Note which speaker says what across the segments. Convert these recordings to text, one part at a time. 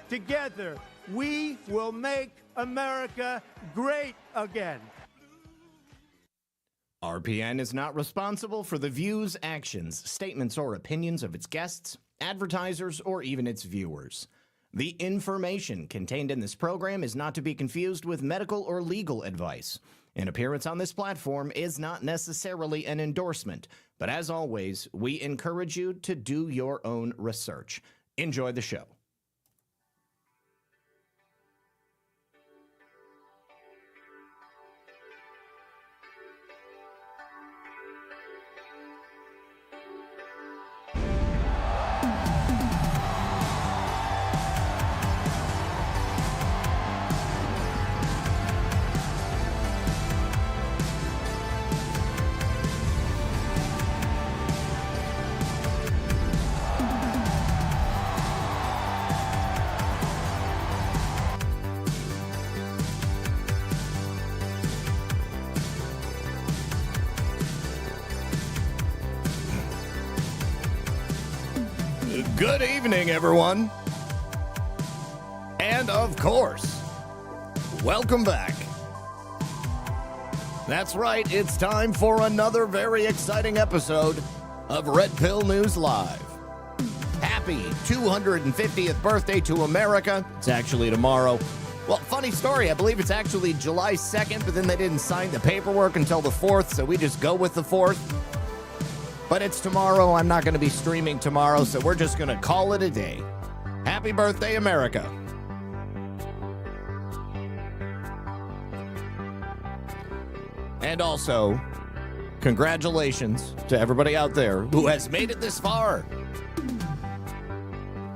Speaker 1: Together, we will make America great again.
Speaker 2: RPN is not responsible for the views, actions, statements, or opinions of its guests, advertisers, or even its viewers. The information contained in this program is not to be confused with medical or legal advice. An appearance on this platform is not necessarily an endorsement, but as always, we encourage you to do your own research. Enjoy the show. Good evening, everyone. And of course, welcome back. That's right, it's time for another very exciting episode of Red Pill News Live. Happy 250th birthday to America. It's actually tomorrow. Well, funny story, I believe it's actually July 2nd, but then they didn't sign the paperwork until the 4th, so we just go with the 4th. But it's tomorrow. I'm not going to be streaming tomorrow, so we're just going to call it a day. Happy birthday, America. And also, congratulations to everybody out there who has made it this far.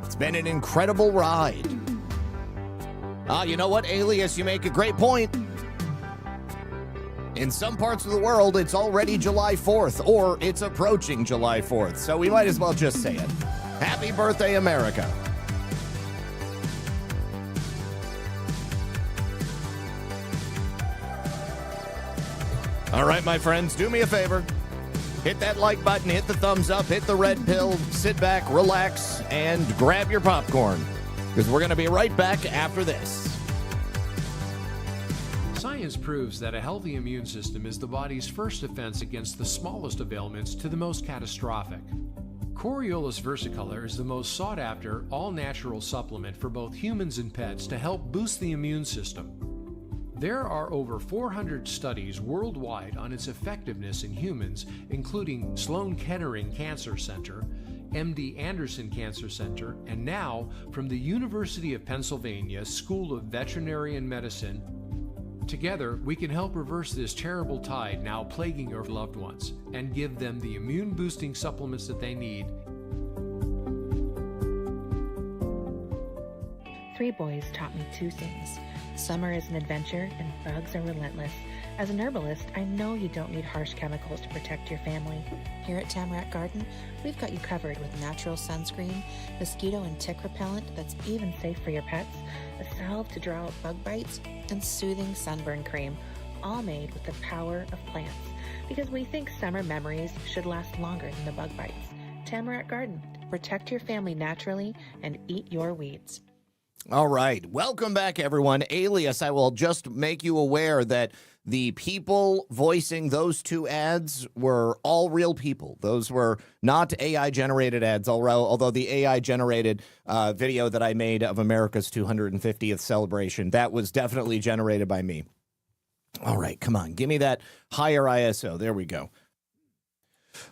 Speaker 2: It's been an incredible ride. You know what, Alias, you make a great point. In some parts of the world, it's already July 4th, or it's approaching July 4th, so we might as well just say it. Happy birthday, America. All right, my friends, do me a favor. Hit that like button, hit the thumbs up, hit the red pill, sit back, relax, and grab your popcorn, because we're going to be right back after this.
Speaker 3: Science proves that a healthy immune system is the body's first defense against the smallest of ailments to the most catastrophic. Coriolus Versicolor is the most sought-after, all-natural supplement for both humans and pets to help boost the immune system. There are over 400 studies worldwide on its effectiveness in humans, including Sloan Kettering Cancer Center, MD Anderson Cancer Center, and now from the University of Pennsylvania School of Veterinary Medicine. Together, we can help reverse this terrible tide now plaguing your loved ones and give them the immune-boosting supplements that they need.
Speaker 4: 3 boys taught me 2 things. Summer is an adventure and bugs are relentless. As an herbalist, I know you don't need harsh chemicals to protect your family. Here at Tamarack Garden, we've got you covered with natural sunscreen, mosquito and tick repellent that's even safe for your pets, a salve to draw out bug bites, and soothing sunburn cream, all made with the power of plants. Because we think summer memories should last longer than the bug bites. Tamarack Garden, protect your family naturally and eat your weeds.
Speaker 2: All right. Welcome back, everyone. Alias, I will just make you aware that the people voicing those 2 ads were all real people. Those were not AI-generated ads, although the AI-generated video that I made of America's 250th celebration, that was definitely generated by me. All right, come on. Give me that higher ISO. There we go.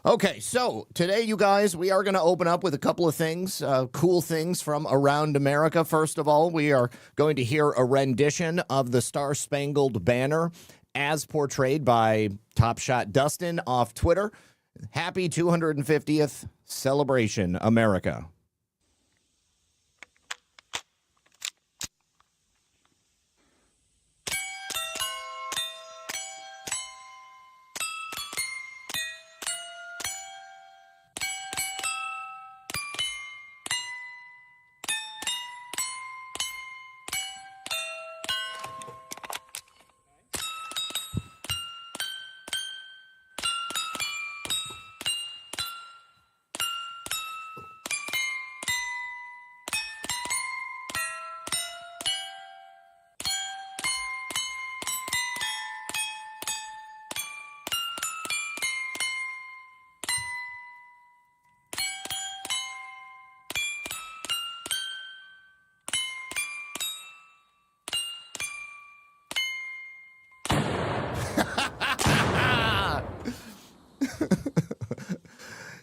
Speaker 2: Okay, so today, you guys, we are going to open up with a couple of things, cool things from around America. First of all, we are going to hear a rendition of the Star-Spangled Banner as portrayed by Top Shot Dustin off Twitter. Happy 250th celebration, America.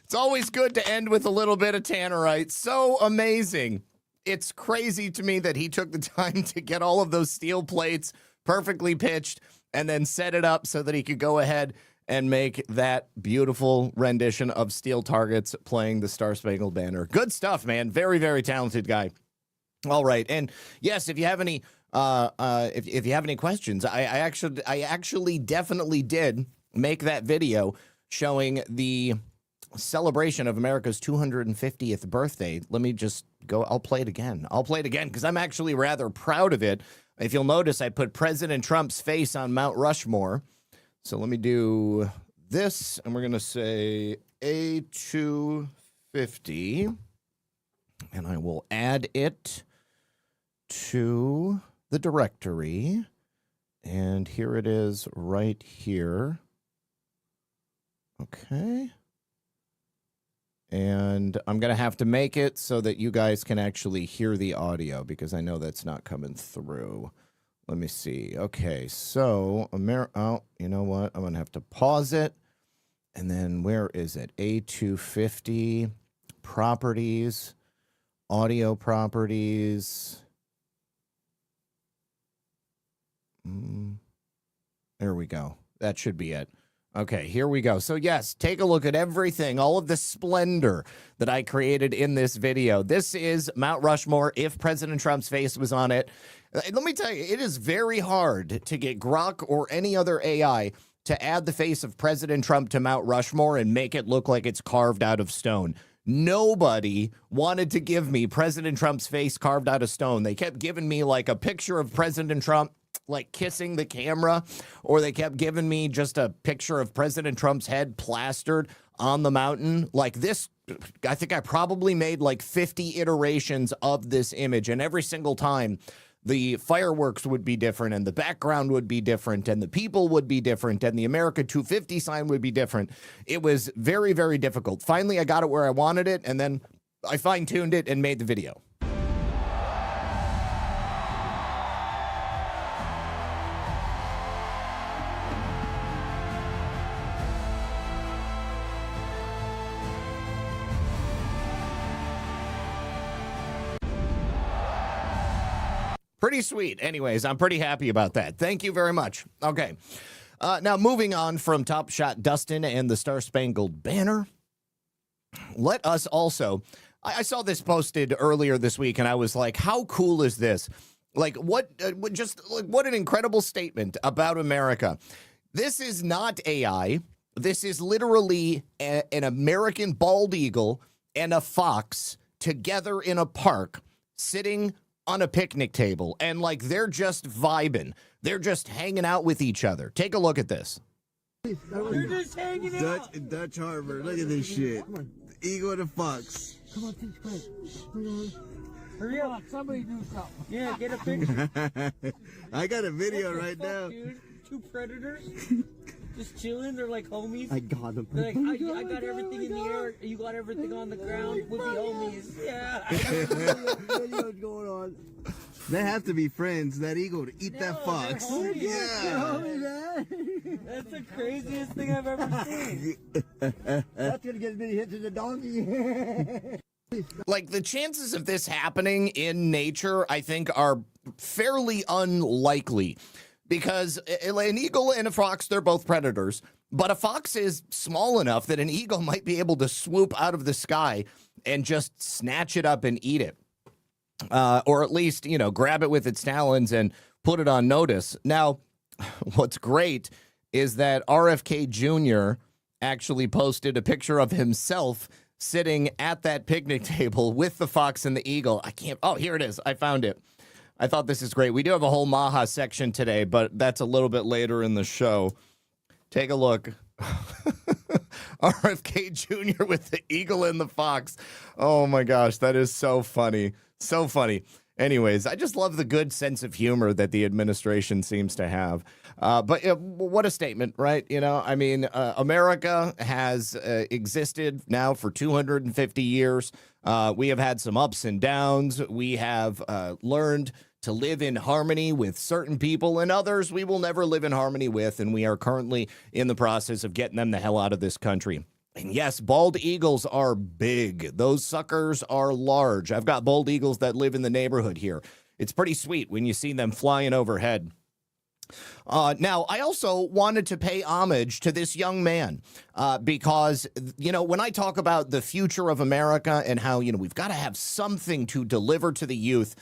Speaker 2: It's always good to end with a little bit of tannerite. So amazing. It's crazy to me that he took the time to get all of those steel plates perfectly pitched and then set it up so that he could go ahead and make that beautiful rendition of steel targets playing the Star Spangled Banner. Good stuff, man. Very, very talented guy. All right. And yes, if you have any if you have any questions, I actually definitely did make that video showing the celebration of America's 250th birthday. Let me just go. I'll play it again because I'm actually rather proud of it. If you'll notice, I put President Trump's face on Mount Rushmore. So let me do this, and we're going to say A250, and I will add it to the directory, and here it is right here. Okay. And I'm going to have to make it so that you guys can actually hear the audio because I know that's not coming through. Let me see. Okay, so, oh, you know what? I'm going to have to pause it. And then where is it? A250, properties, audio properties. There we go. That should be it. Okay, here we go. So yes, take a look at everything, all of the splendor that I created in this video. This is Mount Rushmore if President Trump's face was on it. Let me tell you, it is very hard to get Grok or any other AI to add the face of President Trump to Mount Rushmore and make it look like it's carved out of stone. Nobody wanted to give me President Trump's face carved out of stone. They kept giving me like a picture of President Trump like kissing the camera, or they kept giving me just a picture of President Trump's head plastered on the mountain. Like this, I think I probably made like 50 iterations of this image, and every single time the fireworks would be different, and the background would be different, and the people would be different, and the America 250 sign would be different. It was very, very difficult. Finally, I got it where I wanted it, and then I fine-tuned it and made the video. Pretty sweet. Anyways, I'm pretty happy about that. Thank you very much. Okay. Now, moving on from Top Shot Dustin and the Star Spangled Banner, let us also, I saw this posted earlier this week, and I was like, how cool is this? Like, what an incredible statement about America. This is not AI. This is literally an American bald eagle and a fox together in a park sitting on a picnic table, and like they're just vibing. They're just hanging out with each other. Take a look at this.
Speaker 5: They're just hanging out. Dutch Harbor. Look at this shit. The eagle and the fox.
Speaker 6: Come on, take quick. Hurry up. Somebody do something. Yeah, get a picture.
Speaker 5: I got a video right now.
Speaker 6: Dude? Two predators just chilling. They're like homies.
Speaker 5: I got them.
Speaker 6: They're like, I got everything in the air. You got everything on the ground. We'll be homies. Yeah.
Speaker 5: Videos going on. They have to be friends. That eagle to eat that fox. Yeah.
Speaker 6: That's the craziest thing I've ever seen.
Speaker 5: That's gonna get as many hits as a donkey.
Speaker 2: Like, the chances of this happening in nature, I think, are fairly unlikely. Because an eagle and a fox, they're both predators. But a fox is small enough that an eagle might be able to swoop out of the sky and just snatch it up and eat it. Or at least, you know, grab it with its talons and put it on notice. Now, what's great is that RFK Jr. actually posted a picture of himself sitting at that picnic table with the fox and the eagle. Oh, here it is. I found it. I thought this is great. We do have a whole Maha section today, but that's a little bit later in the show. Take a look. RFK Jr. with the eagle and the fox. Oh my gosh, that is so funny. So funny. Anyways, I just love the good sense of humor that the administration seems to have. But what a statement, right? You know, I mean, America has existed now for 250 years. We have had some ups and downs. We have learned to live in harmony with certain people, and others we will never live in harmony with, and we are currently in the process of getting them the hell out of this country. And yes, bald eagles are big. Those suckers are large. I've got bald eagles that live in the neighborhood here. It's pretty sweet when you see them flying overhead. Now, I also wanted to pay homage to this young man because, when I talk about the future of America and how, we've got to have something to deliver to the youth,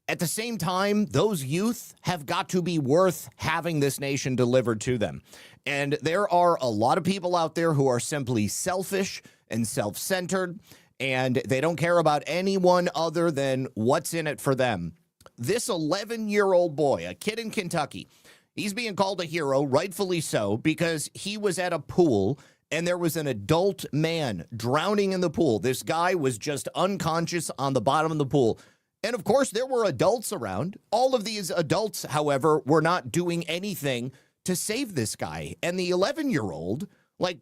Speaker 2: at the same time, those youth have got to be worth having this nation delivered to them. And there are a lot of people out there who are simply selfish and self-centered, and they don't care about anyone other than what's in it for them. This 11-year-old boy, a kid in Kentucky, he's being called a hero, rightfully so, because he was at a pool and there was an adult man drowning in the pool. This guy was just unconscious on the bottom of the pool. And of course, there were adults around. All of these adults, however, were not doing anything to save this guy. And the 11-year-old,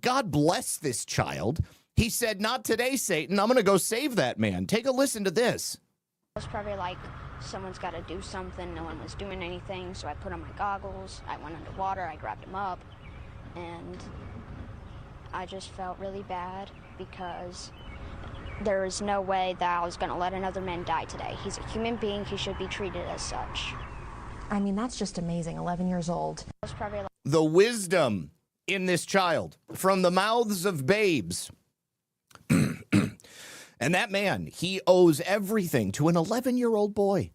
Speaker 2: God bless this child, he said, "Not today, Satan. I'm going to go save that man." Take a listen to this.
Speaker 7: It was probably like, someone's got to do something. No one was doing anything, so I put on my goggles. I went underwater. I grabbed him up, and I just felt really bad because there is no way that I was going to let another man die today. He's a human being. He should be treated as such.
Speaker 8: I mean, that's just amazing. 11 years old.
Speaker 7: It was probably like,
Speaker 2: the wisdom in this child from the mouths of babes. And that man, he owes everything to an 11-year-old boy.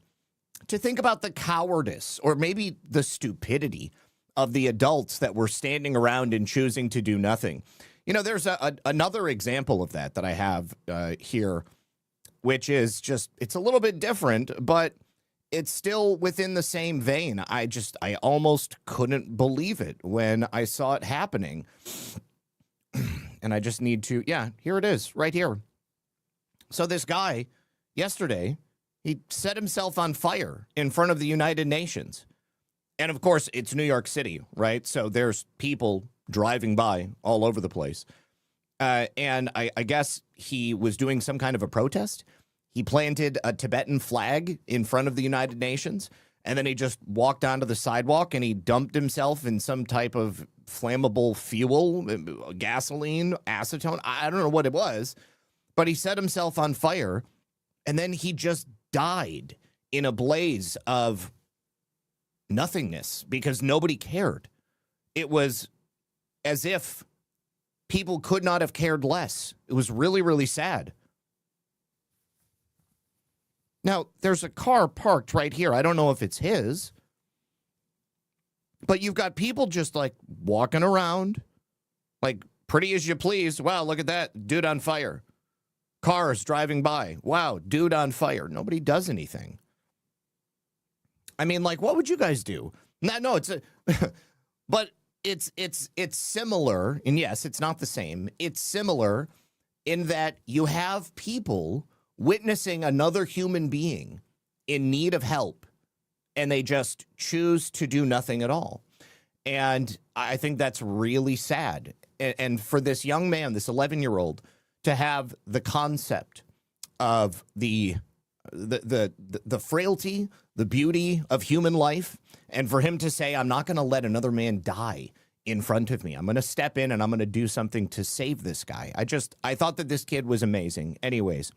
Speaker 2: To think about the cowardice or maybe the stupidity of the adults that were standing around and choosing to do nothing. There's another example of that I have here, which is just, it's a little bit different, but it's still within the same vein. I almost couldn't believe it when I saw it happening. And I just need to, here it is, right here. So this guy, yesterday, he set himself on fire in front of the United Nations. And of course, it's New York City, right? So there's people driving by all over the place. And I guess he was doing some kind of a protest. He planted a Tibetan flag in front of the United Nations. And then he just walked onto the sidewalk and he dumped himself in some type of flammable fuel, gasoline, acetone. I don't know what it was. But he set himself on fire, and then he just died in a blaze of nothingness because nobody cared. It was as if people could not have cared less. It was really, really sad. Now, there's a car parked right here. I don't know if it's his, but you've got people just walking around, pretty as you please. Wow, look at that dude on fire. Cars driving by. Wow, dude on fire. Nobody does anything. I mean, what would you guys do? No, but it's similar, and yes, it's not the same. It's similar in that you have people witnessing another human being in need of help, and they just choose to do nothing at all. And I think that's really sad. And for this young man, this 11-year-old, to have the concept of the frailty, the beauty of human life, and for him to say, "I'm not going to let another man die in front of me. I'm going to step in and I'm going to do something to save this guy." I thought that this kid was amazing. Anyways,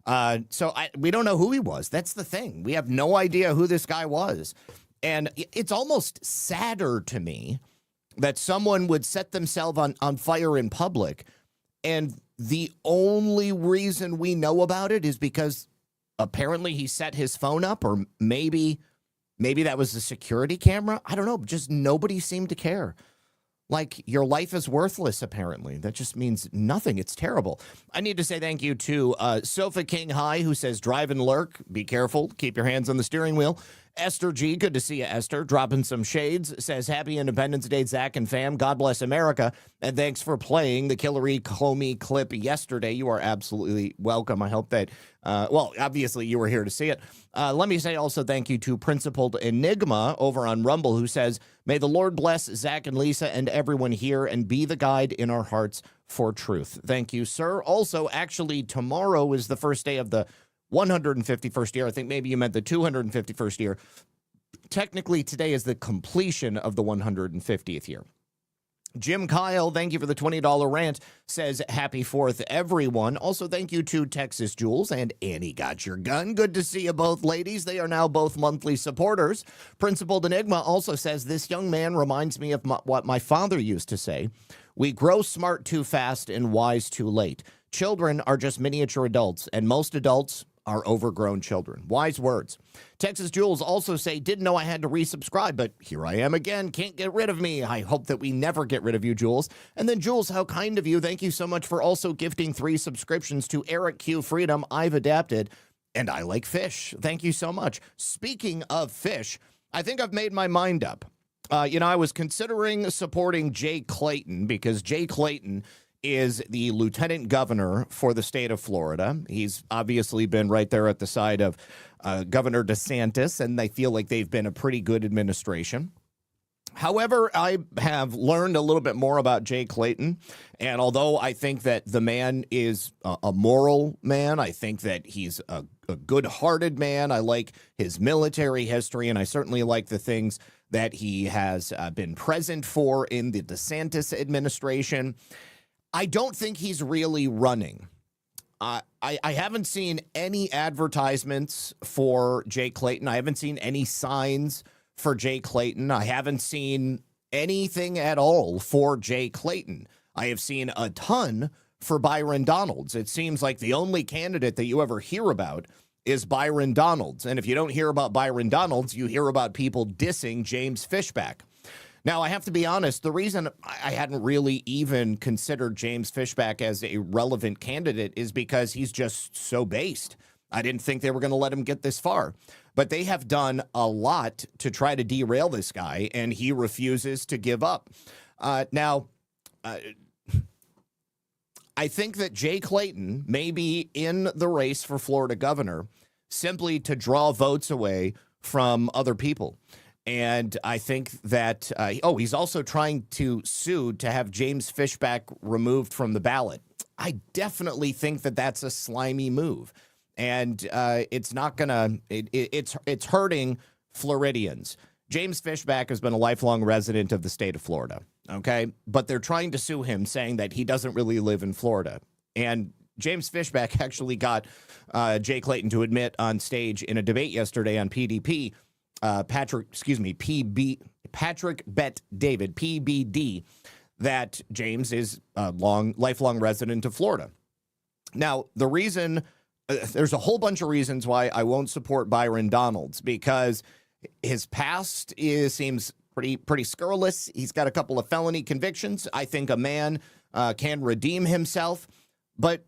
Speaker 2: we don't know who he was. That's the thing. We have no idea who this guy was. And it's almost sadder to me that someone would set themselves on fire in public, and the only reason we know about it is because apparently he set his phone up, or maybe that was a security camera. I don't know. Just nobody seemed to care. Your life is worthless, apparently. That just means nothing. It's terrible. I need to say thank you to Sofa King High, who says, "Drive and lurk. Be careful. Keep your hands on the steering wheel." Esther G, good to see you, Esther. Dropping some shades. Says, "Happy Independence Day, Zach and fam. God bless America. And thanks for playing the Hillary Comey clip yesterday." You are absolutely welcome. I hope that, obviously you were here to see it. Let me say also thank you to Principled Enigma over on Rumble, who says, "May the Lord bless Zach and Lisa and everyone here and be the guide in our hearts for truth." Thank you, sir. Also, actually, tomorrow is the first day of the 151st year. I think maybe you meant the 251st year. Technically, today is the completion of the 150th year. Jim Kyle, thank you for the $20 rant, says happy 4th, everyone. Also, thank you to Texas Jules and Annie Got Your Gun. Good to see you both, ladies. They are now both monthly supporters. Principled Enigma also says, this young man reminds me of what my father used to say. We grow smart too fast and wise too late. Children are just miniature adults, and most adults are overgrown children. Wise words. Texas Jules also say, didn't know I had to resubscribe, but here I am again. Can't get rid of me. I hope that we never get rid of you, Jules. And then, Jules, how kind of you. Thank you so much for also gifting 3 subscriptions to Eric Q Freedom. I've adapted, and I like fish. Thank you so much. Speaking of fish, I think I've made my mind up. I was considering supporting Jay Clayton because Jay Clayton is the lieutenant governor for the state of Florida. He's obviously been right there at the side of Governor DeSantis, and they feel like they've been a pretty good administration. However, I have learned a little bit more about Jay Clayton, and although I think that the man is a moral man, I think that he's a good-hearted man. I like his military history, and I certainly like the things that he has been present for in the DeSantis administration. I don't think he's really running. I haven't seen any advertisements for Jay Clayton. I haven't seen any signs for Jay Clayton. I haven't seen anything at all for Jay Clayton. I have seen a ton for Byron Donalds. It seems like the only candidate that you ever hear about is Byron Donalds. And if you don't hear about Byron Donalds, you hear about people dissing James Fishback. Now, I have to be honest, the reason I hadn't really even considered James Fishback as a relevant candidate is because he's just so based. I didn't think they were going to let him get this far. But they have done a lot to try to derail this guy, and he refuses to give up. Now, I think that Jay Clayton may be in the race for Florida governor simply to draw votes away from other people. And I think that, he's also trying to sue to have James Fishback removed from the ballot. I definitely think that that's a slimy move. And it's not going to, it's hurting Floridians. James Fishback has been a lifelong resident of the state of Florida, okay? But they're trying to sue him, saying that he doesn't really live in Florida. And James Fishback actually got Jay Clayton to admit on stage in a debate yesterday on PDP, Patrick Bet David, PBD, that James is a lifelong resident of Florida. Now, the reason, there's a whole bunch of reasons why I won't support Byron Donalds, because his past seems pretty scurrilous. He's got a couple of felony convictions. I think a man can redeem himself, but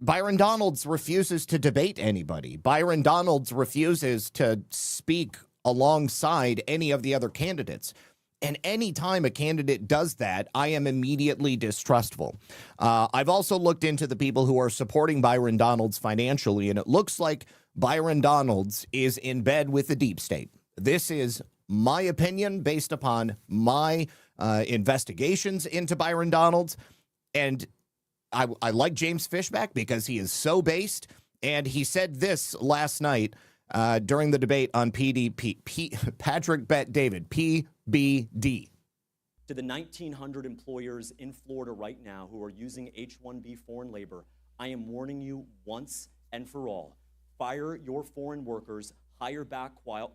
Speaker 2: Byron Donalds refuses to debate anybody. Byron Donalds refuses to speak alongside any of the other candidates. And anytime a candidate does that, I am immediately distrustful. I've also looked into the people who are supporting Byron Donalds financially, and it looks like Byron Donalds is in bed with the deep state. This is my opinion based upon my investigations into Byron Donalds. And I like James Fishback because he is so based. And he said this last night during the debate on Patrick Bet David, PBD.
Speaker 9: To the 1,900 employers in Florida right now who are using H-1B foreign labor, I am warning you once and for all. Fire your foreign workers, hire back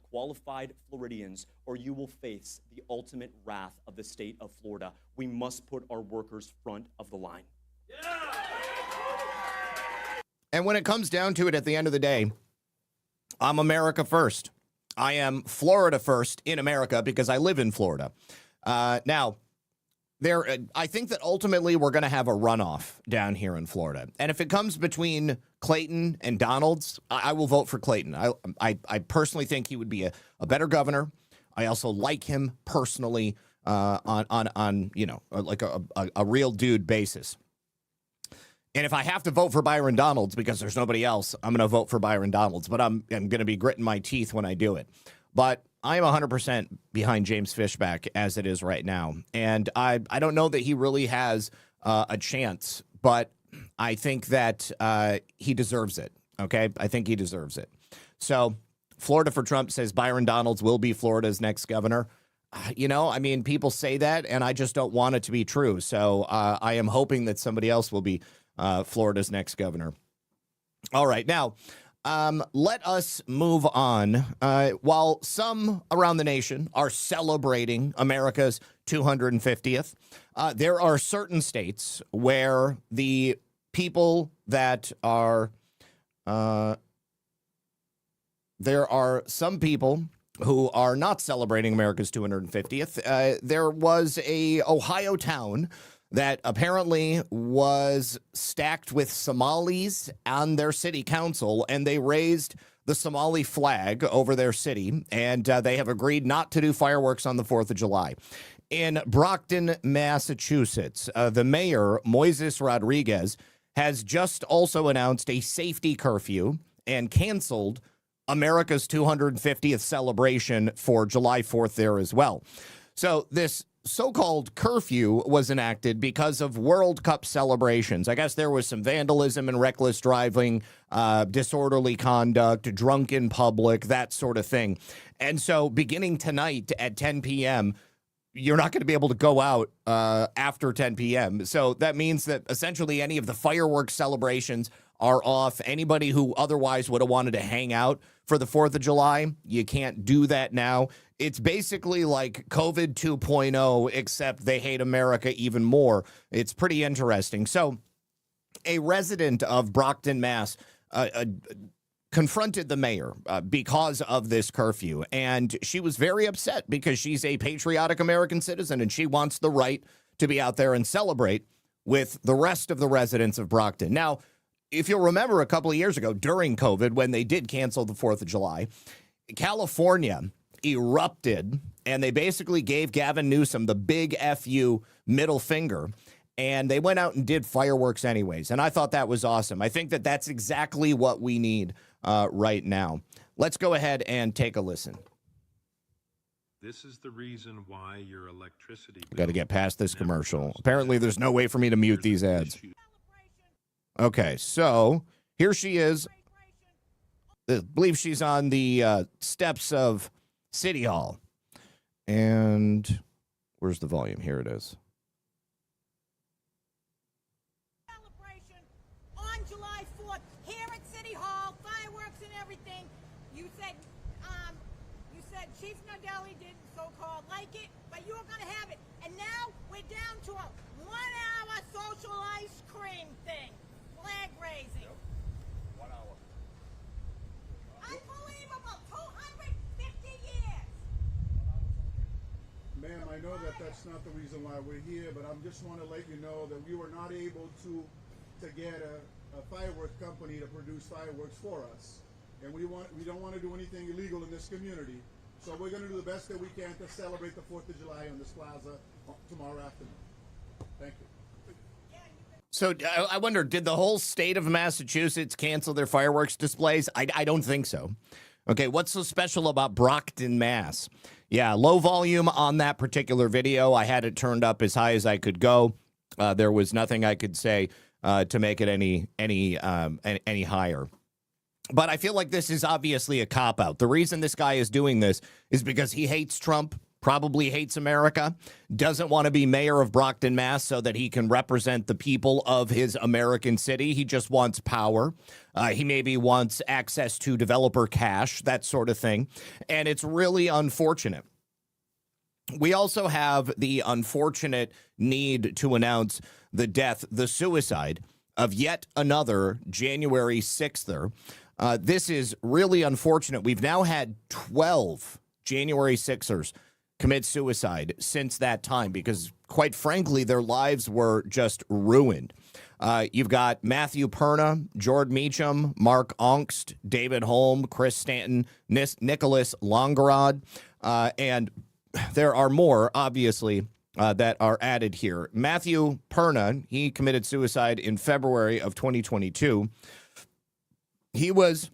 Speaker 9: qualified Floridians, or you will face the ultimate wrath of the state of Florida. We must put our workers front of the line. Yeah!
Speaker 2: And when it comes down to it, at the end of the day, I'm America first. I am Florida first in America because I live in Florida. Now, I think that ultimately we're going to have a runoff down here in Florida. And if it comes between Clayton and Donalds, I will vote for Clayton. I personally think he would be a better governor. I also like him personally on like a real dude basis. And if I have to vote for Byron Donalds because there's nobody else, I'm going to vote for Byron Donalds. But I'm going to be gritting my teeth when I do it. But I am 100% behind James Fishback as it is right now. And I don't know that he really has a chance, but I think that he deserves it, okay? I think he deserves it. So Florida for Trump says Byron Donalds will be Florida's next governor. I mean, people say that, and I just don't want it to be true. So I am hoping that somebody else will be Florida's next governor. All right. Now, let us move on. While some around the nation are celebrating America's 250th, there are certain states where the people that are there are some people who are not celebrating America's 250th. There was a Ohio town that apparently was stacked with Somalis on their city council, and they raised the Somali flag over their city, and they have agreed not to do fireworks on the 4th of July. In Brockton, Massachusetts, the mayor, Moises Rodriguez, has just also announced a safety curfew and canceled America's 250th celebration for July 4th there as well. So this so-called curfew was enacted because of World Cup celebrations. I guess there was some vandalism and reckless driving, disorderly conduct, drunk in public, that sort of thing. And so beginning tonight at 10 p.m., you're not going to be able to go out after 10 p.m. So that means that essentially any of the fireworks celebrations are off. Anybody who otherwise would have wanted to hang out for the 4th of July, you can't do that now. It's basically like COVID 2.0, except they hate America even more. It's pretty interesting. So a resident of Brockton, Mass, confronted the mayor because of this curfew, and she was very upset because she's a patriotic American citizen, and she wants the right to be out there and celebrate with the rest of the residents of Brockton. Now, if you'll remember a couple of years ago during COVID, when they did cancel the 4th of July, California erupted, and they basically gave Gavin Newsom the big FU middle finger, and they went out and did fireworks anyways. And I thought that was awesome. I think that that's exactly what we need right now. Let's go ahead and take a listen.
Speaker 10: This is the reason why your electricity.
Speaker 2: Got to get past this commercial. Apparently, there's no way for me to mute these ads. Okay, so here she is. I believe she's on the steps of City Hall. And where's the volume? Here it is.
Speaker 11: Celebration on July 4th here at City Hall, fireworks and everything. You said Chief Nardelli didn't so-called like it, but you were going to have it. And now we're down to a 1-hour social ice cream thing. Flag raising. Yep. 1 hour. Unbelievable. 250 years.
Speaker 12: Ma'am, I know that that's not the reason why we're here, but I just want to let you know that we were not able to get a fireworks company to produce fireworks for us. And we don't want to do anything illegal in this community. So we're going to do the best that we can to celebrate the 4th of July on this plaza tomorrow afternoon. Thank you.
Speaker 2: So I wonder, did the whole state of Massachusetts cancel their fireworks displays? I don't think so. Okay, what's so special about Brockton, Mass? Yeah, low volume on that particular video. I had it turned up as high as I could go. There was nothing I could say to make it any higher. But I feel like this is obviously a cop-out. The reason this guy is doing this is because he hates Trump, probably hates America, doesn't want to be mayor of Brockton, Mass, so that he can represent the people of his American city. He just wants power. He maybe wants access to developer cash, that sort of thing. And it's really unfortunate. We also have the unfortunate need to announce the suicide of yet another January 6ther. This is really unfortunate. We've now had 12 January 6ers commit suicide since that time because, quite frankly, their lives were just ruined. You've got Matthew Perna, Jordan Meacham, Mark Ongst, David Holm, Chris Stanton, Nicholas Longarod, and there are more, obviously, that are added here. Matthew Perna, he committed suicide in February of 2022. He was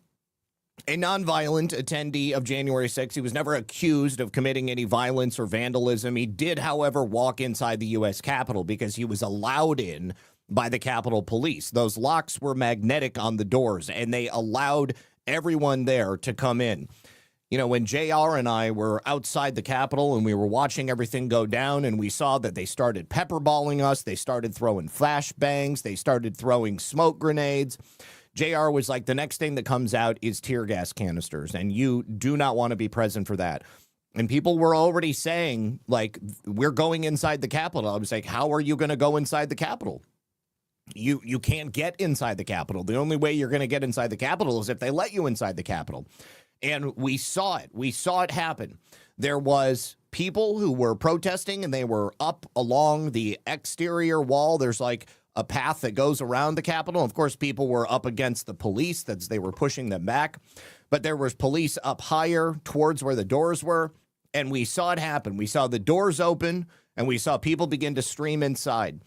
Speaker 2: a nonviolent attendee of January 6th. He was never accused of committing any violence or vandalism. He did, however, walk inside the U.S. Capitol because he was allowed in by the Capitol Police. Those locks were magnetic on the doors, and they allowed everyone there to come in. You know, when JR and I were outside the Capitol and we were watching everything go down and we saw that they started pepperballing us, they started throwing flashbangs, they started throwing smoke grenades. JR was like, the next thing that comes out is tear gas canisters, and you do not want to be present for that. And people were already saying, like, we're going inside the Capitol. I was like, how are you going to go inside the Capitol? You can't get inside the Capitol. The only way you're going to get inside the Capitol is if they let you inside the Capitol. And we saw it. We saw it happen. There was people who were protesting, and they were up along the exterior wall. There's like a path that goes around the Capitol. Of course, people were up against the police. They were pushing them back. But there was police up higher towards where the doors were. And we saw it happen. We saw the doors open, and we saw people begin to stream inside.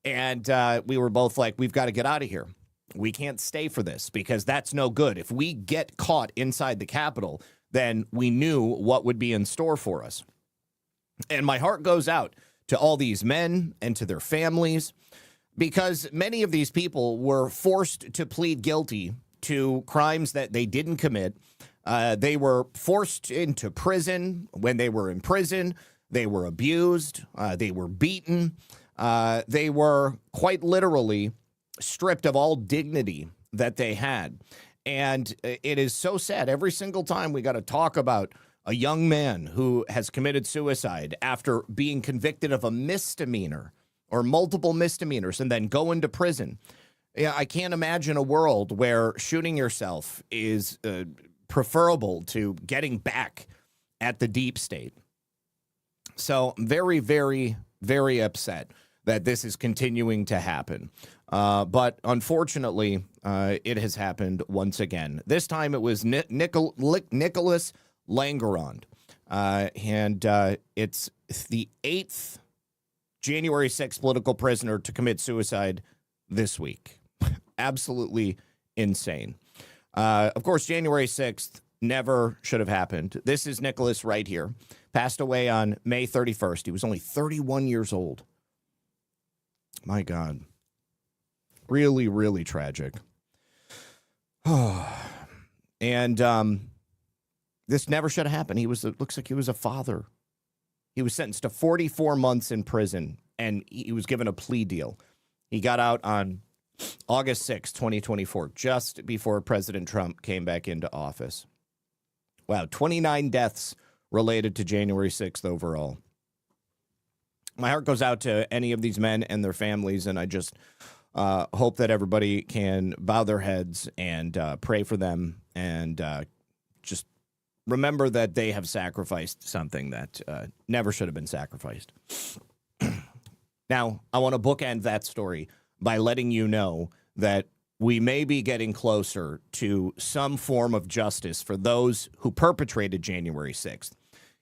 Speaker 2: And we were both like, we've got to get out of here. We can't stay for this because that's no good. If we get caught inside the Capitol, then we knew what would be in store for us. And my heart goes out to all these men and to their families, because many of these people were forced to plead guilty to crimes that they didn't commit. They were forced into prison. When they were in prison, they were abused. They were beaten. They were quite literally stripped of all dignity that they had. And it is so sad. Every single time we got to talk about a young man who has committed suicide after being convicted of a misdemeanor or multiple misdemeanors and then go into prison. Yeah, I can't imagine a world where shooting yourself is preferable to getting back at the deep state. So very, very, very upset that this is continuing to happen. But unfortunately, it has happened once again. This time it was Nicholas Langerand. And it's the 8th January 6th political prisoner to commit suicide this week. Absolutely insane. Of course, January 6th never should have happened. This is Nicholas right here. Passed away on May 31st. He was only 31 years old. My God. Really, really tragic. And this never should have happened. It looks like he was a father. He was sentenced to 44 months in prison, and he was given a plea deal. He got out on August 6, 2024, just before President Trump came back into office. Wow, 29 deaths related to January 6th overall. My heart goes out to any of these men and their families, and I just hope that everybody can bow their heads and pray for them and just remember that they have sacrificed something that never should have been sacrificed. Now, I want to bookend that story by letting you know that we may be getting closer to some form of justice for those who perpetrated January 6th.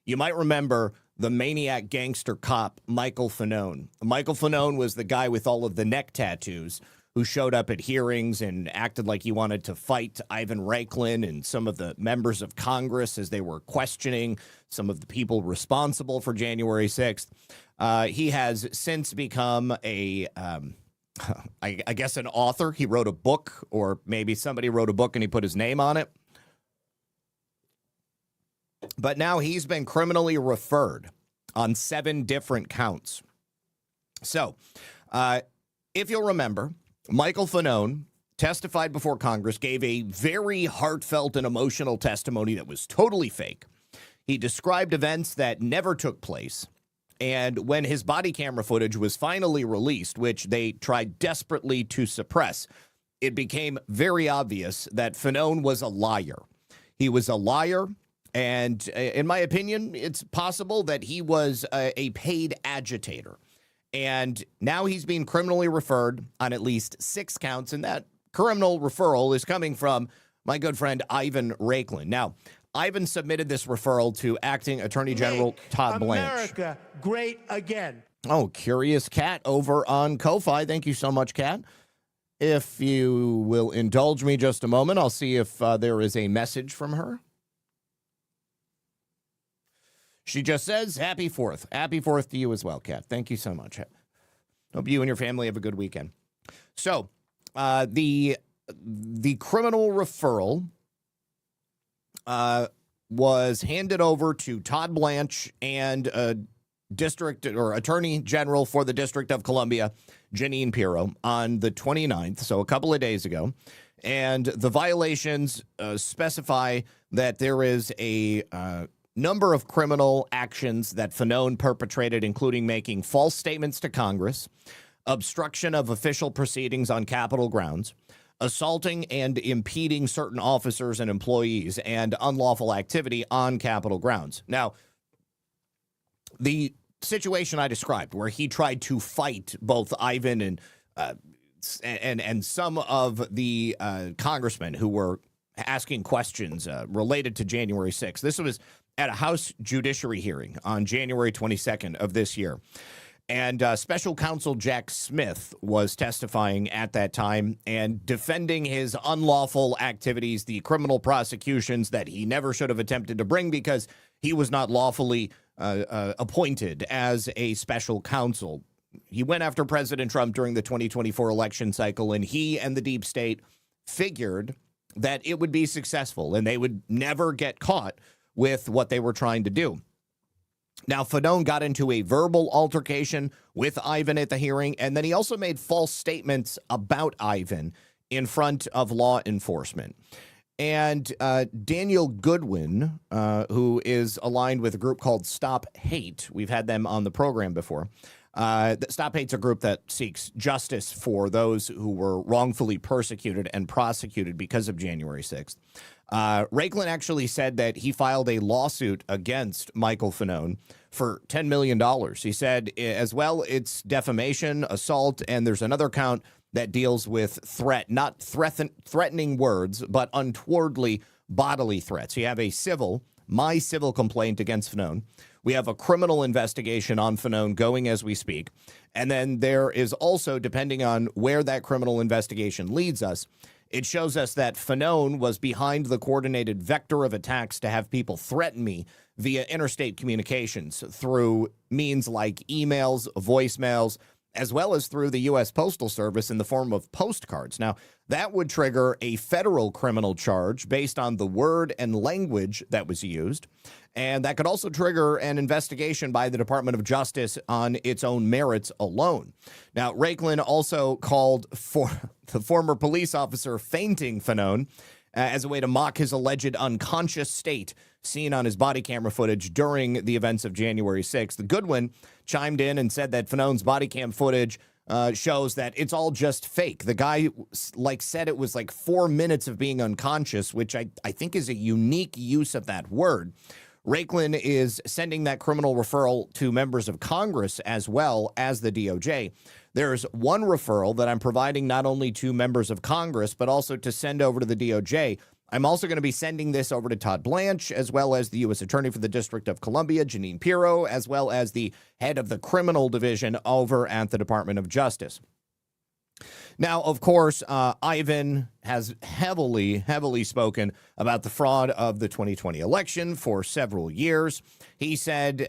Speaker 2: You might remember the maniac gangster cop, Michael Fanone. Michael Fanone was the guy with all of the neck tattoos who showed up at hearings and acted like he wanted to fight Ivan Reiklin and some of the members of Congress as they were questioning some of the people responsible for January 6th. He has since become I guess an author. He wrote a book, or maybe somebody wrote a book and he put his name on it. But now he's been criminally referred on 7 different counts. So, if you'll remember, Michael Fanone testified before Congress, gave a very heartfelt and emotional testimony that was totally fake. He described events that never took place. And when his body camera footage was finally released, which they tried desperately to suppress, it became very obvious that Fanone was a liar. He was a liar. And in my opinion, it's possible that he was a paid agitator. And now he's being criminally referred on at least 6 counts. And that criminal referral is coming from my good friend Ivan Reiklin. Now, Ivan submitted this referral to Acting Attorney General Todd Blanche.
Speaker 1: America great again.
Speaker 2: Oh, Curious Cat over on Ko-Fi. Thank you so much, Cat. If you will indulge me just a moment, I'll see if there is a message from her. She just says, Happy 4th. Happy 4th to you as well, Kat. Thank you so much. Hope you and your family have a good weekend. So, the criminal referral was handed over to Todd Blanche and District or Attorney General for the District of Columbia, Jeanine Pirro, on the 29th, so a couple of days ago. And the violations specify that there is a number of criminal actions that Fanone perpetrated, including making false statements to Congress, obstruction of official proceedings on Capitol grounds, assaulting and impeding certain officers and employees, and unlawful activity on Capitol grounds. Now, the situation I described, where he tried to fight both Ivan and some of the congressmen who were asking questions related to January 6th. This was at a House Judiciary hearing on January 22nd of this year. And Special Counsel Jack Smith was testifying at that time and defending his unlawful activities, the criminal prosecutions that he never should have attempted to bring because he was not lawfully appointed as a special counsel. He went after President Trump during the 2024 election cycle, and he and the deep state figured that it would be successful and they would never get caught with what they were trying to do. Now, Fanone got into a verbal altercation with Ivan at the hearing, and then he also made false statements about Ivan in front of law enforcement. And Daniel Goodwin, who is aligned with a group called Stop Hate, we've had them on the program before. Stop Hate's a group that seeks justice for those who were wrongfully persecuted and prosecuted because of January 6th. Raiklen actually said that he filed a lawsuit against Michael Fanone for $10 million. He said, as well, it's defamation, assault, and there's another count that deals with not threatening words, but untowardly bodily threats. You have my civil complaint against Fanone. We have a criminal investigation on Fanone going as we speak. And then there is also, depending on where that criminal investigation leads us, it shows us that Fanone was behind the coordinated vector of attacks to have people threaten me via interstate communications through means like emails, voicemails, as well as through the U.S. Postal Service in the form of postcards. Now, that would trigger a federal criminal charge based on the word and language that was used. And that could also trigger an investigation by the Department of Justice on its own merits alone. Now, Raiklen also called for the former police officer fainting Fanone as a way to mock his alleged unconscious state seen on his body camera footage during the events of January 6th. Goodwin chimed in and said that Fanone's body cam footage shows that it's all just fake. The guy said it was 4 minutes of being unconscious, which I think is a unique use of that word. Raiklen is sending that criminal referral to members of Congress as well as the DOJ. There's one referral that I'm providing not only to members of Congress, but also to send over to the DOJ. I'm also going to be sending this over to Todd Blanche, as well as the U.S. Attorney for the District of Columbia, Jeanine Pirro, as well as the head of the criminal division over at the Department of Justice. Now, of course, Ivan has heavily spoken about the fraud of the 2020 election for several years. He said,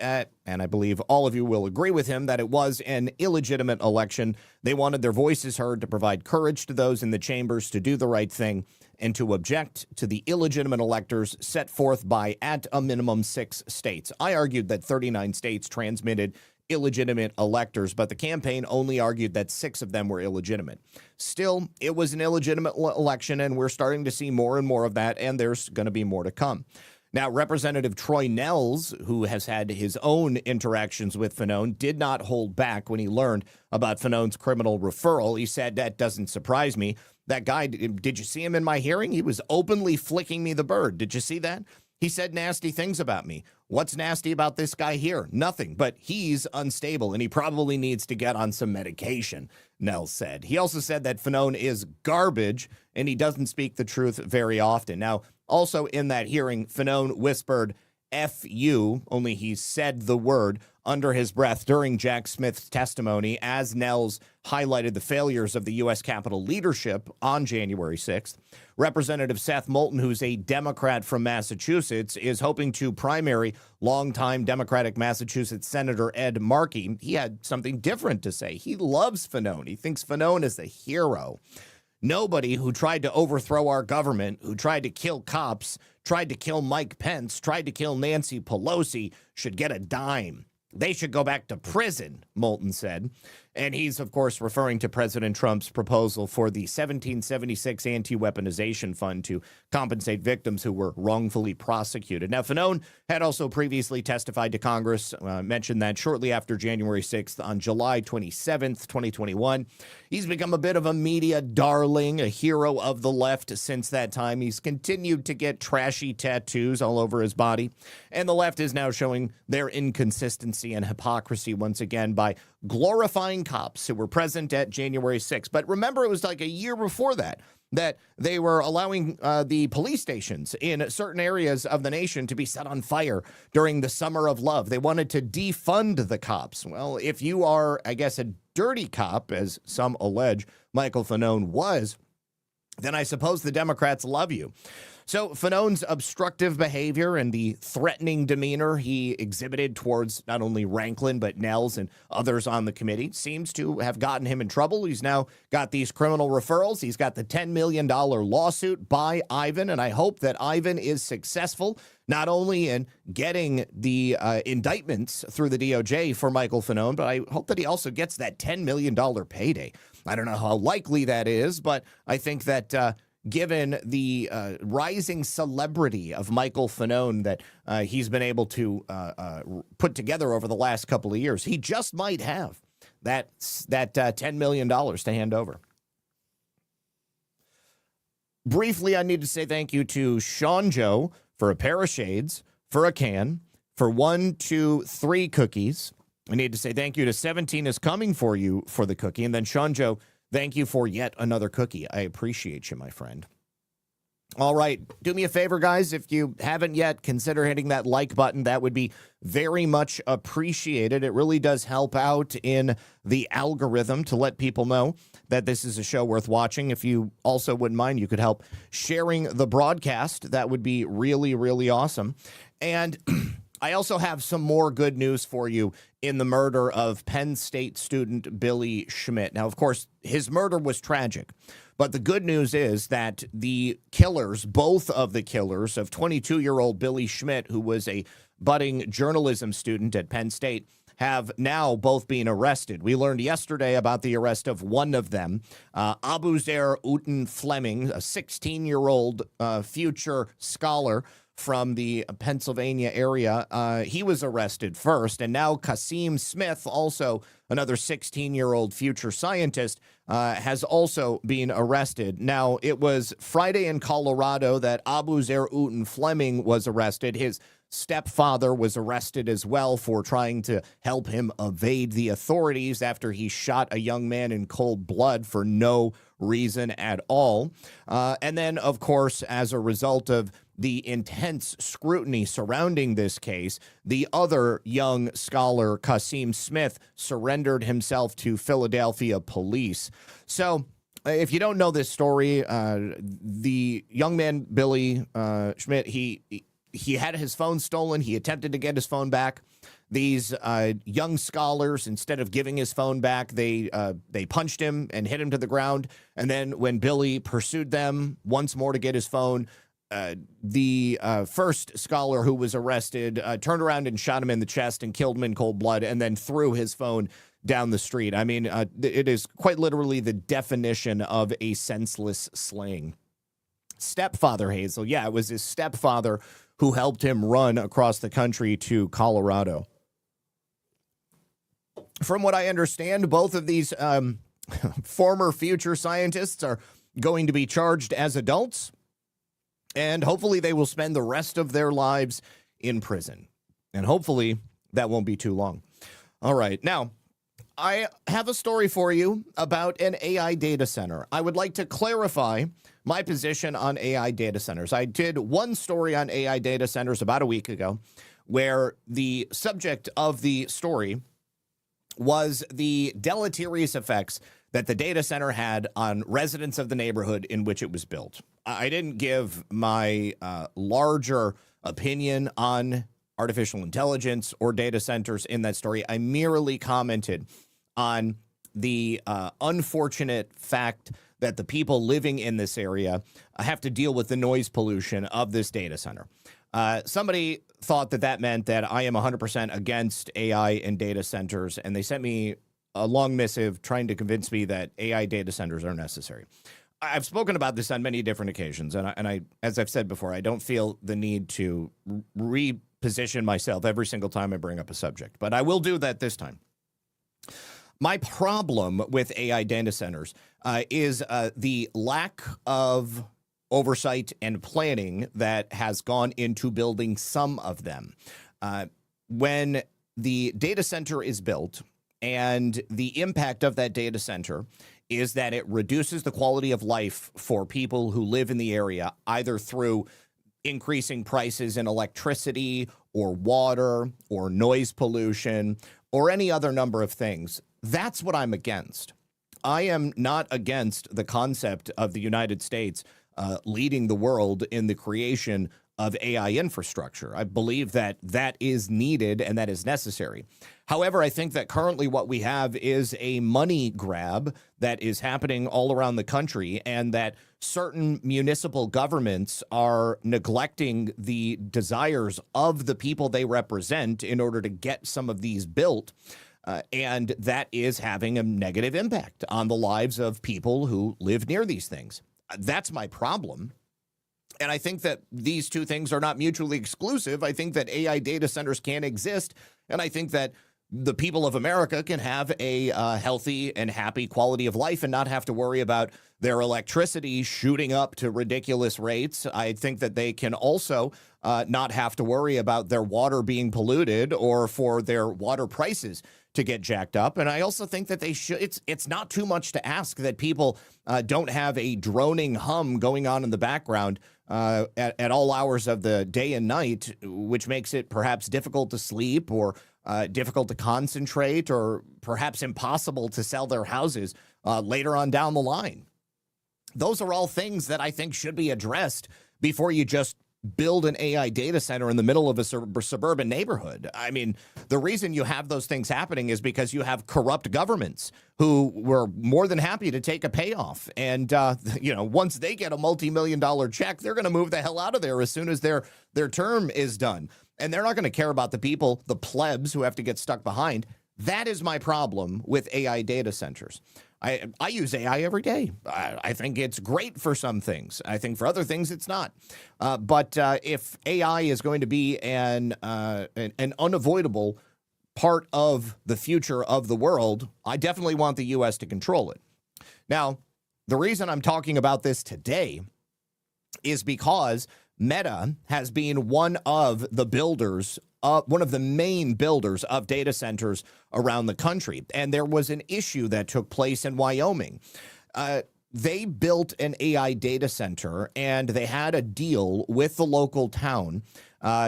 Speaker 2: and I believe all of you will agree with him, that it was an illegitimate election. They wanted their voices heard to provide courage to those in the chambers to do the right thing and to object to the illegitimate electors set forth by, at a minimum, 6 states. I argued that 39 states transmitted illegitimate electors, but the campaign only argued that 6 of them were illegitimate. Still, it was an illegitimate election, and we're starting to see more and more of that, and there's going to be more to come. Now, Representative Troy Nehls, who has had his own interactions with Fanone, did not hold back when he learned about Fanone's criminal referral. He said, "That doesn't surprise me. That guy, did you see him in my hearing? He was openly flicking me the bird. Did you see that? He said nasty things about me. What's nasty about this guy here? Nothing, but he's unstable, and he probably needs to get on some medication," Nehls said. He also said that Fanone is garbage, and he doesn't speak the truth very often. Now, also in that hearing, Fanone whispered, "F you," only he said the word under his breath during Jack Smith's testimony, as Nehls highlighted the failures of the U.S. Capitol leadership on January 6th. Representative Seth Moulton, who's a Democrat from Massachusetts, is hoping to primary longtime Democratic Massachusetts Senator Ed Markey. He had something different to say. He loves Fanone. He thinks Fanone is a hero. nobody who tried to overthrow our government, who tried to kill cops, tried to kill Mike Pence, tried to kill Nancy Pelosi should get a dime. They should go back to prison, Moulton said. And he's, of course, referring to President Trump's proposal for the 1776 Anti-Weaponization Fund to compensate victims who were wrongfully prosecuted. Now, Fanone had also previously testified to Congress, mentioned that shortly after January 6th on July 27th, 2021. He's become a bit of a media darling, a hero of the left since that time. He's continued to get trashy tattoos all over his body. And the left is now showing their inconsistency and hypocrisy once again by glorifying cops who were present at January 6th. But remember, it was like a year before that they were allowing the police stations in certain areas of the nation to be set on fire during the Summer of Love. They wanted to defund the cops. Well, if you are, I guess, a dirty cop, as some allege Michael Fanone was, then I suppose the Democrats love you. So Fanone's obstructive behavior and the threatening demeanor he exhibited towards not only Ranklin, but Nels and others on the committee seems to have gotten him in trouble. He's now got these criminal referrals. He's got the $10 million lawsuit by Ivan, and I hope that Ivan is successful not only in getting the indictments through the DOJ for Michael Fanone, but I hope that he also gets that $10 million payday. I don't know how likely that is, but I think that given the rising celebrity of Michael Fanone that he's been able to put together over the last couple of years, he just might have that $10 million to hand over. Briefly, I need to say thank you to Sean Joe for a pair of shades, for a can, for 1, 2, 3 cookies. I need to say thank you to 17 is coming for you for the cookie. And then Sean Joe, thank you for yet another cookie. I appreciate you, my friend. All right. Do me a favor, guys. If you haven't yet, consider hitting that like button. That would be very much appreciated. It really does help out in the algorithm to let people know that this is a show worth watching. If you also wouldn't mind, you could help sharing the broadcast. That would be really, really awesome. And I also have some more good news for you in the murder of Penn State student Billy Schmidt. Now, of course, his murder was tragic, but the good news is that the killers, both of the killers of 22-year-old Billy Schmidt, who was a budding journalism student at Penn State, have now both been arrested. We learned yesterday about the arrest of one of them, Abuzer Uten Fleming, a 16-year-old future scholar from the Pennsylvania area. He was arrested first, and now Kasim Smith, also another 16-year-old future scientist, has also been arrested. Now, it was Friday in Colorado that Abuzer Uten Fleming was arrested. His stepfather was arrested as well for trying to help him evade the authorities after he shot a young man in cold blood for no reason at all. And then, of course, as a result of the intense scrutiny surrounding this case, the other young scholar, Kasim Smith, surrendered himself to Philadelphia police. So if you don't know this story, the young man, Billy Schmidt, he had his phone stolen. He attempted to get his phone back. These young scholars, instead of giving his phone back, they punched him and hit him to the ground. And then when Billy pursued them once more to get his phone, the first scholar who was arrested turned around and shot him in the chest and killed him in cold blood, and then threw his phone down the street. I mean, it is quite literally the definition of a senseless slaying. Stepfather Hazel. Yeah, it was his stepfather who helped him run across the country to Colorado. From what I understand, both of these former future scientists are going to be charged as adults, and hopefully they will spend the rest of their lives in prison. And hopefully that won't be too long. All right. Now, I have a story for you about an AI data center. I would like to clarify my position on AI data centers. I did one story on AI data centers about a week ago where the subject of the story was the deleterious effects that the data center had on residents of the neighborhood in which it was built. I didn't give my larger opinion on artificial intelligence or data centers in that story. I merely commented on the unfortunate fact that the people living in this area have to deal with the noise pollution of this data center. Somebody thought that that meant that I am 100% against AI and data centers, and they sent me a long missive trying to convince me that AI data centers are necessary. I've spoken about this on many different occasions, and I, as I've said before, I don't feel the need to reposition myself every single time I bring up a subject, but I will do that this time. My problem with AI data centers is the lack of oversight and planning that has gone into building some of them. When the data center is built and the impact of that data center is that it reduces the quality of life for people who live in the area, either through increasing prices in electricity or water or noise pollution or any other number of things, that's what I'm against. I am not against the concept of the United States leading the world in the creation of AI infrastructure. I believe that that is needed and that is necessary. However, I think that currently what we have is a money grab that is happening all around the country, and that certain municipal governments are neglecting the desires of the people they represent in order to get some of these built. And that is having a negative impact on the lives of people who live near these things. That's my problem. And I think that these two things are not mutually exclusive. I think that AI data centers can exist, and I think that the people of America can have a healthy and happy quality of life and not have to worry about their electricity shooting up to ridiculous rates. I think that they can also not have to worry about their water being polluted or for their water prices to get jacked up. And I also think that they should, it's not too much to ask that people don't have a droning hum going on in the background at all hours of the day and night, which makes it perhaps difficult to sleep or difficult to concentrate or perhaps impossible to sell their houses later on down the line. Those are all things that I think should be addressed before you just build an AI data center in the middle of a suburban neighborhood. I mean, the reason you have those things happening is because you have corrupt governments who were more than happy to take a payoff. And, you know, once they get a multi-million-dollar check, they're going to move the hell out of there as soon as their term is done. And they're not going to care about the people, the plebs who have to get stuck behind. That is my problem with AI data centers. I use AI every day. I think it's great for some things. I think for other things, it's not. But if AI is going to be an unavoidable part of the future of the world, I definitely want the U.S. to control it. Now, the reason I'm talking about this today is because Meta has been one of the builders, one of the main builders of data centers around the country. And there was an issue that took place in Wyoming. They built an AI data center, and they had a deal with the local town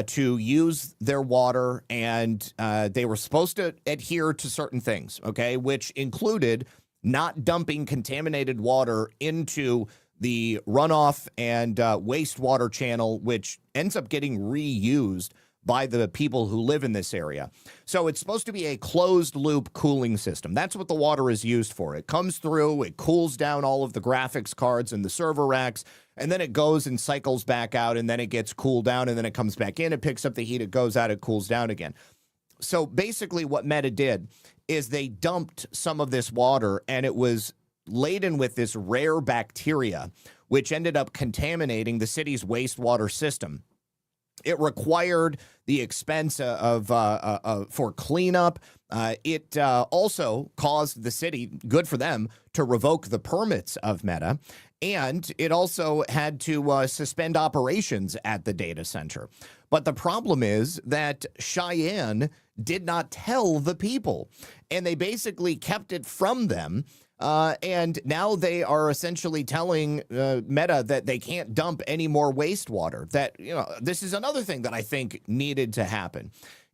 Speaker 2: to use their water, and they were supposed to adhere to certain things, okay, which included not dumping contaminated water into the runoff and wastewater channel, which ends up getting reused by the people who live in this area. So it's supposed to be a closed loop cooling system. That's what the water is used for. It comes through, it cools down all of the graphics cards and the server racks, and then it goes and cycles back out, and then it gets cooled down, and then it comes back in, it picks up the heat, it goes out, it cools down again. So basically what Meta did is they dumped some of this water, and it was laden with this rare bacteria, which ended up contaminating the city's wastewater system. It required the expense for cleanup. It also caused the city, good for them, to revoke the permits of Meta. And it also had to suspend operations at the data center. But the problem is that Cheyenne did not tell the people, and they basically kept it from them. And now they are essentially telling Meta that they can't dump any more wastewater. That, you know, this is another thing that I think needed to happen.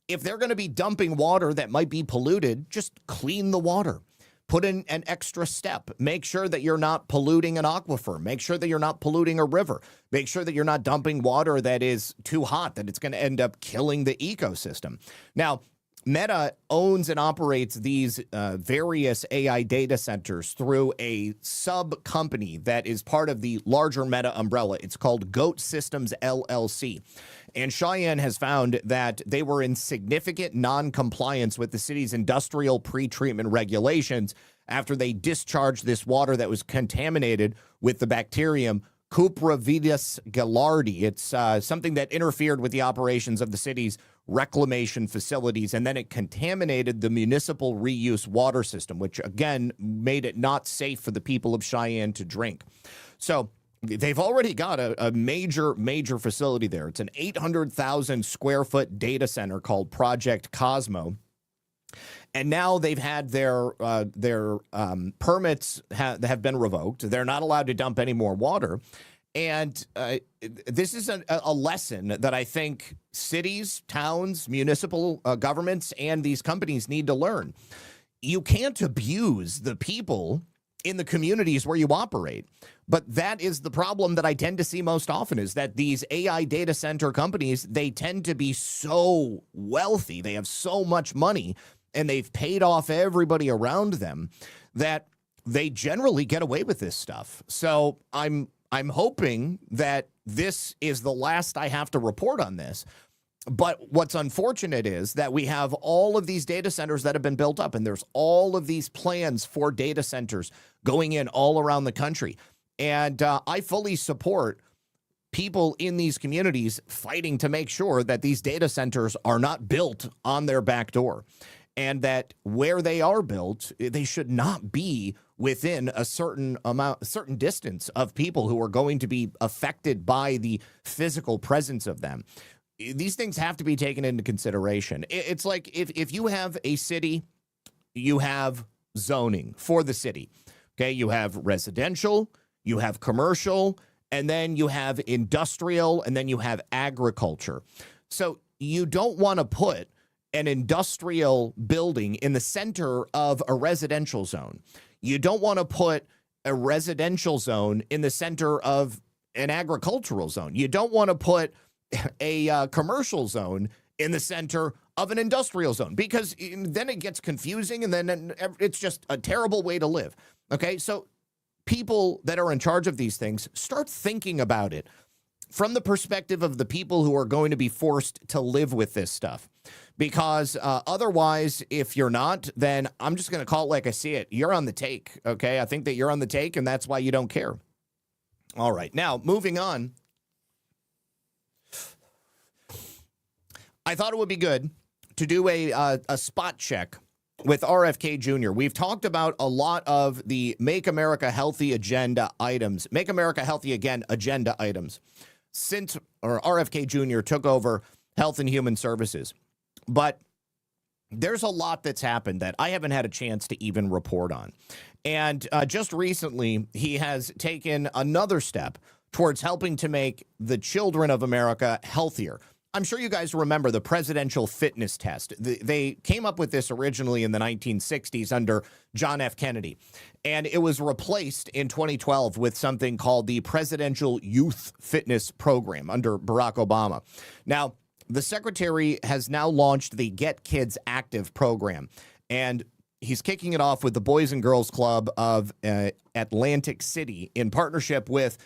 Speaker 2: If they're going to be dumping water that might be polluted, just clean the water. Put in an extra step. Make sure that you're not polluting an aquifer. Make sure that you're not polluting a river. Make sure that you're not dumping water that is too hot, that it's going to end up killing the ecosystem. Now, Meta owns and operates these various AI data centers through a sub company that is part of the larger Meta umbrella. It's called Goat Systems LLC. And Cheyenne has found that they were in significant non-compliance with the city's industrial pretreatment regulations after they discharged this water that was contaminated with the bacterium Pkwy. It's something that interfered with the operations of the city's reclamation facilities, and then it contaminated the municipal reuse water system, which again made it not safe for the people of Cheyenne to drink. So they've already got a major facility there. It's an 800,000 square foot data center called Project Cosmo. And now they've had their permits have been revoked. They're not allowed to dump any more water. And this is a lesson that I think cities, towns, municipal governments, and these companies need to learn. You can't abuse the people in the communities where you operate. But that is the problem that I tend to see most often, is that these AI data center companies, they tend to be so wealthy. They have so much money, and they've paid off everybody around them that they generally get away with this stuff. So I'm hoping that this is the last I have to report on this. But what's unfortunate is that we have all of these data centers that have been built up, and there's all of these plans for data centers going in all around the country. And I fully support people in these communities fighting to make sure that these data centers are not built on their back door, and that where they are built, they should not be within a certain distance of people who are going to be affected by the physical presence of them. These things have to be taken into consideration. It's like if you have a city, you have zoning for the city. Okay, you have residential, you have commercial, and then you have industrial, and then you have agriculture. So you don't want to put an industrial building in the center of a residential zone. You don't want to put a residential zone in the center of an agricultural zone. You don't want to put a commercial zone in the center of an industrial zone, because then it gets confusing, and then it's just a terrible way to live. Okay, so people that are in charge of these things, start thinking about it from the perspective of the people who are going to be forced to live with this stuff. Because otherwise, if you're not, then I'm just going to call it like I see it. You're on the take, okay? I think that you're on the take, and that's why you don't care. All right, now, moving on. I thought it would be good to do a spot check with RFK Jr. We've talked about a lot of the Make America Healthy agenda items, Make America Healthy Again agenda items, since RFK Jr. took over Health and Human Services. But there's a lot that's happened that I haven't had a chance to even report on. And just recently, he has taken another step towards helping to make the children of America healthier. I'm sure you guys remember the presidential fitness test. They came up with this originally in the 1960s under John F. Kennedy, and it was replaced in 2012 with something called the Presidential Youth Fitness Program under Barack Obama. Now, the secretary has now launched the Get Kids Active program, and he's kicking it off with the Boys and Girls Club of Atlantic City in partnership with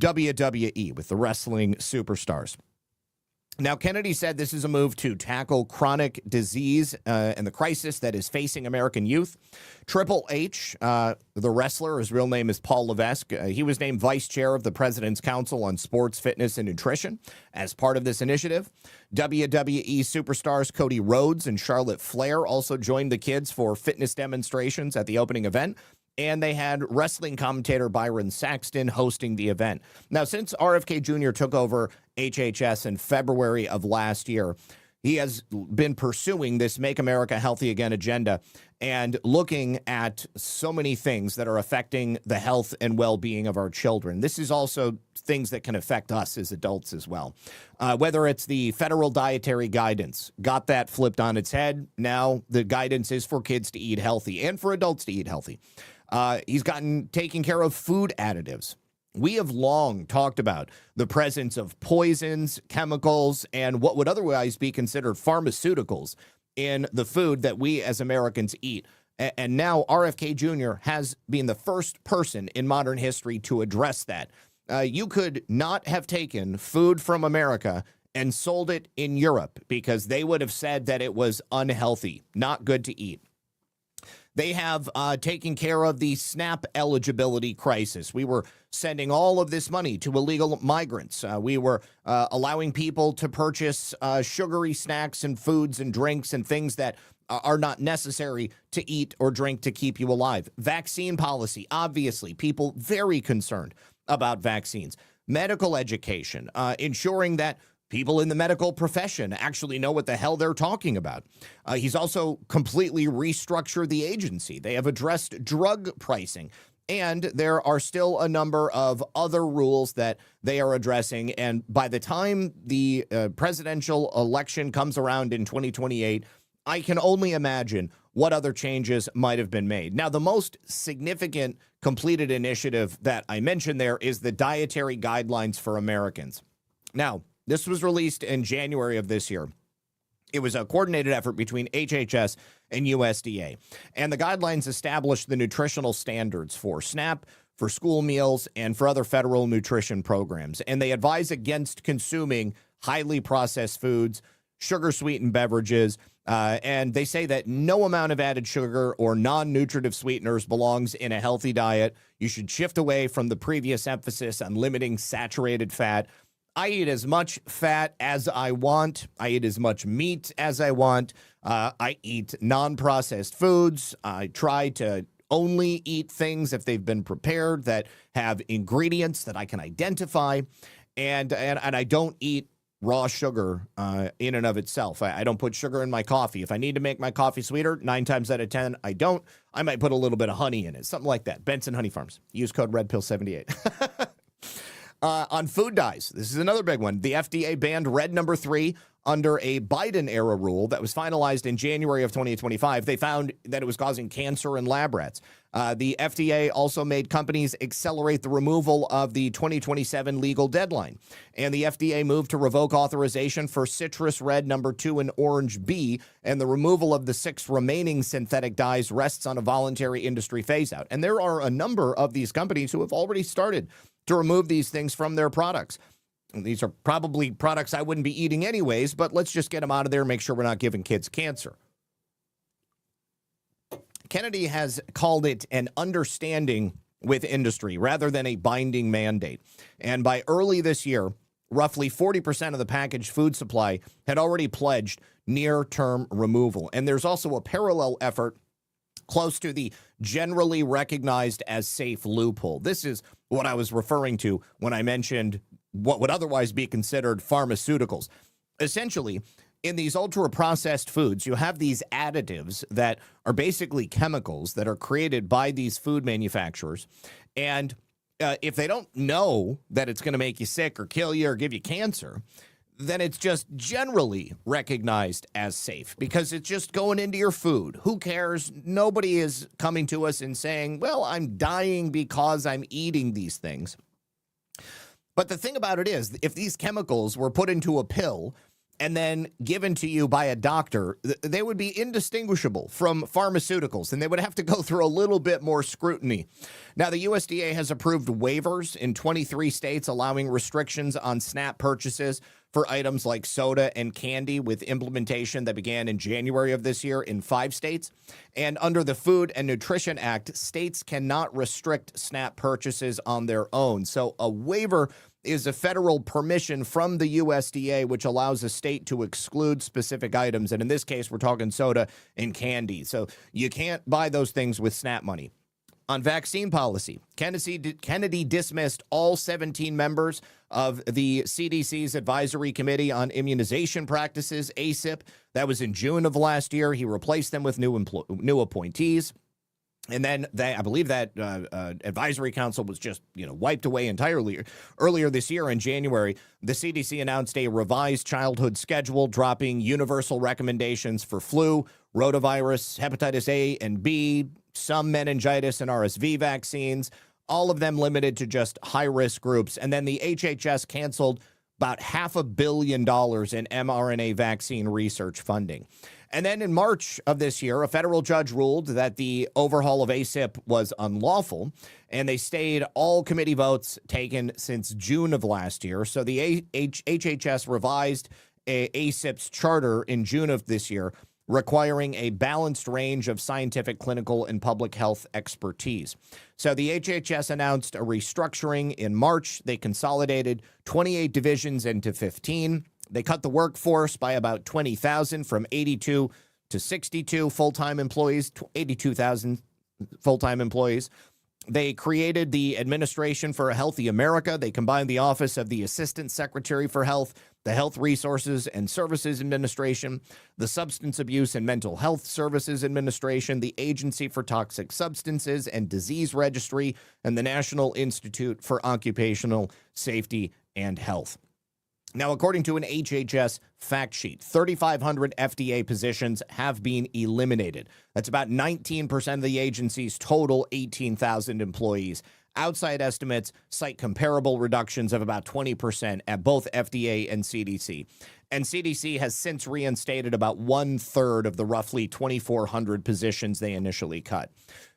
Speaker 2: WWE, with the wrestling superstars. Now, Kennedy said this is a move to tackle chronic disease and the crisis that is facing American youth. Triple H, the wrestler, his real name is Paul Levesque. He was named vice chair of the President's Council on Sports, Fitness, and Nutrition as part of this initiative. WWE superstars Cody Rhodes and Charlotte Flair also joined the kids for fitness demonstrations at the opening event. And they had wrestling commentator Byron Saxton hosting the event. Now, since RFK Jr. took over HHS in February of last year, he has been pursuing this Make America Healthy Again agenda and looking at so many things that are affecting the health and well-being of our children. This is also things that can affect us as adults as well. Whether it's the federal dietary guidance, got that flipped on its head. Now the guidance is for kids to eat healthy and for adults to eat healthy. He's gotten taken care of food additives. We have long talked about the presence of poisons, chemicals, and what would otherwise be considered pharmaceuticals in the food that we as Americans eat. And now RFK Jr. has been the first person in modern history to address that. You could not have taken food from America and sold it in Europe because they would have said that it was unhealthy, not good to eat. They have taken care of the SNAP eligibility crisis. We were sending all of this money to illegal migrants. We were allowing people to purchase sugary snacks and foods and drinks and things that are not necessary to eat or drink to keep you alive. Vaccine policy, obviously, people very concerned about vaccines. Medical education, ensuring that people in the medical profession actually know what the hell they're talking about. He's also completely restructured the agency. They have addressed drug pricing. And there are still a number of other rules that they are addressing. And by the time the presidential election comes around in 2028, I can only imagine what other changes might have been made. Now, the most significant completed initiative that I mentioned there is the Dietary Guidelines for Americans. Now, this was released in January of this year. It was a coordinated effort between HHS and USDA. And the guidelines established the nutritional standards for SNAP, for school meals, and for other federal nutrition programs. And they advise against consuming highly processed foods, sugar-sweetened beverages, and they say that no amount of added sugar or non-nutritive sweeteners belongs in a healthy diet. You should shift away from the previous emphasis on limiting saturated fat. I eat as much fat as I want. I eat as much meat as I want. I eat non-processed foods. I try to only eat things if they've been prepared that have ingredients that I can identify. And I don't eat raw sugar in and of itself. I don't put sugar in my coffee. If I need to make my coffee sweeter, 9 times out of 10, I don't. I might put a little bit of honey in it, something like that. Benson Honey Farms. Use code REDPILL78. On food dyes, this is another big one. The FDA banned red number 3 under a Biden-era rule that was finalized in January of 2025. They found that it was causing cancer in lab rats. The FDA also made companies accelerate the removal of the 2027 legal deadline. And the FDA moved to revoke authorization for citrus red number 2 and orange B, and the removal of the 6 remaining synthetic dyes rests on a voluntary industry phase-out. And there are a number of these companies who have already started to remove these things from their products. And these are probably products I wouldn't be eating anyways, but let's just get them out of there and make sure we're not giving kids cancer. Kennedy has called it an understanding with industry rather than a binding mandate. And by early this year, roughly 40% of the packaged food supply had already pledged near-term removal. And there's also a parallel effort close to the generally recognized as safe loophole. This is what I was referring to when I mentioned what would otherwise be considered pharmaceuticals. Essentially, in these ultra-processed foods, you have these additives that are basically chemicals that are created by these food manufacturers. And if they don't know that it's going to make you sick or kill you or give you cancer, then it's just generally recognized as safe because it's just going into your food. Who cares? Nobody is coming to us and saying, well, I'm dying because I'm eating these things. But the thing about it is, if these chemicals were put into a pill and then given to you by a doctor, they would be indistinguishable from pharmaceuticals, and they would have to go through a little bit more scrutiny. Now, the USDA has approved waivers in 23 states allowing restrictions on SNAP purchases for items like soda and candy, with implementation that began in January of this year in 5 states. And under the Food and Nutrition Act, states cannot restrict SNAP purchases on their own. So a waiver is a federal permission from the USDA, which allows a state to exclude specific items. And in this case, we're talking soda and candy. So you can't buy those things with SNAP money. On vaccine policy, Kennedy dismissed all 17 members of the CDC's Advisory Committee on Immunization Practices, ACIP. That was in June of last year. He replaced them with new appointees. And then I believe that advisory council was just, wiped away entirely. Earlier this year in January, the CDC announced a revised childhood schedule, dropping universal recommendations for flu, rotavirus, hepatitis A and B, some meningitis and RSV vaccines, all of them limited to just high-risk groups. And then the HHS canceled about $500 million in mRNA vaccine research funding. And then in March of this year, a federal judge ruled that the overhaul of ACIP was unlawful, and they stayed all committee votes taken since June of last year. So the HHS revised ACIP's charter in June of this year, requiring a balanced range of scientific, clinical, and public health expertise. So the HHS announced a restructuring in March. They consolidated 28 divisions into 15. They cut the workforce by about 20,000 from 82 to 62 full-time employees, 82,000 full-time employees. They created the Administration for a Healthy America. They combined the Office of the Assistant Secretary for Health, the Health Resources and Services Administration, the Substance Abuse and Mental Health Services Administration, the Agency for Toxic Substances and Disease Registry, and the National Institute for Occupational Safety and Health. Now, according to an HHS fact sheet, 3,500 FDA positions have been eliminated. That's about 19% of the agency's total 18,000 employees. Outside estimates cite comparable reductions of about 20% at both FDA and CDC. And CDC has since reinstated about 1/3 of the roughly 2,400 positions they initially cut.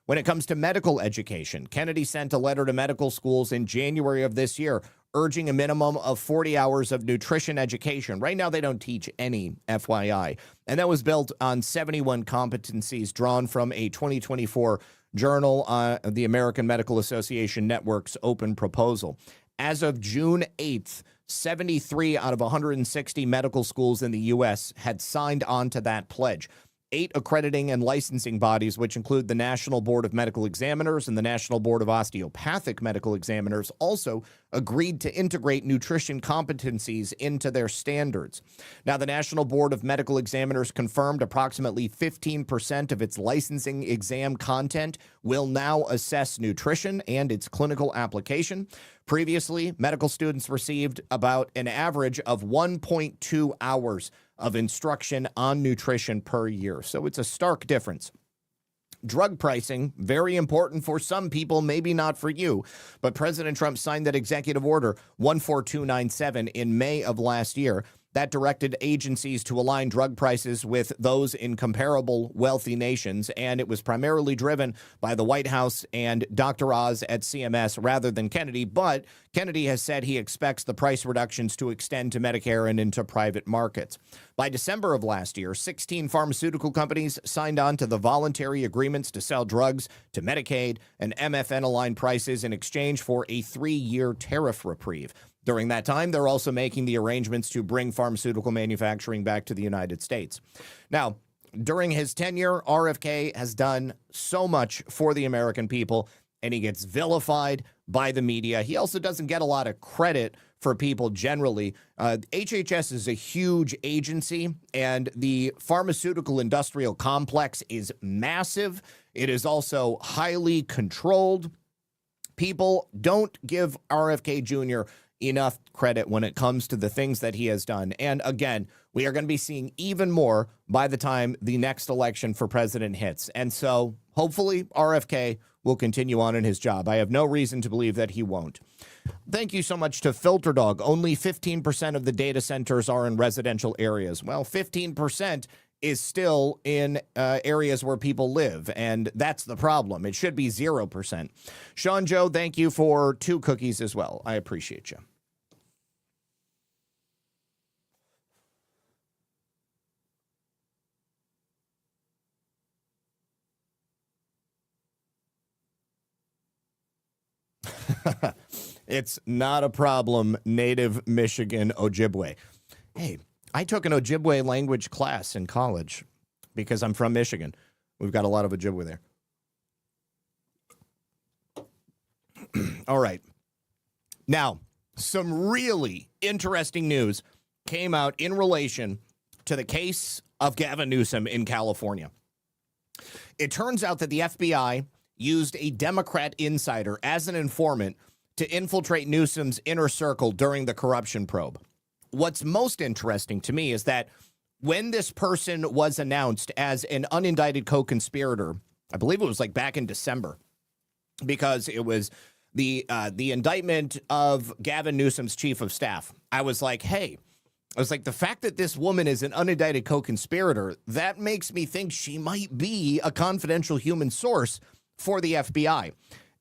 Speaker 2: When it comes to medical education, Kennedy sent a letter to medical schools in January of this year urging a minimum of 40 hours of nutrition education. Right now, they don't teach any, FYI. And that was built on 71 competencies drawn from a 2024 journal, the American Medical Association Network's open proposal. As of June 8th, 73 out of 160 medical schools in the U.S. had signed on to that pledge. 8 accrediting and licensing bodies, which include the National Board of Medical Examiners and the National Board of Osteopathic Medical Examiners, also agreed to integrate nutrition competencies into their standards. Now, the National Board of Medical Examiners confirmed approximately 15% of its licensing exam content will now assess nutrition and its clinical application. Previously, medical students received about an average of 1.2 hours of instruction on nutrition per year. So it's a stark difference. Drug pricing, very important for some people, maybe not for you. But President Trump signed that executive order 14297 in May of last year. That directed agencies to align drug prices with those in comparable wealthy nations, and it was primarily driven by the White House and Dr. Oz at CMS rather than Kennedy, but Kennedy has said he expects the price reductions to extend to Medicare and into private markets. By December of last year, 16 pharmaceutical companies signed on to the voluntary agreements to sell drugs to Medicaid and MFN-aligned prices in exchange for a 3-year tariff reprieve. During that time, they're also making the arrangements to bring pharmaceutical manufacturing back to the United States. Now, during his tenure, RFK has done so much for the American people, and he gets vilified by the media. He also doesn't get a lot of credit for people generally. HHS is a huge agency, and the pharmaceutical industrial complex is massive. It is also highly controlled. People don't give RFK Jr. enough credit when it comes to the things that he has done. And again, we are going to be seeing even more by the time the next election for president hits. And so hopefully RFK will continue on in his job. I have no reason to believe that he won't. Thank you so much to FilterDog. Only 15% of the data centers are in residential areas. Well, 15% is still in areas where people live, and that's the problem. It should be 0%. Sean Joe, thank you for 2 cookies as well. I appreciate you. It's not a problem, native Michigan Ojibwe. Hey, I took an Ojibwe language class in college because I'm from Michigan. We've got a lot of Ojibwe there. All right. Now, some really interesting news came out in relation to the case of Gavin Newsom in California. It turns out that the FBI used a Democrat insider as an informant to infiltrate Newsom's inner circle during the corruption probe. What's most interesting to me is that when this person was announced as an unindicted co-conspirator, I believe it was like back in December, because it was the indictment of Gavin Newsom's chief of staff, I was like, the fact that this woman is an unindicted co-conspirator, that makes me think she might be a confidential human source for the FBI.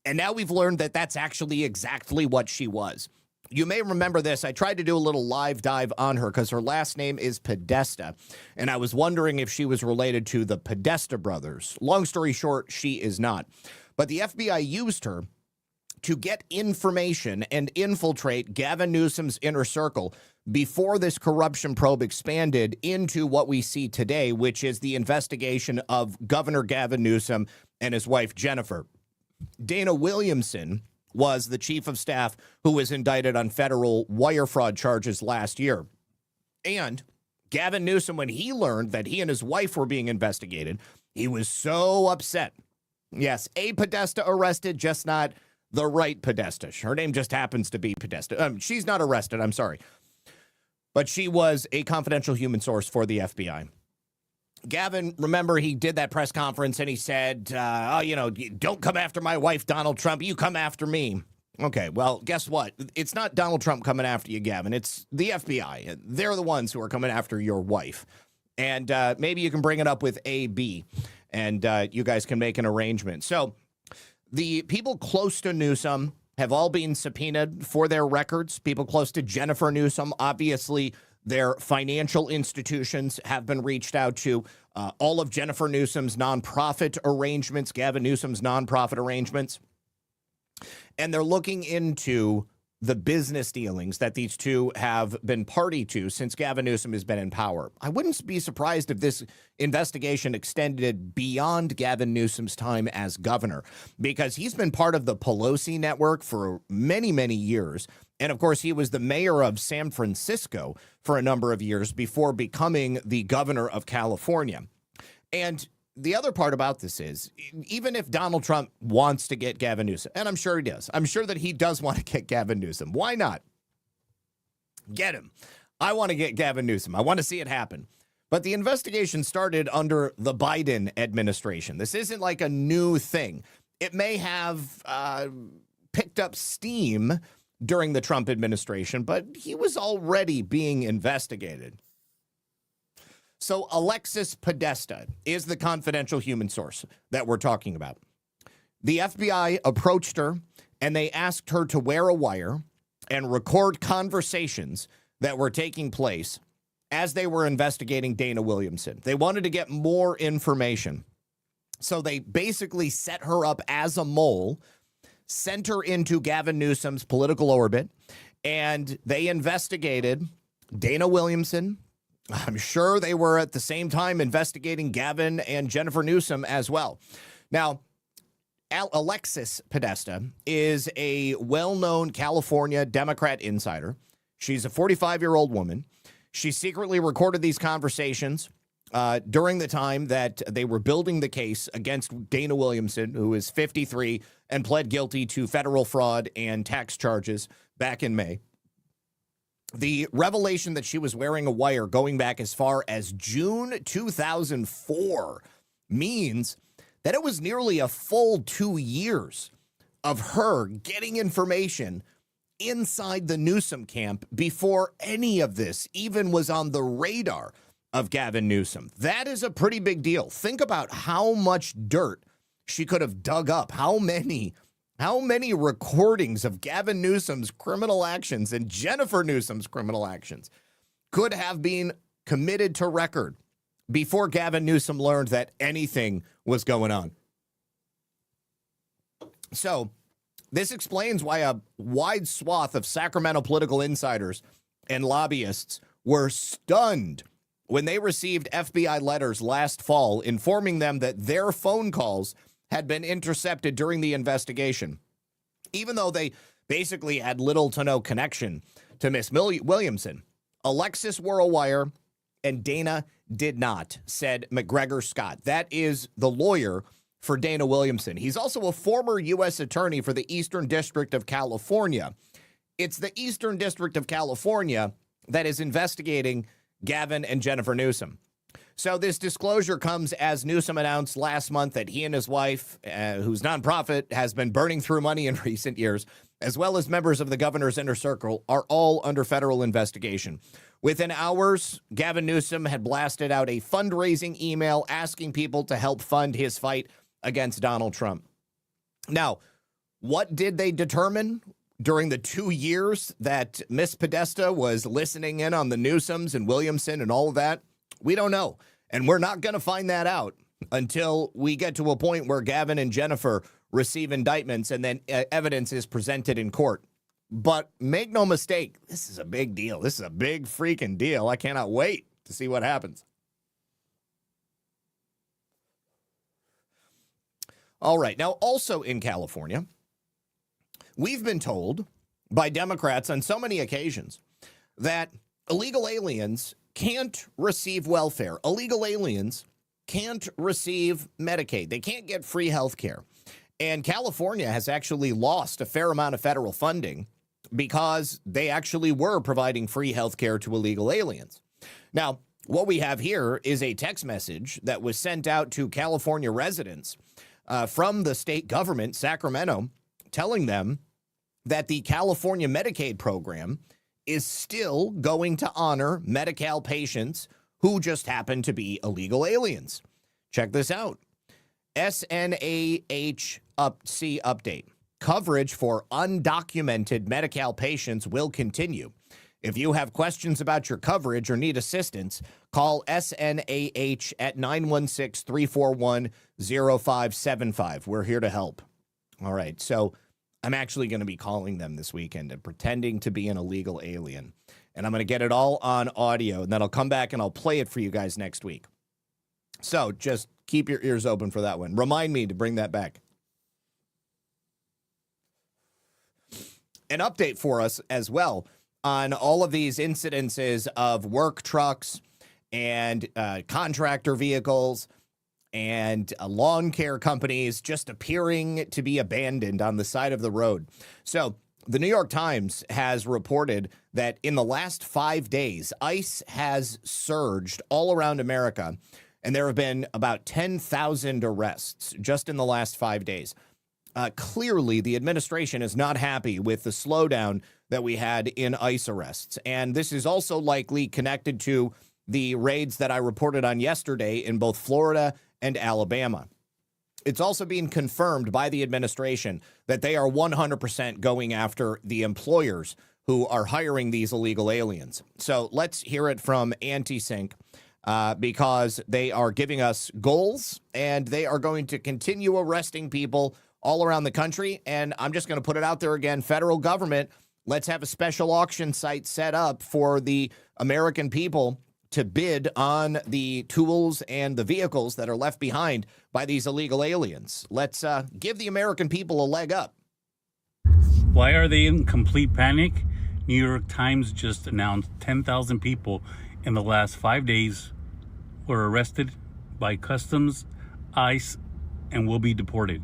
Speaker 2: And now we've learned that that's actually exactly what she was. You may remember this. I tried to do a little live dive on her because her last name is Podesta, and I was wondering if she was related to the Podesta brothers. Long story short, she is not. But the FBI used her to get information and infiltrate Gavin Newsom's inner circle before this corruption probe expanded into what we see today, which is the investigation of Governor Gavin Newsom and his wife, Jennifer. Dana Williamson was the chief of staff who was indicted on federal wire fraud charges last year. And Gavin Newsom, when he learned that he and his wife were being investigated, he was so upset. Yes, a Podesta arrested, just not the right Podesta. Her name just happens to be Podesta. She's not arrested, I'm sorry. But she was a confidential human source for the FBI. Gavin, remember, he did that press conference and he said, don't come after my wife, Donald Trump. You come after me. Okay, well, guess what? It's not Donald Trump coming after you, Gavin. It's the FBI. They're the ones who are coming after your wife. And maybe you can bring it up with AB and you guys can make an arrangement. So the people close to Newsom have all been subpoenaed for their records. People close to Jennifer Newsom, obviously, their financial institutions have been reached out to. All of Jennifer Newsom's nonprofit arrangements, Gavin Newsom's nonprofit arrangements. And they're looking into the business dealings that these two have been party to since Gavin Newsom has been in power. I wouldn't be surprised if this investigation extended beyond Gavin Newsom's time as governor, because he's been part of the Pelosi network for many, many years. And of course, he was the mayor of San Francisco for a number of years before becoming the governor of California. And the other part about this is, even if Donald Trump wants to get Gavin Newsom, and I'm sure he does, I'm sure that he does want to get Gavin Newsom. Why not? Get him. I want to get Gavin Newsom. I want to see it happen. But the investigation started under the Biden administration. This isn't like a new thing. It may have picked up steam during the Trump administration, but he was already being investigated. So Alexis Podesta is the confidential human source that we're talking about. The FBI approached her and they asked her to wear a wire and record conversations that were taking place as they were investigating Dana Williamson. They wanted to get more information. So they basically set her up as a mole, sent her into Gavin Newsom's political orbit, and they investigated Dana Williamson. I'm sure they were at the same time investigating Gavin and Jennifer Newsom as well. Now, Alexis Podesta is a well-known California Democrat insider. She's a 45-year-old woman. She secretly recorded these conversations during the time that they were building the case against Dana Williamson, who is 53 and pled guilty to federal fraud and tax charges back in May. The revelation that she was wearing a wire going back as far as June 2004 means that it was nearly a full 2 years of her getting information inside the Newsom camp before any of this even was on the radar of Gavin Newsom. That is a pretty big deal. Think about how much dirt she could have dug up. How many recordings of Gavin Newsom's criminal actions and Jennifer Newsom's criminal actions could have been committed to record before Gavin Newsom learned that anything was going on. So this explains why a wide swath of Sacramento political insiders and lobbyists were stunned when they received FBI letters last fall informing them that their phone calls had been intercepted during the investigation, even though they basically had little to no connection to Miss Williamson. Alexis wore a wire and Dana did not, said McGregor Scott. That is the lawyer for Dana Williamson. He's also a former U.S. attorney for the Eastern District of California. It's the Eastern District of California that is investigating Gavin and Jennifer Newsom. So this disclosure comes as Newsom announced last month that he and his wife, whose nonprofit has been burning through money in recent years, as well as members of the governor's inner circle, are all under federal investigation. Within hours, Gavin Newsom had blasted out a fundraising email asking people to help fund his fight against Donald Trump. Now, what did they determine during the 2 years that Miss Podesta was listening in on the Newsoms and Williamson and all of that? We don't know. And we're not going to find that out until we get to a point where Gavin and Jennifer receive indictments and then evidence is presented in court. But make no mistake, this is a big deal. This is a big freaking deal. I cannot wait to see what happens. All right. Now, also in California, we've been told by Democrats on so many occasions that illegal aliens can't receive welfare. Illegal aliens can't receive Medicaid. They can't get free health care. And California has actually lost a fair amount of federal funding because they actually were providing free health care to illegal aliens. Now, what we have here is a text message that was sent out to California residents from the state government, Sacramento, telling them that the California Medicaid program is still going to honor Medi-Cal patients who just happen to be illegal aliens. Check this out. SNAHC update. Coverage for undocumented Medi-Cal patients will continue. If you have questions about your coverage or need assistance, call SNAH at 916-341-0575. We're here to help. All right, so I'm actually going to be calling them this weekend and pretending to be an illegal alien. And I'm going to get it all on audio, and then I'll come back and I'll play it for you guys next week. So just keep your ears open for that one. Remind me to bring that back. An update for us as well on all of these incidences of work trucks and contractor vehicles and lawn care companies just appearing to be abandoned on the side of the road. So the New York Times has reported that in the last 5 days, ICE has surged all around America, and there have been about 10,000 arrests just in the last 5 days. Clearly, the administration is not happy with the slowdown that we had in ICE arrests. And this is also likely connected to the raids that I reported on yesterday in both Florida and Alabama. It's also being confirmed by the administration that they are 100% going after the employers who are hiring these illegal aliens. So let's hear it from Anti-Sync because they are giving us goals and they are going to continue arresting people all around the country. And I'm just going to put it out there again, federal government, let's have a special auction site set up for the American people to bid on the tools and the vehicles that are left behind by these illegal aliens. Let's give the American people a leg up.
Speaker 13: Why are they in complete panic? New York Times just announced 10,000 people in the last 5 days were arrested by Customs, ICE, and will be deported.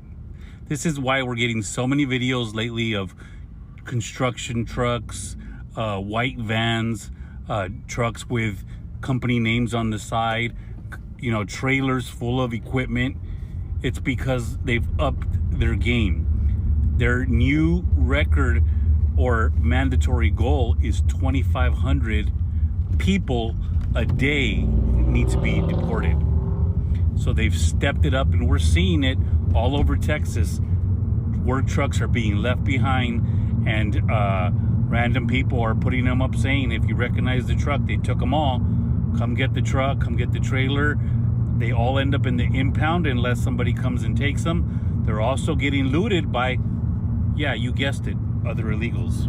Speaker 13: This is why we're getting so many videos lately of construction trucks, white vans, trucks with company names on the side, trailers full of equipment. It's because they've upped their game. Their new record or mandatory goal is 2,500 people a day need to be deported. So they've stepped it up, and we're seeing it all over Texas. Work trucks are being left behind, and random people are putting them up saying, if you recognize the truck, they took them all. Come get the truck, come get the trailer. They all end up in the impound unless somebody comes and takes them. They're also getting looted by, yeah, you guessed it, other illegals.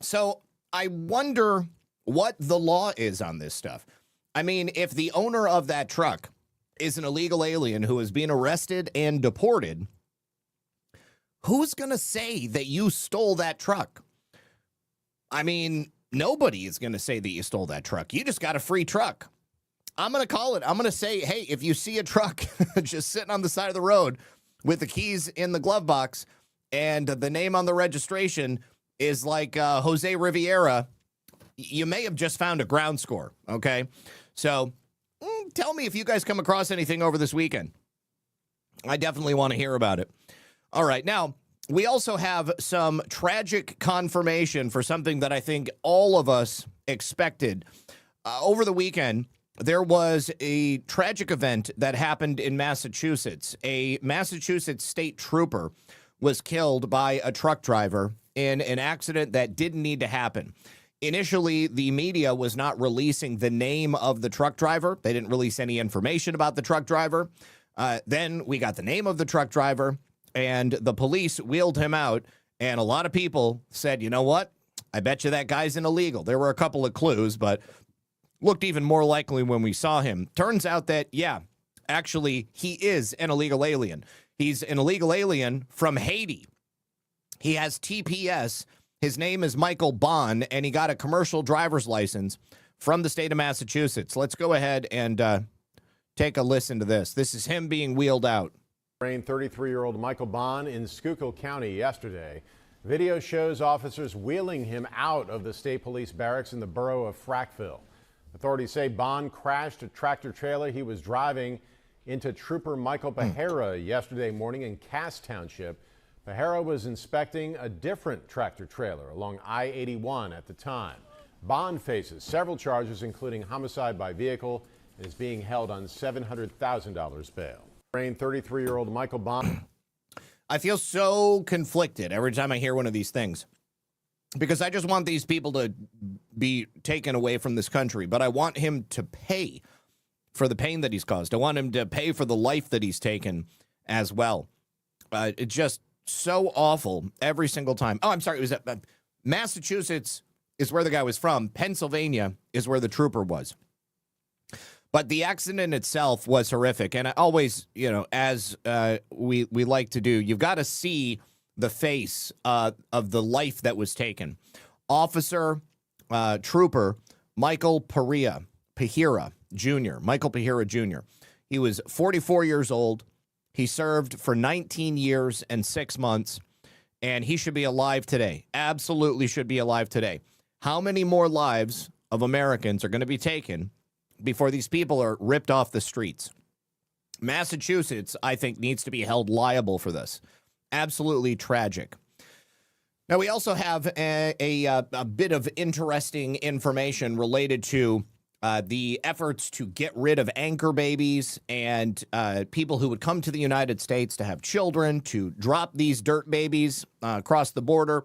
Speaker 2: So I wonder what the law is on this stuff. I mean, if the owner of that truck is an illegal alien who is being arrested and deported, who's going to say that you stole that truck? I mean, nobody is going to say that you stole that truck. You just got a free truck. I'm going to call it. I'm going to say, hey, if you see a truck just sitting on the side of the road with the keys in the glove box and the name on the registration is like Jose Riviera, you may have just found a ground score, okay? So tell me if you guys come across anything over this weekend. I definitely want to hear about it. All right, now, we also have some tragic confirmation for something that I think all of us expected. Over the weekend, there was a tragic event that happened in Massachusetts. A Massachusetts state trooper was killed by a truck driver in an accident that didn't need to happen. Initially, the media was not releasing the name of the truck driver. They didn't release any information about the truck driver. Then we got the name of the truck driver, and the police wheeled him out, and a lot of people said, you know what? I bet you that guy's an illegal. There were a couple of clues, but looked even more likely when we saw him. Turns out that, yeah, actually, he is an illegal alien. He's an illegal alien from Haiti. He has TPS. His name is Michael Bond, and he got a commercial driver's license from the state of Massachusetts. Let's go ahead and take a listen to this. This is him being wheeled out.
Speaker 14: 33-year-old Michael Bond in Schuylkill County yesterday. Video shows officers wheeling him out of the state police barracks in the borough of Frackville. Authorities say Bond crashed a tractor trailer he was driving into Trooper Michael Pahara yesterday morning in Cass Township. Pahara was inspecting a different tractor trailer along I-81 at the time. Bond faces several charges, including homicide by vehicle, and is being held on $700,000 bail. 33-year-old Michael Bond.
Speaker 2: I feel so conflicted every time I hear one of these things, because I just want these people to be taken away from this country, but I want him to pay for the pain that he's caused. I want him to pay for the life that he's taken as well. It's just so awful every single time. Oh, I'm sorry. It was Massachusetts is where the guy was from. Pennsylvania is where the trooper was. But the accident itself was horrific. And I always, you know, as we like to do, you've got to see the face of the life that was taken. Officer, trooper, Michael Pahara Jr., Michael Pahara Jr. He was 44 years old. He served for 19 years and 6 months, and he should be alive today. Absolutely should be alive today. How many more lives of Americans are going to be taken before these people are ripped off the streets? Massachusetts, I think, needs to be held liable for this. Absolutely tragic. Now, we also have a bit of interesting information related to the efforts to get rid of anchor babies and people who would come to the United States to have children, to drop these dirt babies across the border.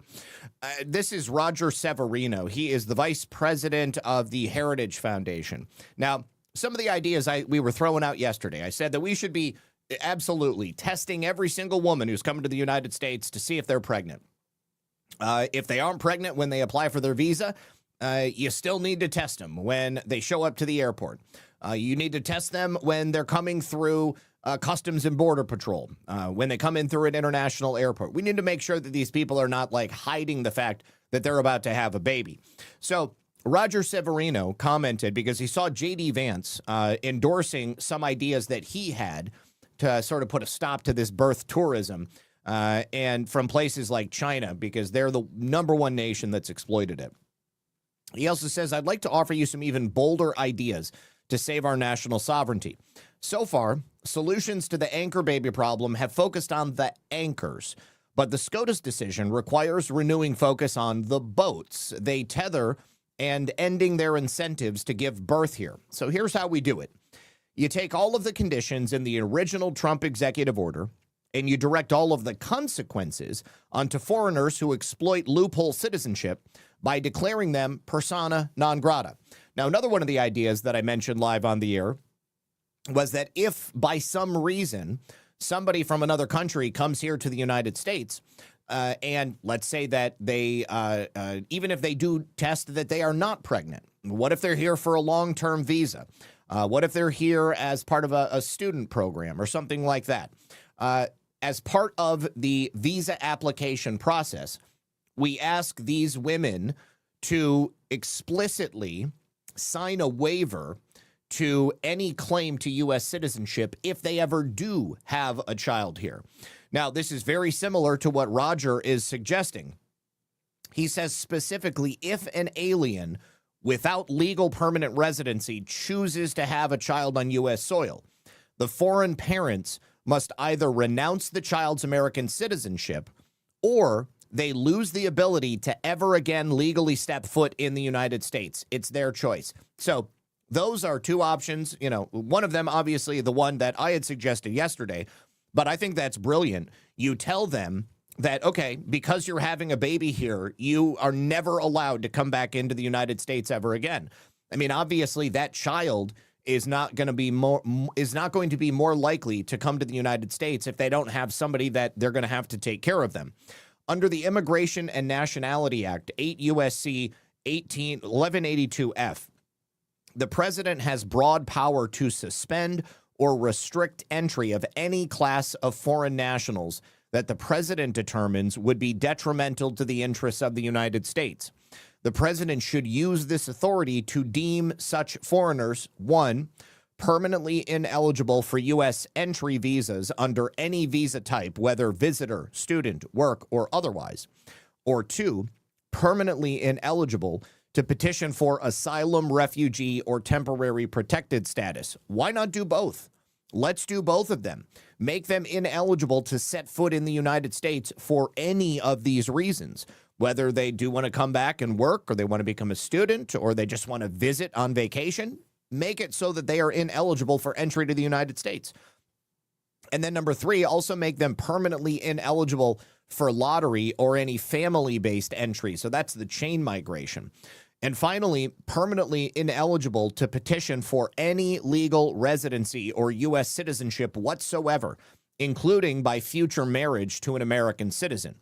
Speaker 2: This is Roger Severino. He is the vice president of the Heritage Foundation. Now, some of the ideas we were throwing out yesterday, I said that we should be absolutely testing every single woman who's coming to the United States to see if they're pregnant. If they aren't pregnant when they apply for their visa, you still need to test them when they show up to the airport. You need to test them when they're coming through Customs and Border Patrol, when they come in through an international airport. We need to make sure that these people are not like hiding the fact that they're about to have a baby. So Roger Severino commented because he saw J.D. Vance endorsing some ideas that he had to sort of put a stop to this birth tourism, and from places like China, because they're the #1 nation that's exploited it. He also says, I'd like to offer you some even bolder ideas to save our national sovereignty. So far, solutions to the anchor baby problem have focused on the anchors, but the SCOTUS decision requires renewing focus on the boats they tether and ending their incentives to give birth here. So here's how we do it. You take all of the conditions in the original Trump executive order, and you direct all of the consequences onto foreigners who exploit loophole citizenship by declaring them persona non grata. Now, another one of the ideas that I mentioned live on the air was that if by some reason somebody from another country comes here to the United States, and let's say that they, even if they do test that they are not pregnant, what if they're here for a long-term visa? What if they're here as part of a student program or something like that? As part of the visa application process, we ask these women to explicitly sign a waiver to any claim to U.S. citizenship if they ever do have a child here. Now, this is very similar to what Roger is suggesting. He says specifically if an alien without legal permanent residency chooses to have a child on U.S. soil, the foreign parents must either renounce the child's American citizenship or they lose the ability to ever again legally step foot in the United States. It's their choice. So those are two options. You know, one of them, obviously, the one that I had suggested yesterday, but I think that's brilliant. You tell them that, okay, because you're having a baby here, you are never allowed to come back into the United States ever again. I mean, obviously, that child is not going to be more likely to come to the United States if they don't have somebody that they're going to have to take care of them. Under the Immigration and Nationality Act, 8 U.S.C. 1182F, the president has broad power to suspend or restrict entry of any class of foreign nationals that the president determines would be detrimental to the interests of the United States. The president should use this authority to deem such foreigners, 1, permanently ineligible for U.S. entry visas under any visa type, whether visitor, student, work, or otherwise, or 2, permanently ineligible to petition for asylum, refugee, or temporary protected status. Why not do both? Let's do both of them. Make them ineligible to set foot in the United States for any of these reasons, whether they do want to come back and work, or they want to become a student, or they just want to visit on vacation. Make it so that they are ineligible for entry to the United States. And then number 3, also make them permanently ineligible for lottery or any family-based entry. So that's the chain migration. And finally, permanently ineligible to petition for any legal residency or U.S. citizenship whatsoever, including by future marriage to an American citizen.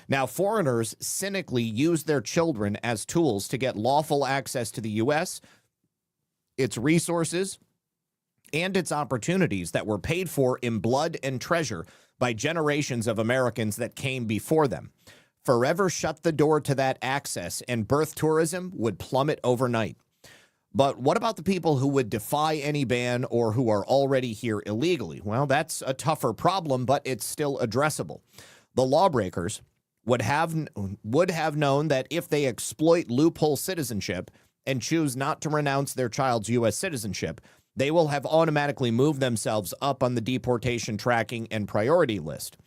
Speaker 2: Now, foreigners cynically use their children as tools to get lawful access to the U.S., its resources, and its opportunities that were paid for in blood and treasure by generations of Americans that came before them. Forever shut the door to that access, and birth tourism would plummet overnight. But what about the people who would defy any ban or who are already here illegally? Well, that's a tougher problem, but it's still addressable. The lawbreakers would have known that if they exploit loophole citizenship and choose not to renounce their child's U.S. citizenship, they will have automatically moved themselves up on the deportation tracking and priority list.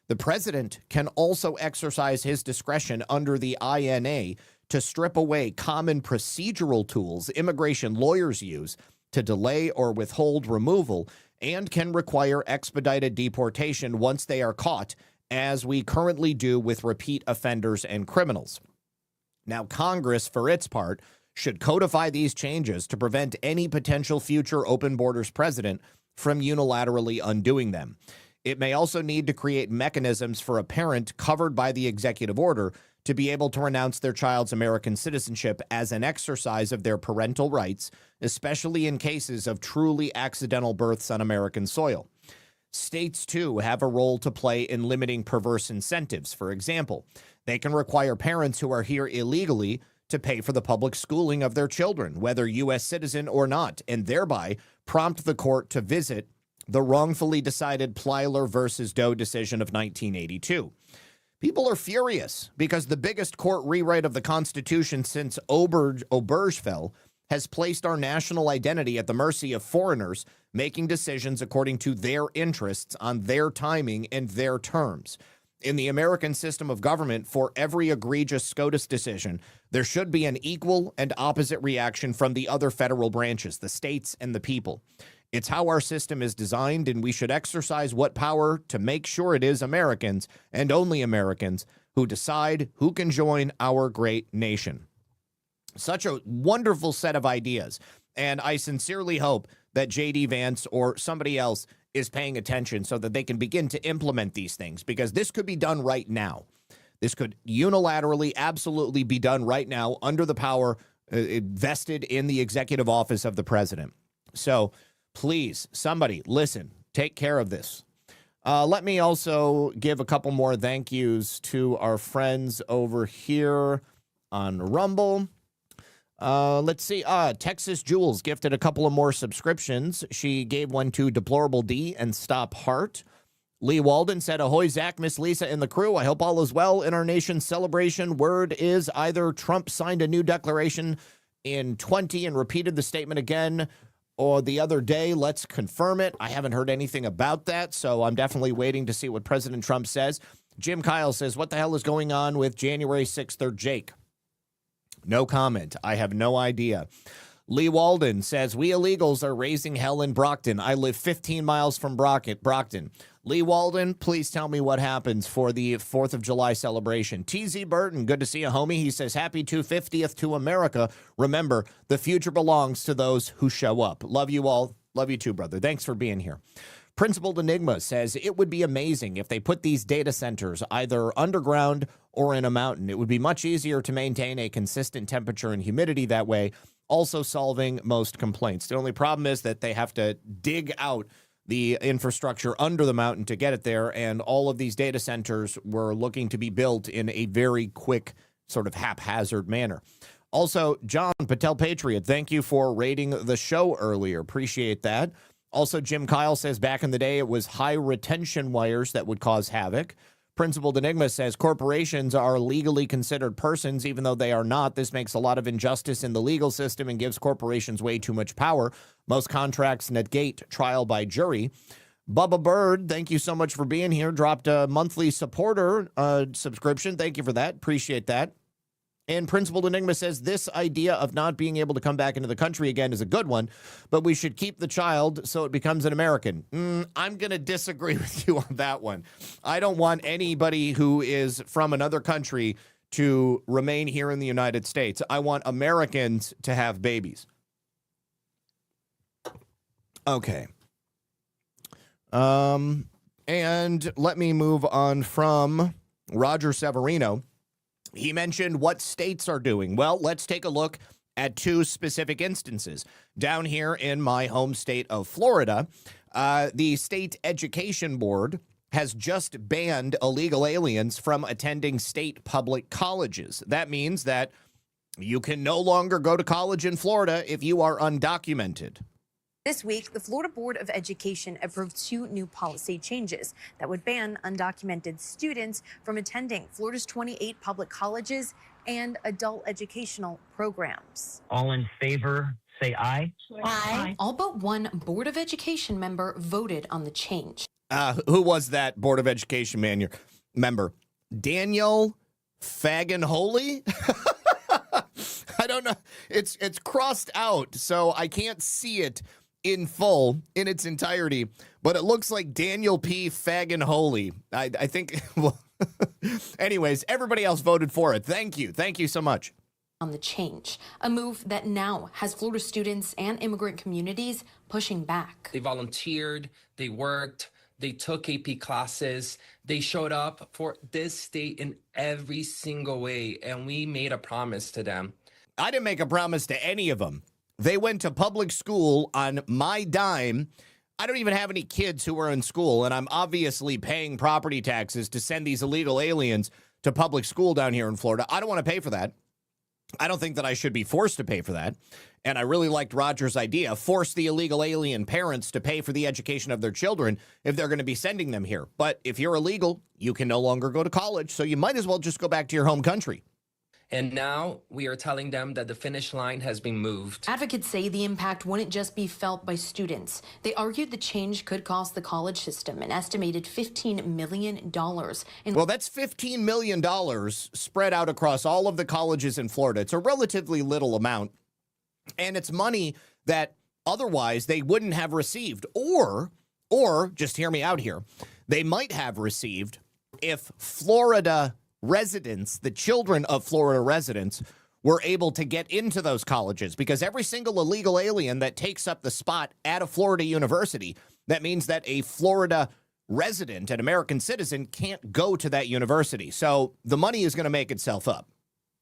Speaker 2: The president can also exercise his discretion under the INA to strip away common procedural tools immigration lawyers use to delay or withhold removal, and can require expedited deportation once they are caught, as we currently do with repeat offenders and criminals. Now, Congress, for its part, should codify these changes to prevent any potential future open borders president from unilaterally undoing them. It may also need to create mechanisms for a parent covered by the executive order to be able to renounce their child's American citizenship as an exercise of their parental rights, especially in cases of truly accidental births on American soil. States, too, have a role to play in limiting perverse incentives. For example, they can require parents who are here illegally to pay for the public schooling of their children, whether U.S. citizen or not, and thereby prompt the court to visit the wrongfully decided Plyler versus Doe decision of 1982. People are furious because the biggest court rewrite of the Constitution since Obergefell has placed our national identity at the mercy of foreigners making decisions according to their interests on their timing and their terms. In the American system of government, for every egregious SCOTUS decision, there should be an equal and opposite reaction from the other federal branches, the states and the people. It's how our system is designed, and we should exercise what power to make sure it is Americans, and only Americans, who decide who can join our great nation. Such a wonderful set of ideas, and I sincerely hope that J.D. Vance or somebody else is paying attention so that they can begin to implement these things, because this could be done right now. This could unilaterally absolutely be done right now under the power vested in the executive office of the president. So please, somebody, listen, take care of this. Let me also give a couple more thank yous to our friends over here on Rumble. Let's see. Texas Jules gifted a couple of more subscriptions. She gave one to Deplorable D and Stop Heart. Lee Walden said, ahoy, Zach, Miss Lisa, and the crew. I hope all is well in our nation's celebration. Word is either Trump signed a new declaration in 20 and repeated the statement again or the other day. Let's confirm it. I haven't heard anything about that, so I'm definitely waiting to see what President Trump says. Jim Kyle says, what the hell is going on with January 6th or Jake? No comment. I have no idea. Lee Walden says, we illegals are raising hell in Brockton. I live 15 miles from Brockton. Lee Walden, please tell me what happens for the 4th of July celebration. TZ Burton, good to see you, homie. He says, happy 250th to America. Remember, the future belongs to those who show up. Love you all. Love you too, brother. Thanks for being here. Principled Enigma says, it would be amazing if they put these data centers either underground or in a mountain. It would be much easier to maintain a consistent temperature and humidity that way, also solving most complaints. The only problem is that they have to dig out the infrastructure under the mountain to get it there, and all of these data centers were looking to be built in a very quick, sort of haphazard manner. Also, John Patel Patriot, thank you for rating the show earlier. Appreciate that. Also, Jim Kyle says back in the day, it was high retention wires that would cause havoc. Principled Enigma says corporations are legally considered persons, even though they are not. This makes a lot of injustice in the legal system and gives corporations way too much power. Most contracts negate trial by jury. Bubba Bird, thank you so much for being here. Dropped a monthly supporter subscription. Thank you for that. Appreciate that. And Principled Enigma says this idea of not being able to come back into the country again is a good one, but we should keep the child so it becomes an American. I'm going to disagree with you on that one. I don't want anybody who is from another country to remain here in the United States. I want Americans to have babies. Okay. And let me move on from Roger Severino. He mentioned what states are doing. Well, let's take a look at two specific instances. Down here in my home state of Florida, the State Education Board has just banned illegal aliens from attending state public colleges. That means that you can no longer go to college in Florida if you are undocumented.
Speaker 15: This week, the Florida Board of Education approved 2 new policy changes that would ban undocumented students from attending Florida's 28 public colleges and adult educational programs.
Speaker 16: All in favor, say aye.
Speaker 8: Aye. All but one Board of Education member voted on the change.
Speaker 2: Who was that Board of Education member? Daniel Faganholy? I don't know. It's crossed out, so I can't see it in full, in its entirety, but it looks like Daniel P. Faganholy. I think, well, anyways, everybody else voted for it. Thank you. Thank you so much.
Speaker 8: On the change, a move that now has Florida students and immigrant communities pushing back.
Speaker 17: They volunteered, they worked, they took AP classes, they showed up for this state in every single way, and we made a promise to them.
Speaker 2: I didn't make a promise to any of them. They went to public school on my dime. I don't even have any kids who are in school, and I'm obviously paying property taxes to send these illegal aliens to public school down here in Florida. I don't want to pay for that. I don't think that I should be forced to pay for that. And I really liked Roger's idea, force the illegal alien parents to pay for the education of their children if they're going to be sending them here. But if you're illegal, you can no longer go to college, so you might as well just go back to your home country.
Speaker 17: And now we are telling them that the finish line has been moved.
Speaker 8: Advocates say the impact wouldn't just be felt by students. They argued the change could cost the college system an estimated $15 million.
Speaker 2: Well, that's $15 million spread out across all of the colleges in Florida. It's a relatively little amount, and it's money that otherwise they wouldn't have received. Or just hear me out here, they might have received if Florida residents, the children of Florida residents, were able to get into those colleges, because every single illegal alien that takes up the spot at a Florida university, that means that a Florida resident, an American citizen, can't go to that university. So the money is going to make itself up.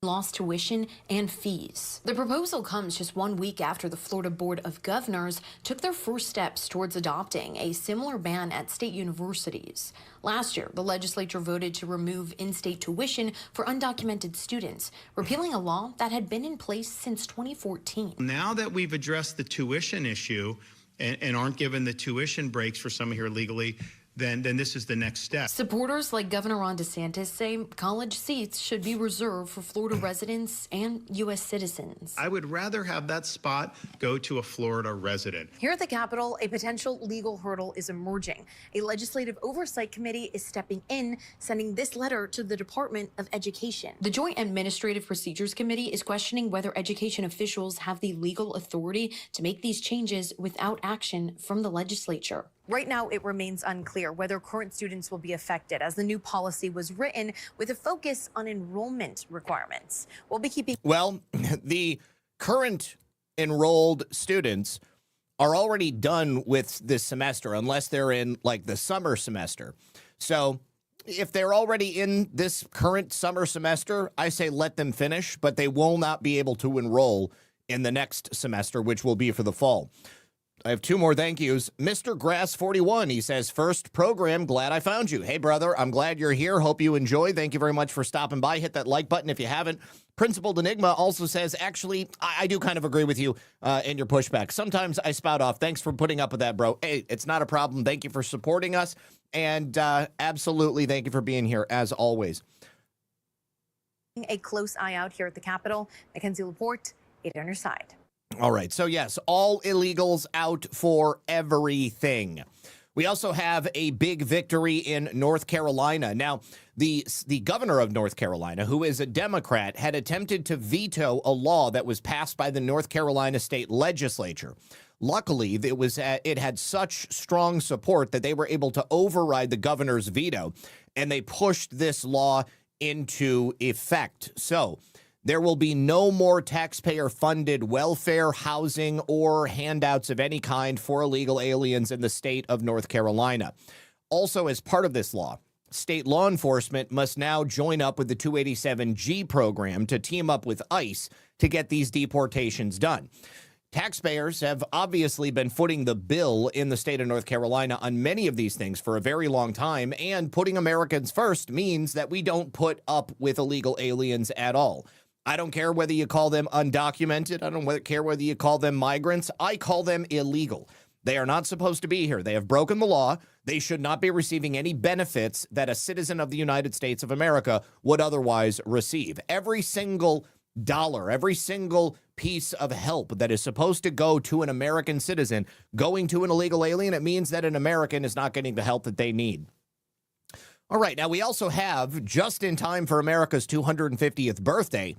Speaker 8: Lost tuition and fees. The proposal comes just 1 week after the Florida Board of Governors took their first steps towards adopting a similar ban at state universities. Last year, the legislature voted to remove in-state tuition for undocumented students, repealing a law that had been in place since 2014.
Speaker 18: Now that we've addressed the tuition issue and aren't given the tuition breaks for some here legally, then this is the next step.
Speaker 8: Supporters like Governor Ron DeSantis say college seats should be reserved for Florida residents and U.S. citizens.
Speaker 18: I would rather have that spot go to a Florida resident.
Speaker 15: Here at the Capitol, a potential legal hurdle is emerging. A legislative oversight committee is stepping in, sending this letter to the Department of Education.
Speaker 8: The Joint Administrative Procedures Committee is questioning whether education officials have the legal authority to make these changes without action from the legislature.
Speaker 15: Right now, it remains unclear whether current students will be affected, as the new policy was written with a focus on enrollment requirements. We'll be keeping...
Speaker 2: Well, the current enrolled students are already done with this semester, unless they're in, like, the summer semester. So if they're already in this current summer semester, I say let them finish, but they will not be able to enroll in the next semester, which will be for the fall. I have two more thank yous. Mr. Grass 41, he says, first program, glad I found you. Hey, brother, I'm glad you're here. Hope you enjoy. Thank you very much for stopping by. Hit that like button if you haven't. Principled Enigma also says, actually, I do kind of agree with you in your pushback. Sometimes I spout off. Thanks for putting up with that, bro. Hey, it's not a problem. Thank you for supporting us. And absolutely, thank you for being here, as always.
Speaker 15: A close eye out here at the Capitol. Mackenzie Laporte, 8 on your side.
Speaker 2: All right. So, yes, all illegals out for everything. We also have a big victory in North Carolina. Now, the governor of North Carolina, who is a Democrat, had attempted to veto a law that was passed by the North Carolina state legislature. Luckily, it had such strong support that they were able to override the governor's veto, and they pushed this law into effect. So there will be no more taxpayer-funded welfare, housing, or handouts of any kind for illegal aliens in the state of North Carolina. Also, as part of this law, state law enforcement must now join up with the 287G program to team up with ICE to get these deportations done. Taxpayers have obviously been footing the bill in the state of North Carolina on many of these things for a very long time, and putting Americans first means that we don't put up with illegal aliens at all. I don't care whether you call them undocumented. I don't care whether you call them migrants. I call them illegal. They are not supposed to be here. They have broken the law. They should not be receiving any benefits that a citizen of the United States of America would otherwise receive. Every single dollar, every single piece of help that is supposed to go to an American citizen going to an illegal alien, it means that an American is not getting the help that they need. All right, now we also have, just in time for America's 250th birthday,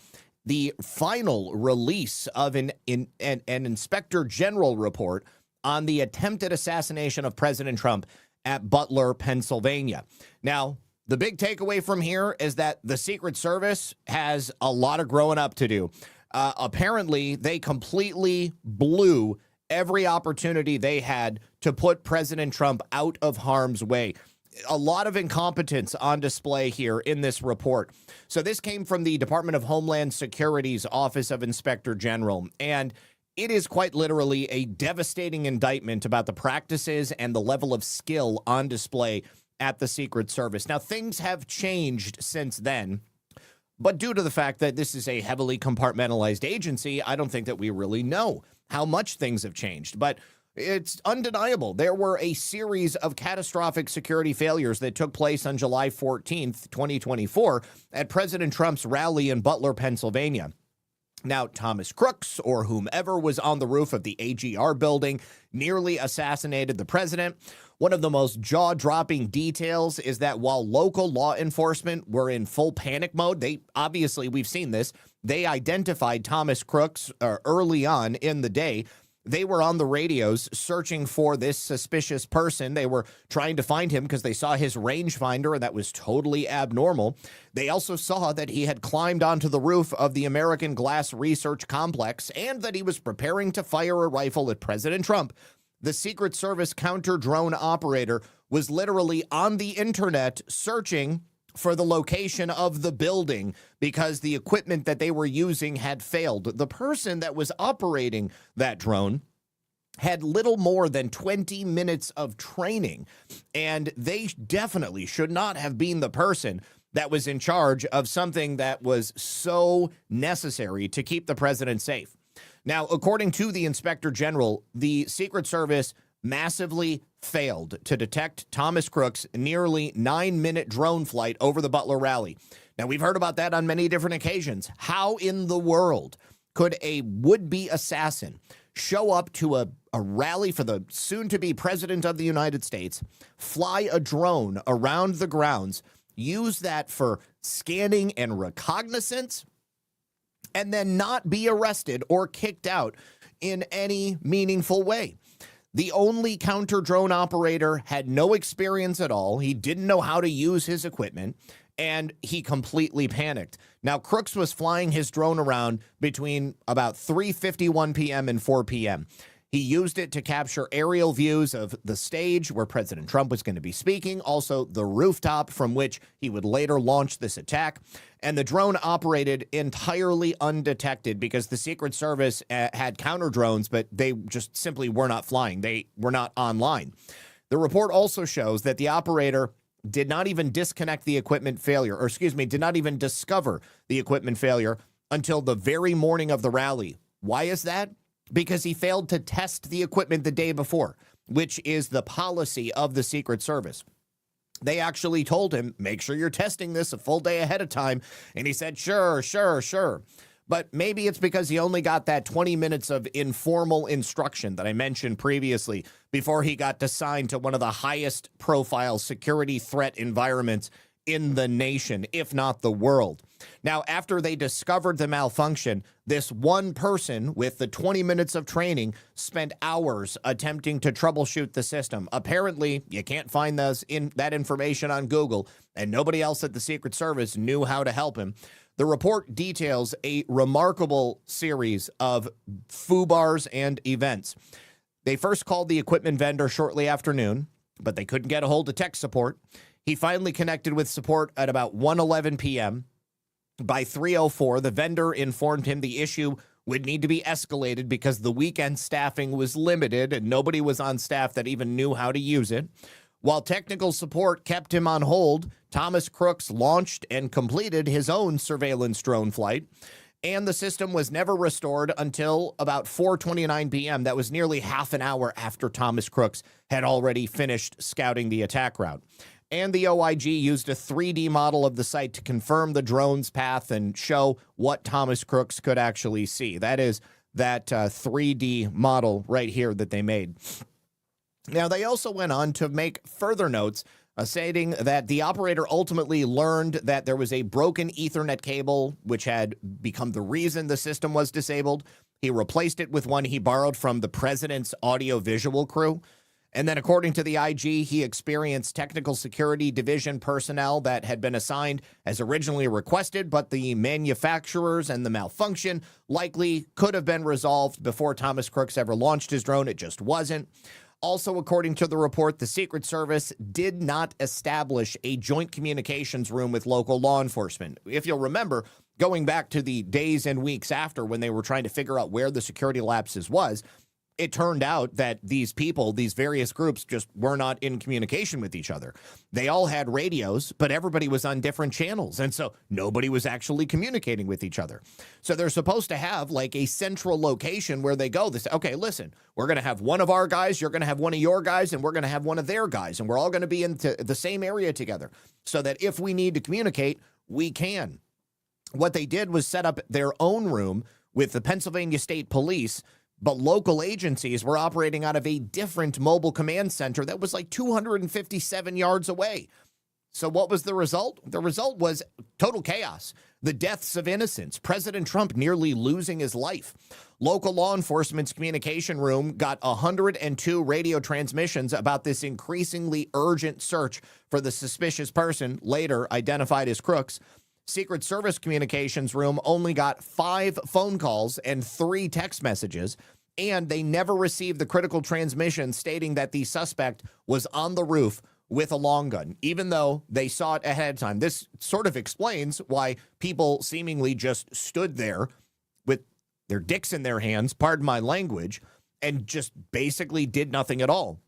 Speaker 2: the final release of an Inspector General report on the attempted assassination of President Trump at Butler, Pennsylvania. Now, the big takeaway from here is that the Secret Service has a lot of growing up to do. Apparently, they completely blew every opportunity they had to put President Trump out of harm's way. A lot of incompetence on display here in this report. So this came from the Department of Homeland Security's Office of Inspector General, and it is quite literally a devastating indictment about the practices and the level of skill on display at the Secret Service. Now, things have changed since then, but due to the fact that this is a heavily compartmentalized agency, I don't think that we really know how much things have changed. But it's undeniable. There were a series of catastrophic security failures that took place on July 14th, 2024, at President Trump's rally in Butler, Pennsylvania. Now, Thomas Crooks, or whomever was on the roof of the AGR building, nearly assassinated the president. One of the most jaw-dropping details is that while local law enforcement were in full panic mode, we've seen this, they identified Thomas Crooks early on in the day. They were on the radios searching for this suspicious person. They were trying to find him because they saw his rangefinder, and that was totally abnormal. They also saw that he had climbed onto the roof of the American Glass Research Complex and that he was preparing to fire a rifle at President Trump. The Secret Service counter-drone operator was literally on the internet searching for the location of the building because the equipment that they were using had failed. The person that was operating that drone had little more than 20 minutes of training, and they definitely should not have been the person that was in charge of something that was so necessary to keep the president safe. Now, according to the Inspector General, the Secret Service massively failed to detect Thomas Crook's nearly 9-minute drone flight over the Butler rally. Now, we've heard about that on many different occasions. How in the world could a would-be assassin show up to a rally for the soon-to-be president of the United States, fly a drone around the grounds, use that for scanning and reconnaissance, and then not be arrested or kicked out in any meaningful way? The only counter-drone operator had no experience at all. He didn't know how to use his equipment, and he completely panicked. Now, Crooks was flying his drone around between about 3:51 p.m. and 4 p.m. He used it to capture aerial views of the stage where President Trump was going to be speaking, also the rooftop from which he would later launch this attack. And the drone operated entirely undetected because the Secret Service had counter drones, but they just simply were not flying. They were not online. The report also shows that the operator did not even disconnect the equipment failure, or did not even discover the equipment failure until the very morning of the rally. Why is that? Because he failed to test the equipment the day before, which is the policy of the Secret Service. They actually told him, make sure you're testing this a full day ahead of time. And he said, sure. But maybe it's because he only got that 20 minutes of informal instruction that I mentioned previously before he got assigned to one of the highest profile security threat environments in the nation, if not the world. Now, after they discovered the malfunction, this one person with the 20 minutes of training spent hours attempting to troubleshoot the system. Apparently, you can't find that information on Google, and nobody else at the Secret Service knew how to help him. The report details a remarkable series of FUBARs and events. They first called the equipment vendor shortly after noon, but they couldn't get a hold of tech support. He finally connected with support at about 1:11 p.m. By 3:04, the vendor informed him the issue would need to be escalated because the weekend staffing was limited and nobody was on staff that even knew how to use it. While technical support kept him on hold, Thomas Crooks launched and completed his own surveillance drone flight, and the system was never restored until about 4:29 p.m. That was nearly half an hour after Thomas Crooks had already finished scouting the attack route. And the OIG used a 3D model of the site to confirm the drone's path and show what Thomas Crooks could actually see. That is that 3D model right here that they made. Now, they also went on to make further notes stating that the operator ultimately learned that there was a broken Ethernet cable, which had become the reason the system was disabled. He replaced it with one he borrowed from the president's audio-visual crew. And then, according to the IG, he experienced technical security division personnel that had been assigned as originally requested, but the manufacturers and the malfunction likely could have been resolved before Thomas Crooks ever launched his drone. It just wasn't. Also, according to the report, the Secret Service did not establish a joint communications room with local law enforcement. If you'll remember, going back to the days and weeks after when they were trying to figure out where the security lapses was, it turned out that these people, these various groups, just were not in communication with each other. They all had radios, but everybody was on different channels. And so nobody was actually communicating with each other. So they're supposed to have like a central location where they go. They say, okay, listen, we're going to have one of our guys, you're going to have one of your guys, and we're going to have one of their guys. And we're all going to be in the same area together so that if we need to communicate, we can. What they did was set up their own room with the Pennsylvania State Police, but local agencies were operating out of a different mobile command center that was like 257 yards away. So what was the result? The result was total chaos. The deaths of innocents. President Trump nearly losing his life. Local law enforcement's communication room got 102 radio transmissions about this increasingly urgent search for the suspicious person, later identified as Crooks. Secret Service communications room only got 5 phone calls and 3 text messages, and they never received the critical transmission stating that the suspect was on the roof with a long gun, even though they saw it ahead of time. This sort of explains why people seemingly just stood there with their dicks in their hands, pardon my language, and just basically did nothing at all.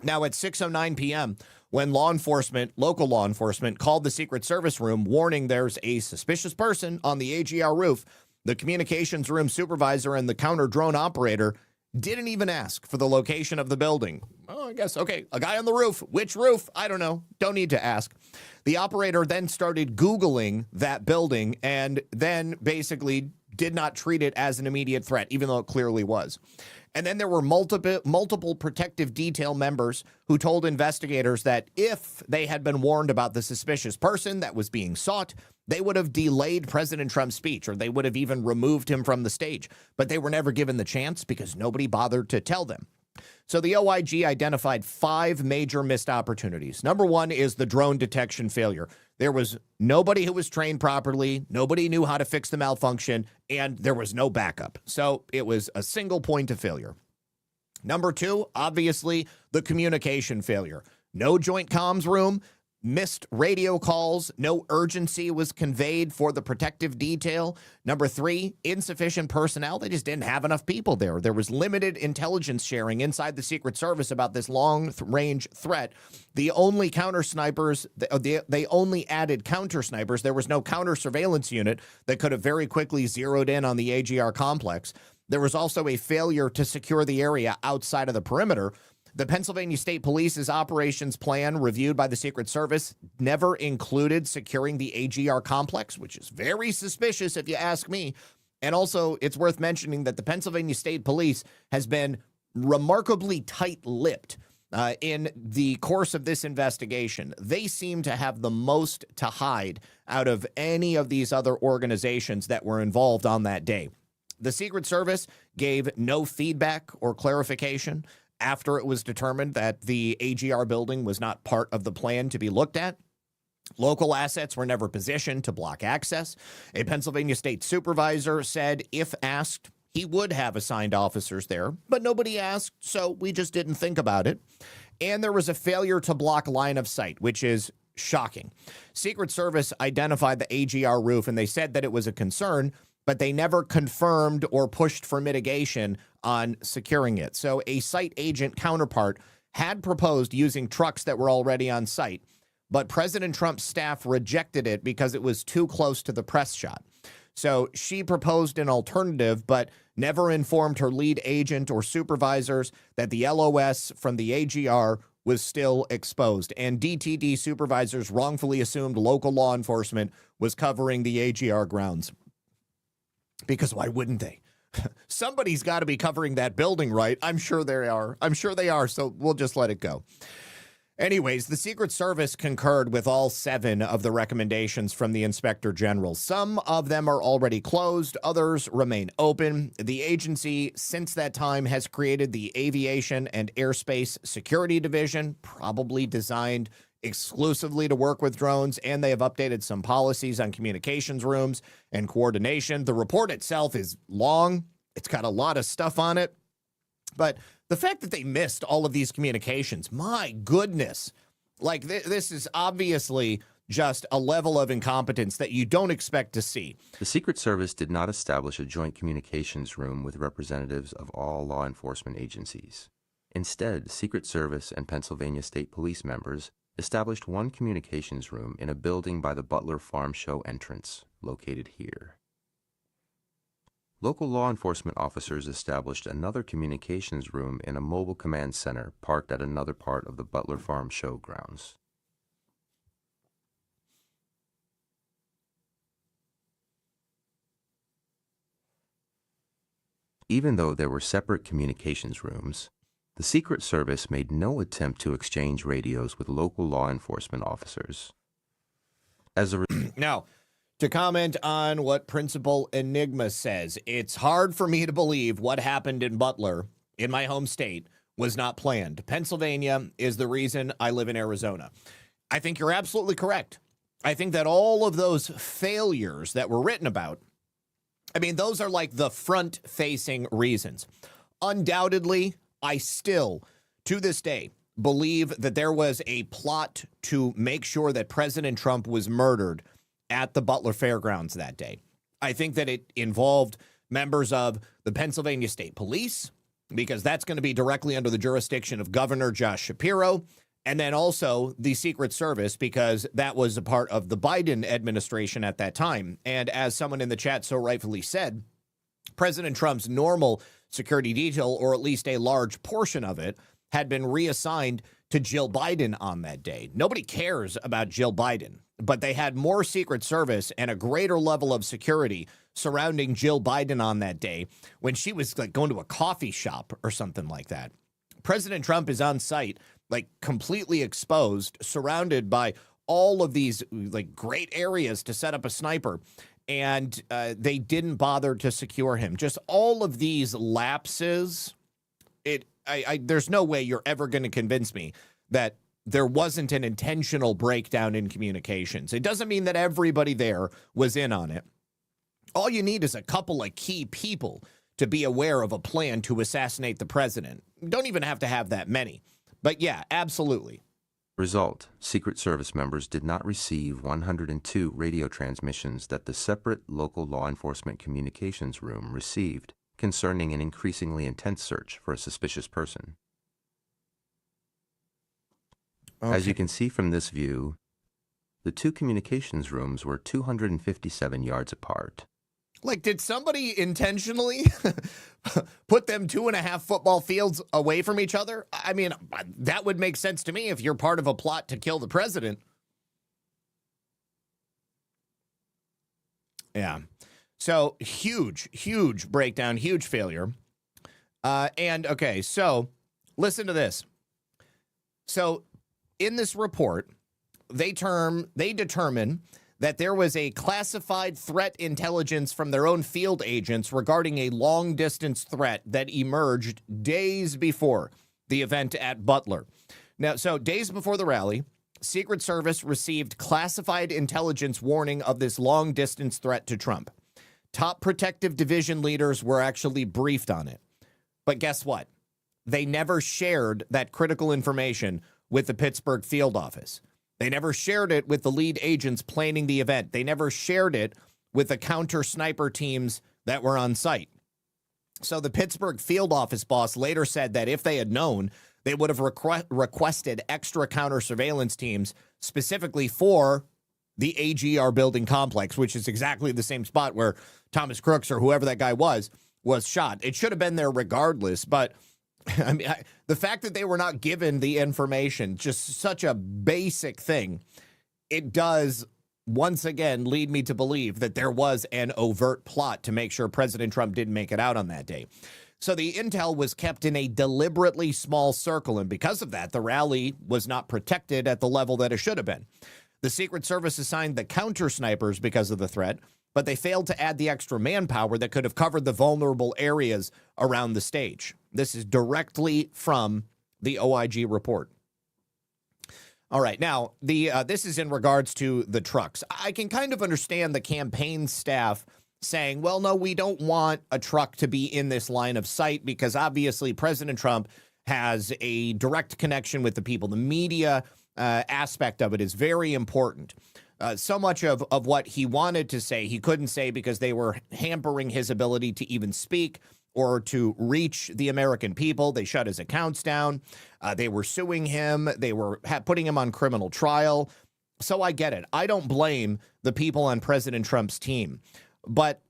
Speaker 2: Now, at 6:09 p.m., when local law enforcement called the Secret Service room warning there's a suspicious person on the AGR roof, the communications room supervisor and the counter drone operator didn't even ask for the location of the building. Oh, I guess. Okay, a guy on the roof. Which roof? I don't know. Don't need to ask. The operator then started Googling that building and then basically did not treat it as an immediate threat, even though it clearly was. And then there were multiple protective detail members who told investigators that if they had been warned about the suspicious person that was being sought, they would have delayed President Trump's speech, or they would have even removed him from the stage. But they were never given the chance because nobody bothered to tell them. So the OIG identified 5 major missed opportunities. Number 1 is the drone detection failure. There was nobody who was trained properly, nobody knew how to fix the malfunction, and there was no backup. So it was a single point of failure. Number 2, obviously, the communication failure. No joint comms room, missed radio calls, no urgency was conveyed for the protective detail. Number 3, insufficient personnel. They just didn't have enough people there. There was limited intelligence sharing inside the Secret Service about this long-range threat. The only counter snipers, they only added counter snipers. There was no counter surveillance unit that could have very quickly zeroed in on the AGR complex. There was also a failure to secure the area outside of the perimeter. The Pennsylvania State Police's operations plan reviewed by the Secret Service never included securing the AGR complex, which is very suspicious if you ask me. And also, it's worth mentioning that the Pennsylvania State Police has been remarkably tight-lipped in the course of this investigation. They seem to have the most to hide out of any of these other organizations that were involved on that day. The Secret Service gave no feedback or clarification after it was determined that the AGR building was not part of the plan to be looked at. Local assets were never positioned to block access. A Pennsylvania state supervisor said if asked, he would have assigned officers there, but nobody asked, so we just didn't think about it. And there was a failure to block line of sight, which is shocking. Secret Service identified the AGR roof, and they said that it was a concern, but they never confirmed or pushed for mitigation on securing it. So a site agent counterpart had proposed using trucks that were already on site, but President Trump's staff rejected it because it was too close to the press shot. So she proposed an alternative, but never informed her lead agent or supervisors that the LOS from the AGR was still exposed. And DTD supervisors wrongfully assumed local law enforcement was covering the AGR grounds. Because why wouldn't they? Somebody's got to be covering that building, right? I'm sure they are. I'm sure they are, so we'll just let it go. Anyways, the Secret Service concurred with all 7 of the recommendations from the Inspector General. Some of them are already closed. Others remain open. The agency, since that time, has created the Aviation and Airspace Security Division, probably designed exclusively to work with drones, and they have updated some policies on communications rooms and coordination. The report itself is long. It's got a lot of stuff on it. But the fact that they missed all of these communications, my goodness, like this is obviously just a level of incompetence that you don't expect to see.
Speaker 19: The Secret Service did not establish a joint communications room with representatives of all law enforcement agencies. Instead, Secret Service and Pennsylvania State Police members established one communications room in a building by the Butler Farm Show entrance, located here. Local law enforcement officers established another communications room in a mobile command center parked at another part of the Butler Farm Show grounds. Even though there were separate communications rooms, the Secret Service made no attempt to exchange radios with local law enforcement officers.
Speaker 2: Now, to comment on what Principal Enigma says, it's hard for me to believe what happened in Butler, in my home state, was not planned. Pennsylvania is the reason I live in Arizona. I think you're absolutely correct. I think that all of those failures that were written about, I mean, those are like the front-facing reasons. Undoubtedly, I still, to this day, believe that there was a plot to make sure that President Trump was murdered at the Butler Fairgrounds that day. I think that it involved members of the Pennsylvania State Police, because that's going to be directly under the jurisdiction of Governor Josh Shapiro, and then also the Secret Service, because that was a part of the Biden administration at that time. And as someone in the chat so rightfully said, President Trump's normal security detail, or at least a large portion of it, had been reassigned to Jill Biden on that day. Nobody cares about Jill Biden, but they had more Secret Service and a greater level of security surrounding Jill Biden on that day when she was like going to a coffee shop or something like that. President Trump is on site, like completely exposed, surrounded by all of these like great areas to set up a sniper. And they didn't bother to secure him. Just all of these lapses. There's no way you're ever going to convince me that there wasn't an intentional breakdown in communications. It doesn't mean that everybody there was in on it. All you need is a couple of key people to be aware of a plan to assassinate the president. You don't even have to have that many. But yeah, absolutely.
Speaker 19: Result: Secret Service members did not receive 102 radio transmissions that the separate local law enforcement communications room received concerning an increasingly intense search for a suspicious person.
Speaker 2: Okay.
Speaker 19: As you can see from this view, the two communications rooms were 257 yards apart.
Speaker 2: Like, did somebody intentionally put them 2.5 football fields away from each other? I mean, that would make sense to me if you're part of a plot to kill the president. Yeah. So huge breakdown, huge failure. And okay, so listen to this. So in this report, they determine that there was a classified threat intelligence from their own field agents regarding a long-distance threat that emerged days before the event at Butler. Now, so days before the rally, Secret Service received classified intelligence warning of this long-distance threat to Trump. Top protective division leaders were actually briefed on it. But guess what? They never shared that critical information with the Pittsburgh field office. They never shared it with the lead agents planning the event. They never shared it with the counter sniper teams that were on site. So the Pittsburgh field office boss later said that if they had known, they would have requested extra counter surveillance teams specifically for the AGR building complex, which is exactly the same spot where Thomas Crooks or whoever that guy was shot. It should have been there regardless, but I mean, the fact that they were not given the information, just such a basic thing, it does once again lead me to believe that there was an overt plot to make sure President Trump didn't make it out on that day. So the intel was kept in a deliberately small circle, and because of that, the rally was not protected at the level that it should have been. The Secret Service assigned the counter snipers because of the threat, but they failed to add the extra manpower that could have covered the vulnerable areas around the stage. This is directly from the OIG report. All right, now, this is in regards to the trucks. I can kind of understand the campaign staff saying, well, no, we don't want a truck to be in this line of sight because obviously President Trump has a direct connection with the people. The media aspect of it is very important. So much of what he wanted to say, he couldn't say because they were hampering his ability to even speak or to reach the American people. They shut his accounts down. They were suing him. They were putting him on criminal trial. So I get it. I don't blame the people on President Trump's team, but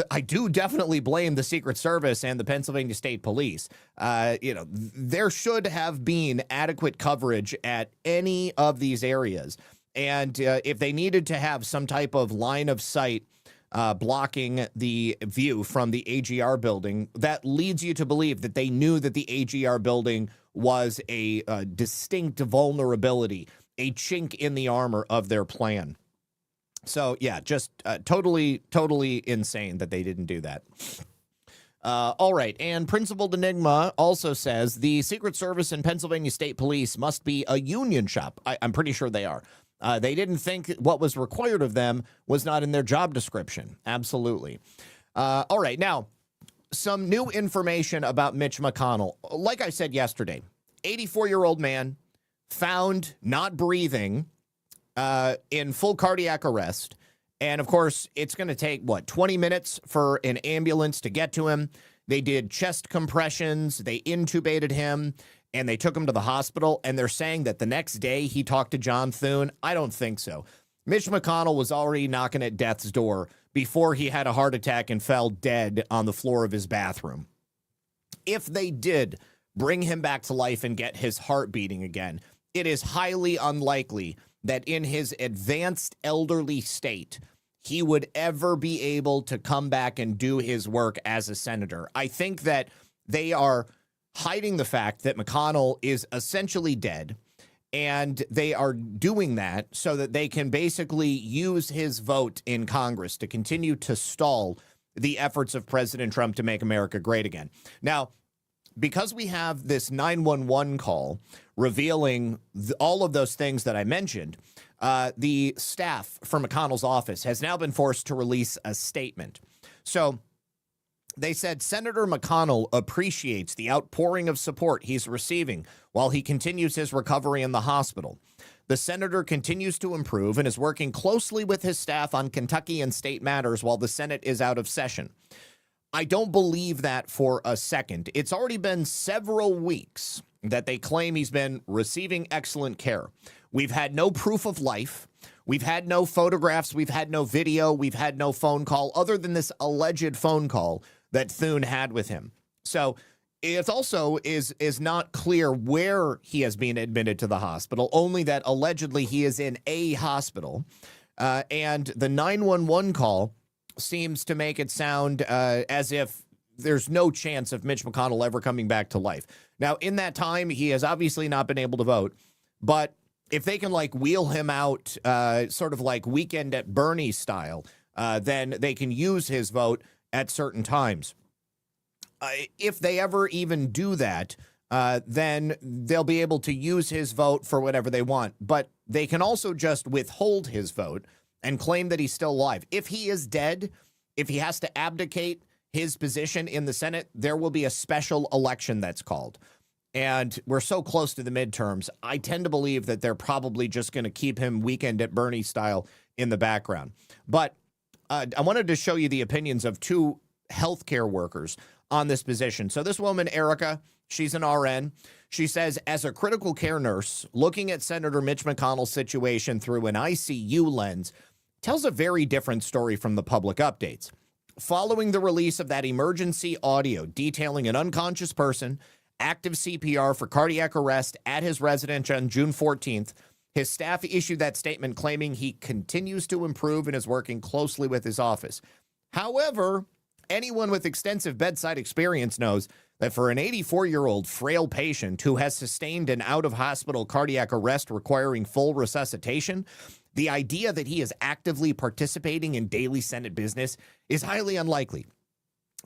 Speaker 2: I do definitely blame the Secret Service and the Pennsylvania State Police. There should have been adequate coverage at any of these areas. And if they needed to have some type of line of sight blocking the view from the AGR building, that leads you to believe that they knew that the AGR building was a distinct vulnerability, a chink in the armor of their plan. So, yeah, just totally insane that they didn't do that. All right. And Principal Enigma also says the Secret Service and Pennsylvania State Police must be a union shop. I'm pretty sure they are. They didn't think what was required of them was not in their job description. Absolutely. All right. Now, some new information about Mitch McConnell. Like I said yesterday, 84-year-old man found not breathing in full cardiac arrest. And, of course, it's going to take, 20 minutes for an ambulance to get to him. They did chest compressions. They intubated him, and they took him to the hospital. And they're saying that the next day he talked to John Thune. I don't think so. Mitch McConnell was already knocking at death's door before he had a heart attack and fell dead on the floor of his bathroom. If they did bring him back to life and get his heart beating again, it is highly unlikely that in his advanced elderly state, he would ever be able to come back and do his work as a senator. I think that they are hiding the fact that McConnell is essentially dead, and they are doing that so that they can basically use his vote in Congress to continue to stall the efforts of President Trump to make America great again. Now, because we have this 911 call revealing all of those things that I mentioned, the staff from McConnell's office has now been forced to release a statement. So they said Senator McConnell appreciates the outpouring of support he's receiving while he continues his recovery in the hospital. The senator continues to improve and is working closely with his staff on Kentucky and state matters while the Senate is out of session. I don't believe that for a second. It's already been several weeks that they claim he's been receiving excellent care. We've had no proof of life. We've had no photographs. We've had no video. We've had no phone call other than this alleged phone call that Thune had with him. So it also is not clear where he has been admitted to the hospital, only that allegedly he is in a hospital. And the 911 call seems to make it sound as if there's no chance of Mitch McConnell ever coming back to life. Now, in that time, he has obviously not been able to vote, but if they can like wheel him out sort of like Weekend at Bernie style, then they can use his vote at certain times. If they ever even do that, then they'll be able to use his vote for whatever they want. But they can also just withhold his vote and claim that he's still alive. If he is dead, if he has to abdicate his position in the Senate, there will be a special election that's called. And we're so close to the midterms, I tend to believe that they're probably just going to keep him Weekend at Bernie style in the background. But I wanted to show you the opinions of two healthcare workers on this position. So this woman, Erica, she's an RN. She says, as a critical care nurse, looking at Senator Mitch McConnell's situation through an ICU lens tells a very different story from the public updates. Following the release of that emergency audio detailing an unconscious person, active CPR for cardiac arrest at his residence on June 14th, his staff issued that statement claiming he continues to improve and is working closely with his office. However, anyone with extensive bedside experience knows that for an 84-year-old frail patient who has sustained an out-of-hospital cardiac arrest requiring full resuscitation, the idea that he is actively participating in daily Senate business is highly unlikely.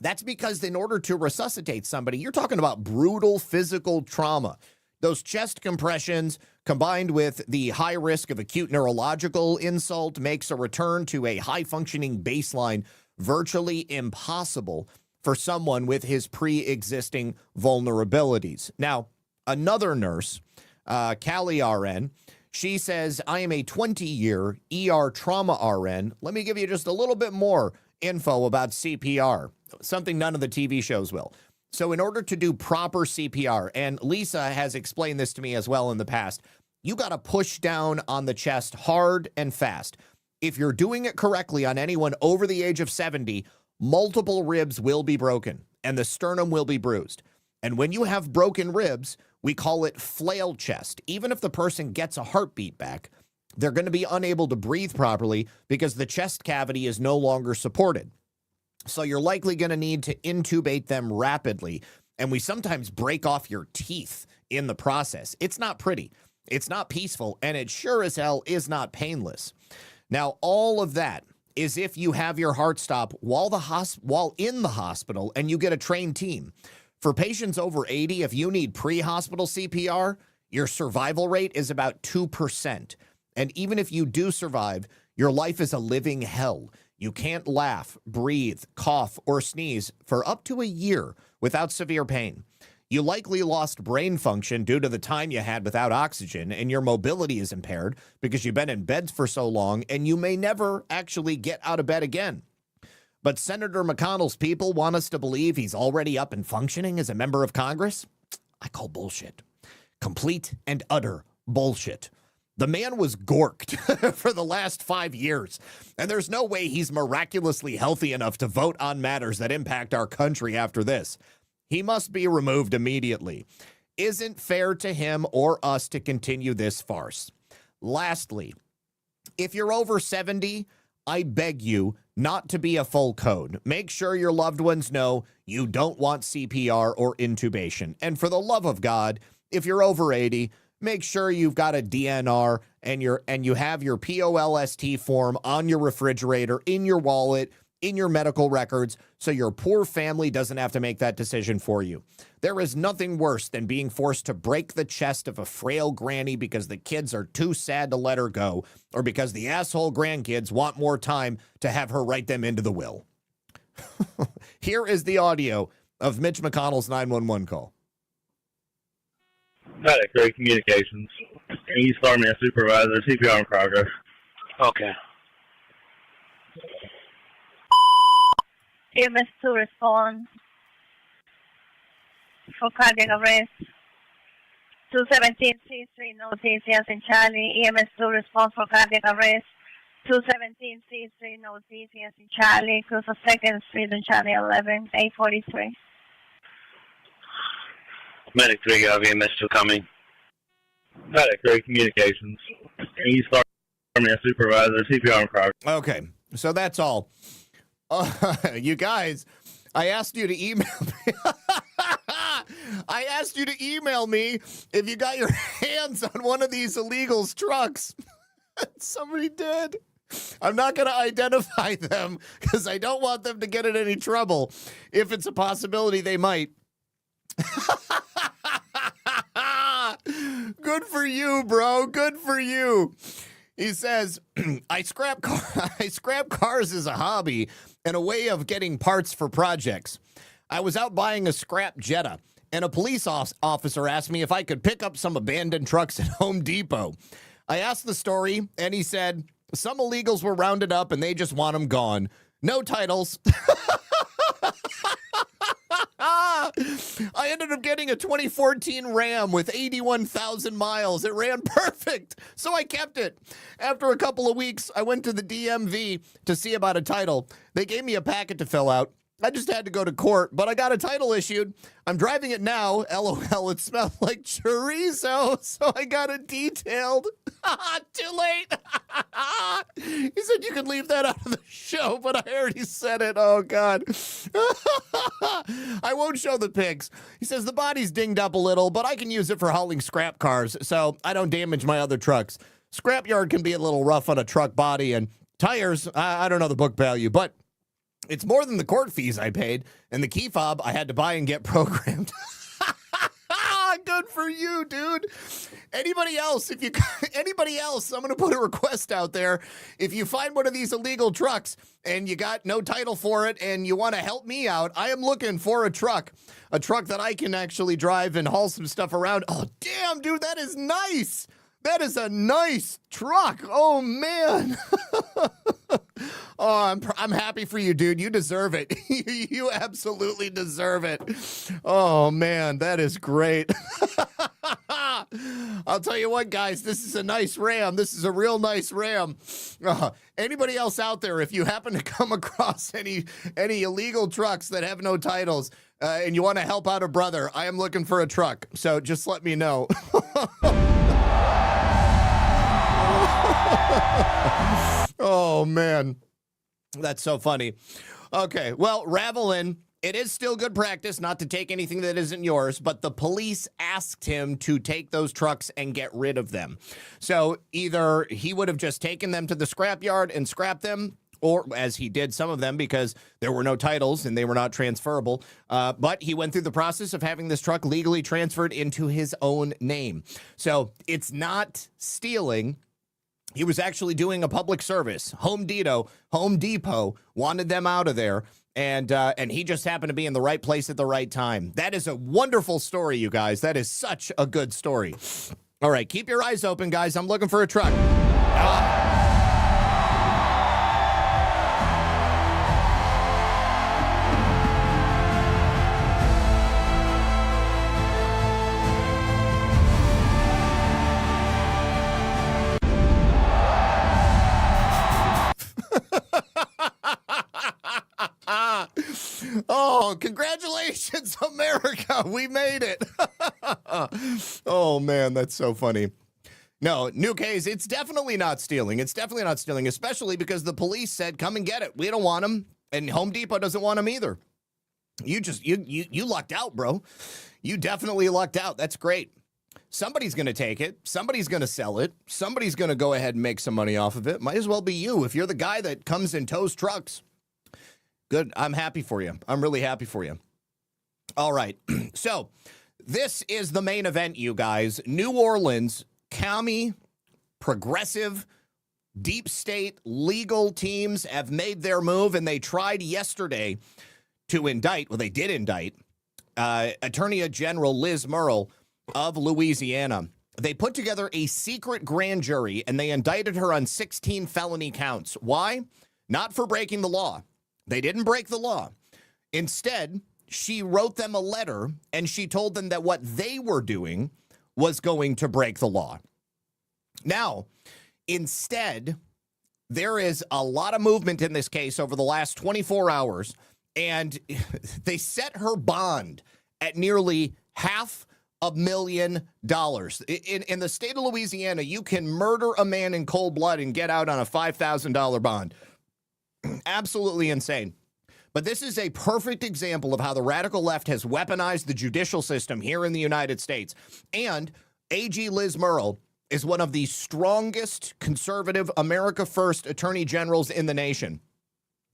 Speaker 2: That's because in order to resuscitate somebody, you're talking about brutal physical trauma. Those chest compressions combined with the high risk of acute neurological insult makes a return to a high-functioning baseline virtually impossible for someone with his pre-existing vulnerabilities. Now, another nurse, Callie RN, she says, I am a 20-year ER trauma RN. Let me give you just a little bit more info about CPR, something none of the TV shows will. So in order to do proper CPR, and Lisa has explained this to me as well in the past, you got to push down on the chest hard and fast. If you're doing it correctly on anyone over the age of 70, multiple ribs will be broken and the sternum will be bruised. And when you have broken ribs, we call it flail chest. Even if the person gets a heartbeat back, they're going to be unable to breathe properly because the chest cavity is no longer supported. So you're likely going to need to intubate them rapidly. And we sometimes break off your teeth in the process. It's not pretty. It's not peaceful. And it sure as hell is not painless. Now, all of that is if you have your heart stop while in the hospital and you get a trained team. For patients over 80, if you need pre-hospital CPR, your survival rate is about 2%. And even if you do survive, your life is a living hell. You can't laugh, breathe, cough, or sneeze for up to a year without severe pain. You likely lost brain function due to the time you had without oxygen, and your mobility is impaired because you've been in bed for so long, and you may never actually get out of bed again. But Senator McConnell's people want us to believe he's already up and functioning as a member of Congress? I call bullshit. Complete and utter bullshit. The man was gorked for the last 5 years, and there's no way he's miraculously healthy enough to vote on matters that impact our country after this. He must be removed immediately. Isn't fair to him or us to continue this farce. Lastly, if you're over 70, I beg you not to be a full code. Make sure your loved ones know you don't want CPR or intubation. And for the love of God, if you're over 80, make sure you've got a DNR and you have your POLST form on your refrigerator, in your wallet, in your medical records, so your poor family doesn't have to make that decision for you. There is nothing worse than being forced to break the chest of a frail granny because the kids are too sad to let her go, or because the asshole grandkids want more time to have her write them into the will. Here is the audio of Mitch McConnell's 911 call.
Speaker 20: Got it, great communications. East Army Supervisor, CPR in progress.
Speaker 21: Okay.
Speaker 22: EMS to respond for cardiac arrest. 217C3, no DCS in Charlie. EMS to respond for cardiac arrest. 217C3, no DCS in Charlie. Cruise of 2nd Street in Charlie 11, 843.
Speaker 21: Medic 3, got EMS 2 coming.
Speaker 20: Got it, great communications. East Army Supervisor, CPR in progress.
Speaker 2: Okay, so that's all. You guys, I asked you to email me. I asked you to email me if you got your hands on one of these illegals' trucks. Somebody did. I'm not going to identify them because I don't want them to get in any trouble. If it's a possibility, they might. Good for you, bro. Good for you. He says, I scrap cars as a hobby and a way of getting parts for projects. I was out buying a scrap Jetta, and a police officer asked me if I could pick up some abandoned trucks at Home Depot. I asked the story, and he said, some illegals were rounded up, and they just want them gone. No titles. I ended up getting a 2014 Ram with 81,000 miles. It ran perfect, so I kept it. After a couple of weeks, I went to the DMV to see about a title. They gave me a packet to fill out. I just had to go to court, but I got a title issued. I'm driving it now. LOL, it smelled like chorizo, so I got it detailed. Too late. He said you can leave that out of the show, but I already said it. Oh, God. I won't show the pics. He says the body's dinged up a little, but I can use it for hauling scrap cars, so I don't damage my other trucks. Scrapyard can be a little rough on a truck body, and tires, I don't know the book value, but it's more than the court fees I paid, and the key fob I had to buy and get programmed. Good for you, dude. Anybody else, I'm going to put a request out there. If you find one of these illegal trucks and you got no title for it and you want to help me out, I am looking for a truck that I can actually drive and haul some stuff around. Oh, damn, dude, that is nice. That is a nice truck. Oh, man. Oh, I'm happy for you, dude. You deserve it. You absolutely deserve it. Oh, man, that is great. I'll tell you what, guys, this is a nice Ram. This is a real nice Ram. Anybody else out there, if you happen to come across any illegal trucks that have no titles and you want to help out a brother, I am looking for a truck. So just let me know. Oh, man. That's so funny. Okay, well, Ravelin, it is still good practice not to take anything that isn't yours, but the police asked him to take those trucks and get rid of them. So either he would have just taken them to the scrapyard and scrapped them, or as he did some of them because there were no titles and they were not transferable. But he went through the process of having this truck legally transferred into his own name. So it's not stealing. He was actually doing a public service. Home Depot wanted them out of there, and he just happened to be in the right place at the right time. That is a wonderful story, you guys. That is such a good story. All right, keep your eyes open, guys. I'm looking for a truck. Oh, congratulations, America. We made it. Oh, man, that's so funny. No, new case, it's definitely not stealing. It's definitely not stealing, especially because the police said, come and get it. We don't want them, and Home Depot doesn't want them either. You lucked out, bro. You definitely lucked out. That's great. Somebody's going to take it. Somebody's going to sell it. Somebody's going to go ahead and make some money off of it. Might as well be you if you're the guy that comes and tows trucks. Good. I'm happy for you. I'm really happy for you. All right. So this is the main event, you guys. New Orleans, commie, progressive, deep state legal teams have made their move, and they tried yesterday to indict, well, they did indict, Attorney General Liz Merrill of Louisiana. They put together a secret grand jury, and they indicted her on 16 felony counts. Why? Not for breaking the law. They didn't break the law. Instead, she wrote them a letter, and she told them that what they were doing was going to break the law. Now, instead, there is a lot of movement in this case over the last 24 hours, and they set her bond at nearly $500,000. In the state of Louisiana, you can murder a man in cold blood and get out on a $5,000 bond. Absolutely insane. But this is a perfect example of how the radical left has weaponized the judicial system here in the United States. And AG Liz Merrill is one of the strongest conservative America First attorney generals in the nation.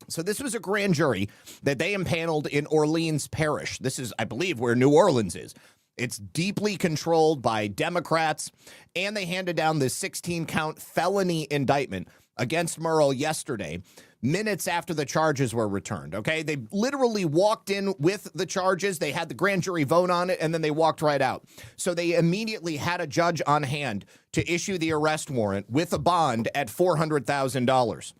Speaker 2: So this was a grand jury that they impaneled in Orleans Parish. This is, I believe, where New Orleans is. It's deeply controlled by Democrats, and they handed down this 16-count felony indictment against Merrill yesterday, minutes after the charges were returned, okay? They literally walked in with the charges. They had the grand jury vote on it, and then they walked right out. So they immediately had a judge on hand to issue the arrest warrant with a bond at $400,000.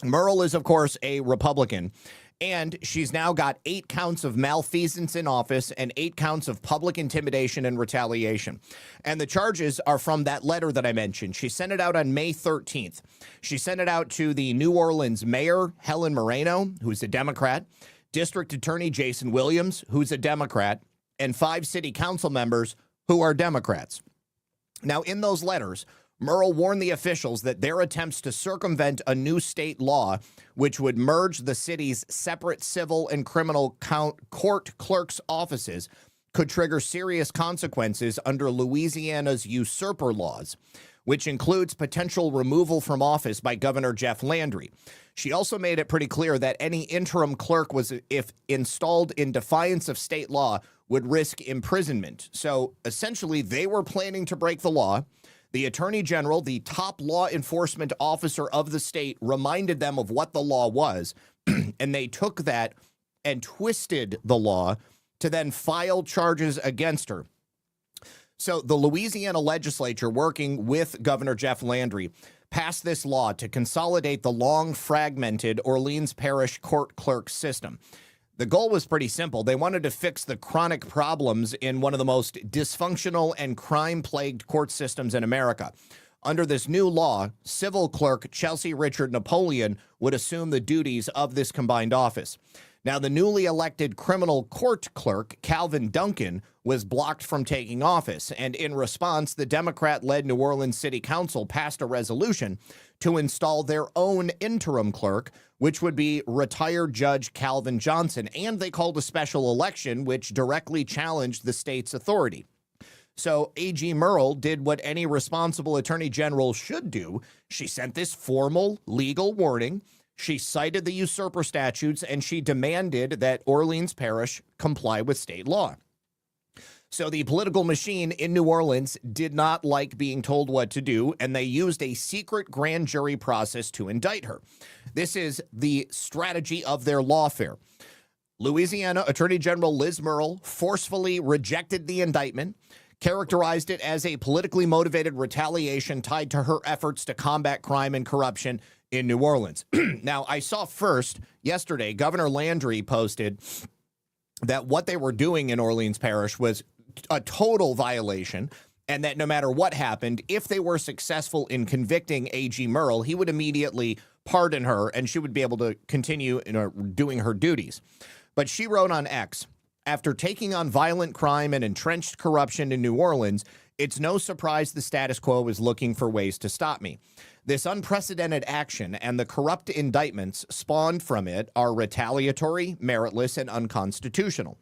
Speaker 2: Merrill is, of course, a Republican, and she's now got 8 counts of malfeasance in office and 8 counts of public intimidation and retaliation. And the charges are from that letter that I mentioned. She sent it out on May 13th. She sent it out to the New Orleans mayor, Helen Moreno, who's a Democrat, District Attorney Jason Williams, who's a Democrat, and 5 city council members who are Democrats. Now, in those letters, Merrill warned the officials that their attempts to circumvent a new state law, which would merge the city's separate civil and criminal court clerks' offices, could trigger serious consequences under Louisiana's usurper laws, which includes potential removal from office by Governor Jeff Landry. She also made it pretty clear that any interim clerk if installed in defiance of state law, would risk imprisonment. So essentially, they were planning to break the law. The Attorney General, the top law enforcement officer of the state, reminded them of what the law was, and they took that and twisted the law to then file charges against her. So the Louisiana legislature, working with Governor Jeff Landry, passed this law to consolidate the long fragmented Orleans Parish court clerk system. The goal was pretty simple. They wanted to fix the chronic problems in one of the most dysfunctional and crime-plagued court systems in America. Under this new law, civil clerk Chelsea Richard Napoleon would assume the duties of this combined office. Now, the newly elected criminal court clerk, Calvin Duncan, was blocked from taking office, and in response, the Democrat-led New Orleans City Council passed a resolution to install their own interim clerk, which would be retired Judge Calvin Johnson, and they called a special election which directly challenged the state's authority. So AG Merrill did what any responsible attorney general should do. She sent this formal legal warning. She cited the usurper statutes, and she demanded that Orleans Parish comply with state law. So the political machine in New Orleans did not like being told what to do, and they used a secret grand jury process to indict her. This is the strategy of their lawfare. Louisiana Attorney General Liz Merrill forcefully rejected the indictment, characterized it as a politically motivated retaliation tied to her efforts to combat crime and corruption in New Orleans. Now, I saw first yesterday, Governor Landry posted that what they were doing in Orleans Parish was a total violation, and that no matter what happened, if they were successful in convicting AG Merrill, he would immediately pardon her and she would be able to continue doing her duties. But she wrote on X, after taking on violent crime and entrenched corruption in New Orleans, it's no surprise the status quo is looking for ways to stop me. This unprecedented action and the corrupt indictments spawned from it are retaliatory, meritless, and unconstitutional.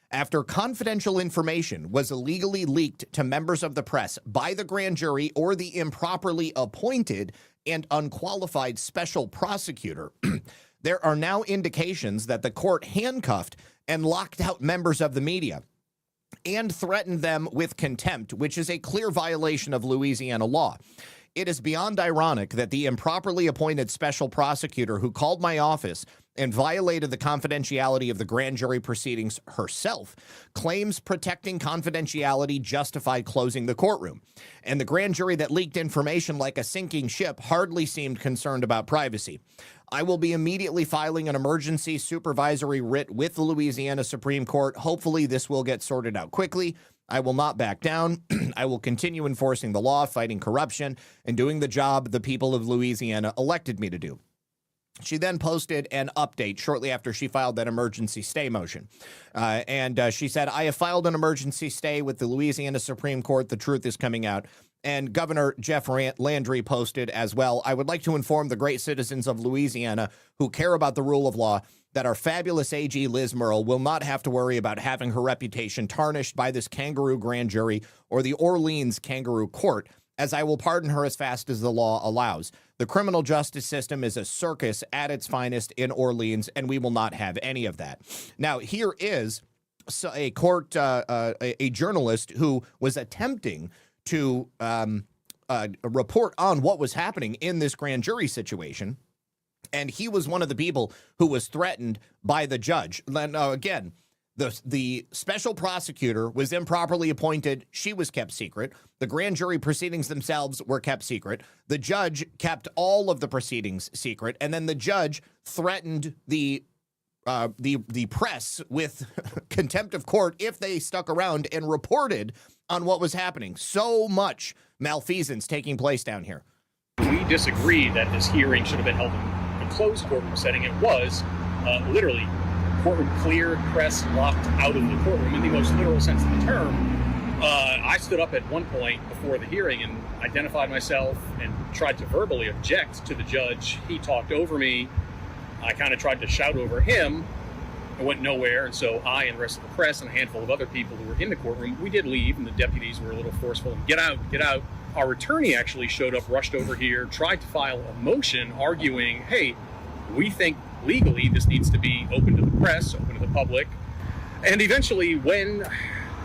Speaker 2: After confidential information was illegally leaked to members of the press by the grand jury or the improperly appointed and unqualified special prosecutor, there are now indications that the court handcuffed and locked out members of the media and threatened them with contempt, which is a clear violation of Louisiana law. It is beyond ironic that the improperly appointed special prosecutor who called my office and violated the confidentiality of the grand jury proceedings herself claims protecting confidentiality justified closing the courtroom. And the grand jury that leaked information like a sinking ship hardly seemed concerned about privacy. I will be immediately filing an emergency supervisory writ with the Louisiana Supreme Court. Hopefully this will get sorted out quickly. I will not back down. I will continue enforcing the law, fighting corruption, and doing the job the people of Louisiana elected me to do. She then posted an update shortly after she filed that emergency stay motion. She said, I have filed an emergency stay with the Louisiana Supreme Court. The truth is coming out. And Governor Jeff Landry posted as well, I would like to inform the great citizens of Louisiana who care about the rule of law that our fabulous AG Liz Merrill will not have to worry about having her reputation tarnished by this kangaroo grand jury or the Orleans kangaroo court, as I will pardon her as fast as the law allows. The criminal justice system is a circus at its finest in Orleans, and we will not have any of that. Now, here is a journalist who was attempting to report on what was happening in this grand jury situation. And he was one of the people who was threatened by the judge. Again, the special prosecutor was improperly appointed. She was kept secret. The grand jury proceedings themselves were kept secret. The judge kept all of the proceedings secret. And then the judge threatened the press with contempt of court if they stuck around and reported on what was happening. So much malfeasance taking place down here.
Speaker 3: We disagree that this hearing should have been held in a closed courtroom setting. It was literally courtroom cleared, press locked out of the courtroom in the most literal sense of the term. I stood up at one point before the hearing and identified myself and tried to verbally object to the judge. He talked over me. I kind of tried to shout over him. It went nowhere, and so I and the rest of the press and a handful of other people who were in the courtroom, we did leave, and the deputies were a little forceful. Get out, get out. Our attorney actually showed up, rushed over here, tried to file a motion arguing, hey, we think legally this needs to be open to the press, open to the public. And eventually, when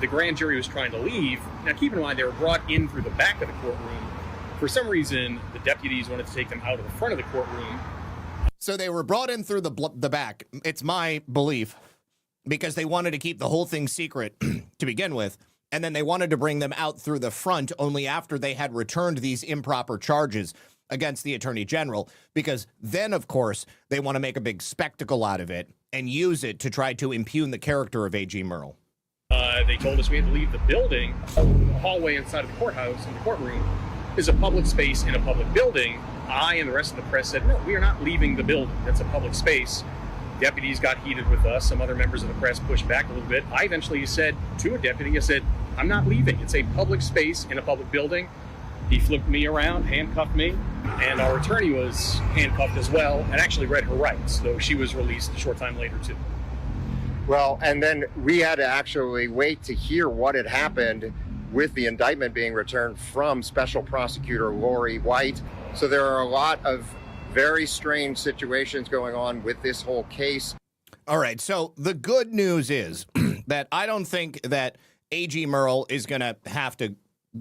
Speaker 3: the grand jury was trying to leave, now keep in mind they were brought in through the back of the courtroom. For some reason, the deputies wanted to take them out of the front of the courtroom.
Speaker 2: So they were brought in through the back. It's my belief, because they wanted to keep the whole thing secret to begin with. And then they wanted to bring them out through the front only after they had returned these improper charges against the attorney general, because then, of course, they want to make a big spectacle out of it and use it to try to impugn the character of A.G. Merrill.
Speaker 3: They told us we had to leave the building. The hallway inside of the courthouse and the courtroom is a public space in a public building. I and the rest of the press said, no, we are not leaving the building. That's a public space. Deputies got heated with us. Some other members of the press pushed back a little bit. I eventually said to a deputy, I said, I'm not leaving. It's a public space in a public building. He flipped me around, handcuffed me, and our attorney was handcuffed as well and actually read her rights, though she was released a short time later too.
Speaker 4: Well, and then we had to actually wait to hear what had happened with the indictment being returned from Special Prosecutor Lori White. So there are a lot of very strange situations going on with this whole case.
Speaker 2: All right, so the good news is that I don't think that A.G. Merrill is going to have to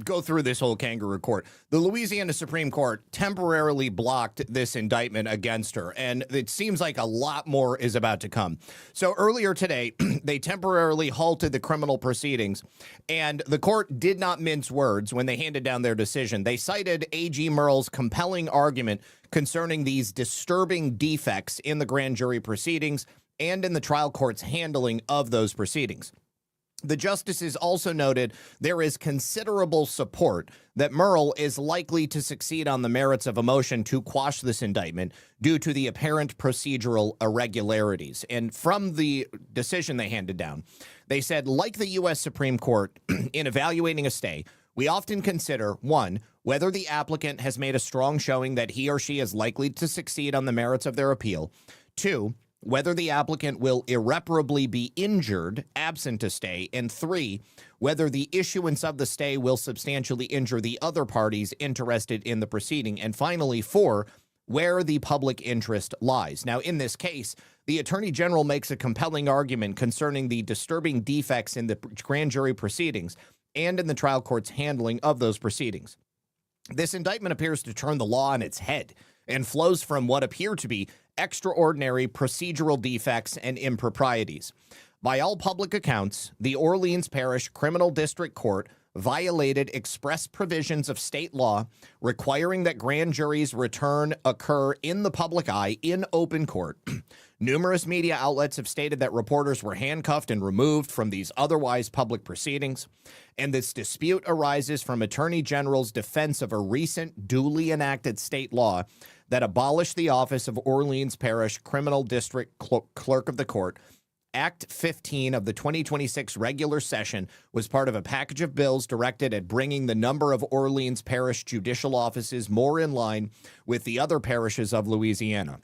Speaker 2: go through this whole kangaroo court. The Louisiana Supreme Court temporarily blocked this indictment against her, and it seems like a lot more is about to come. So earlier today, they temporarily halted the criminal proceedings, and the court did not mince words when they handed down their decision. They cited A.G. Merrill's compelling argument concerning these disturbing defects in the grand jury proceedings and in the trial court's handling of those proceedings. The justices also noted there is considerable support that Merrill is likely to succeed on the merits of a motion to quash this indictment due to the apparent procedural irregularities. And from the decision they handed down, they said, like the U.S. Supreme Court, in evaluating a stay, we often consider, one, whether the applicant has made a strong showing that he or she is likely to succeed on the merits of their appeal, two, whether the applicant will irreparably be injured absent a stay, and three, whether the issuance of the stay will substantially injure the other parties interested in the proceeding, and finally, four, where the public interest lies. Now, in this case, the Attorney General makes a compelling argument concerning the disturbing defects in the grand jury proceedings and in the trial court's handling of those proceedings. This indictment appears to turn the law on its head and flows from what appear to be extraordinary procedural defects and improprieties. By all public accounts, the Orleans Parish Criminal District Court violated express provisions of state law requiring that grand juries return occur in the public eye in open court. Numerous media outlets have stated that reporters were handcuffed and removed from these otherwise public proceedings, and this dispute arises from Attorney General's defense of a recent duly enacted state law that abolished the office of Orleans Parish Criminal District Clerk of the Court. Act 15 of the 2026 regular session was part of a package of bills directed at bringing the number of Orleans Parish judicial offices more in line with the other parishes of Louisiana.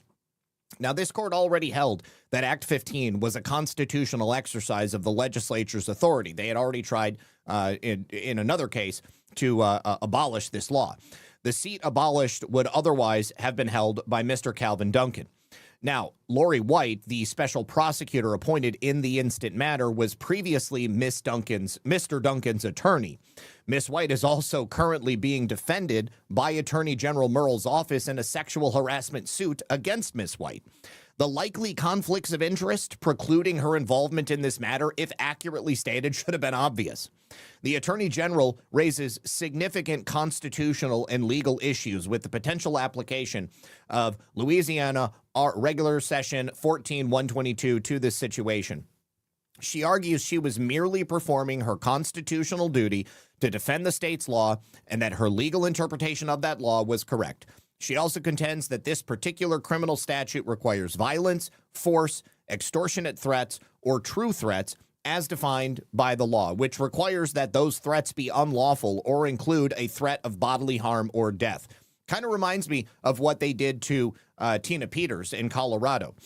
Speaker 2: Now, this court already held that Act 15 was a constitutional exercise of the legislature's authority. They had already tried in another case to abolish this law. The seat abolished would otherwise have been held by Mr. Calvin Duncan. Now, Lori White, the special prosecutor appointed in the instant matter, was previously Mr. Duncan's attorney. Ms. White is also currently being defended by Attorney General Merrill's office in a sexual harassment suit against Ms. White. The likely conflicts of interest precluding her involvement in this matter, if accurately stated, should have been obvious. The Attorney General raises significant constitutional and legal issues with the potential application of Louisiana Regular Session 14-122 to this situation. She argues she was merely performing her constitutional duty to defend the state's law and that her legal interpretation of that law was correct. She also contends that this particular criminal statute requires violence, force, extortionate threats, or true threats as defined by the law, which requires that those threats be unlawful or include a threat of bodily harm or death. Kind of reminds me of what they did to Tina Peters in Colorado.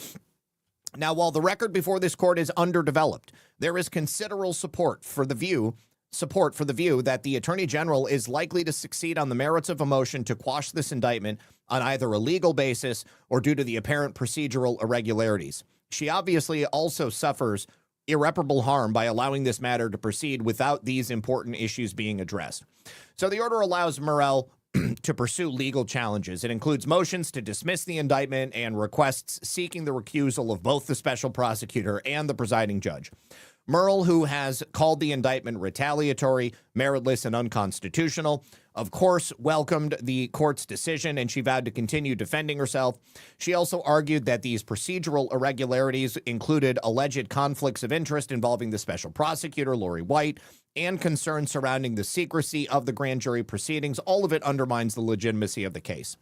Speaker 2: Now, while the record before this court is underdeveloped, there is considerable support for the view that the Attorney General is likely to succeed on the merits of a motion to quash this indictment on either a legal basis or due to the apparent procedural irregularities. She obviously also suffers irreparable harm by allowing this matter to proceed without these important issues being addressed. So the order allows Merrill to pursue legal challenges. It includes motions to dismiss the indictment and requests seeking the recusal of both the special prosecutor and the presiding judge. Merrill, who has called the indictment retaliatory, meritless, and unconstitutional, of course, welcomed the court's decision, and she vowed to continue defending herself. She also argued that these procedural irregularities included alleged conflicts of interest involving the special prosecutor, Lori White, and concerns surrounding the secrecy of the grand jury proceedings. All of it undermines the legitimacy of the case.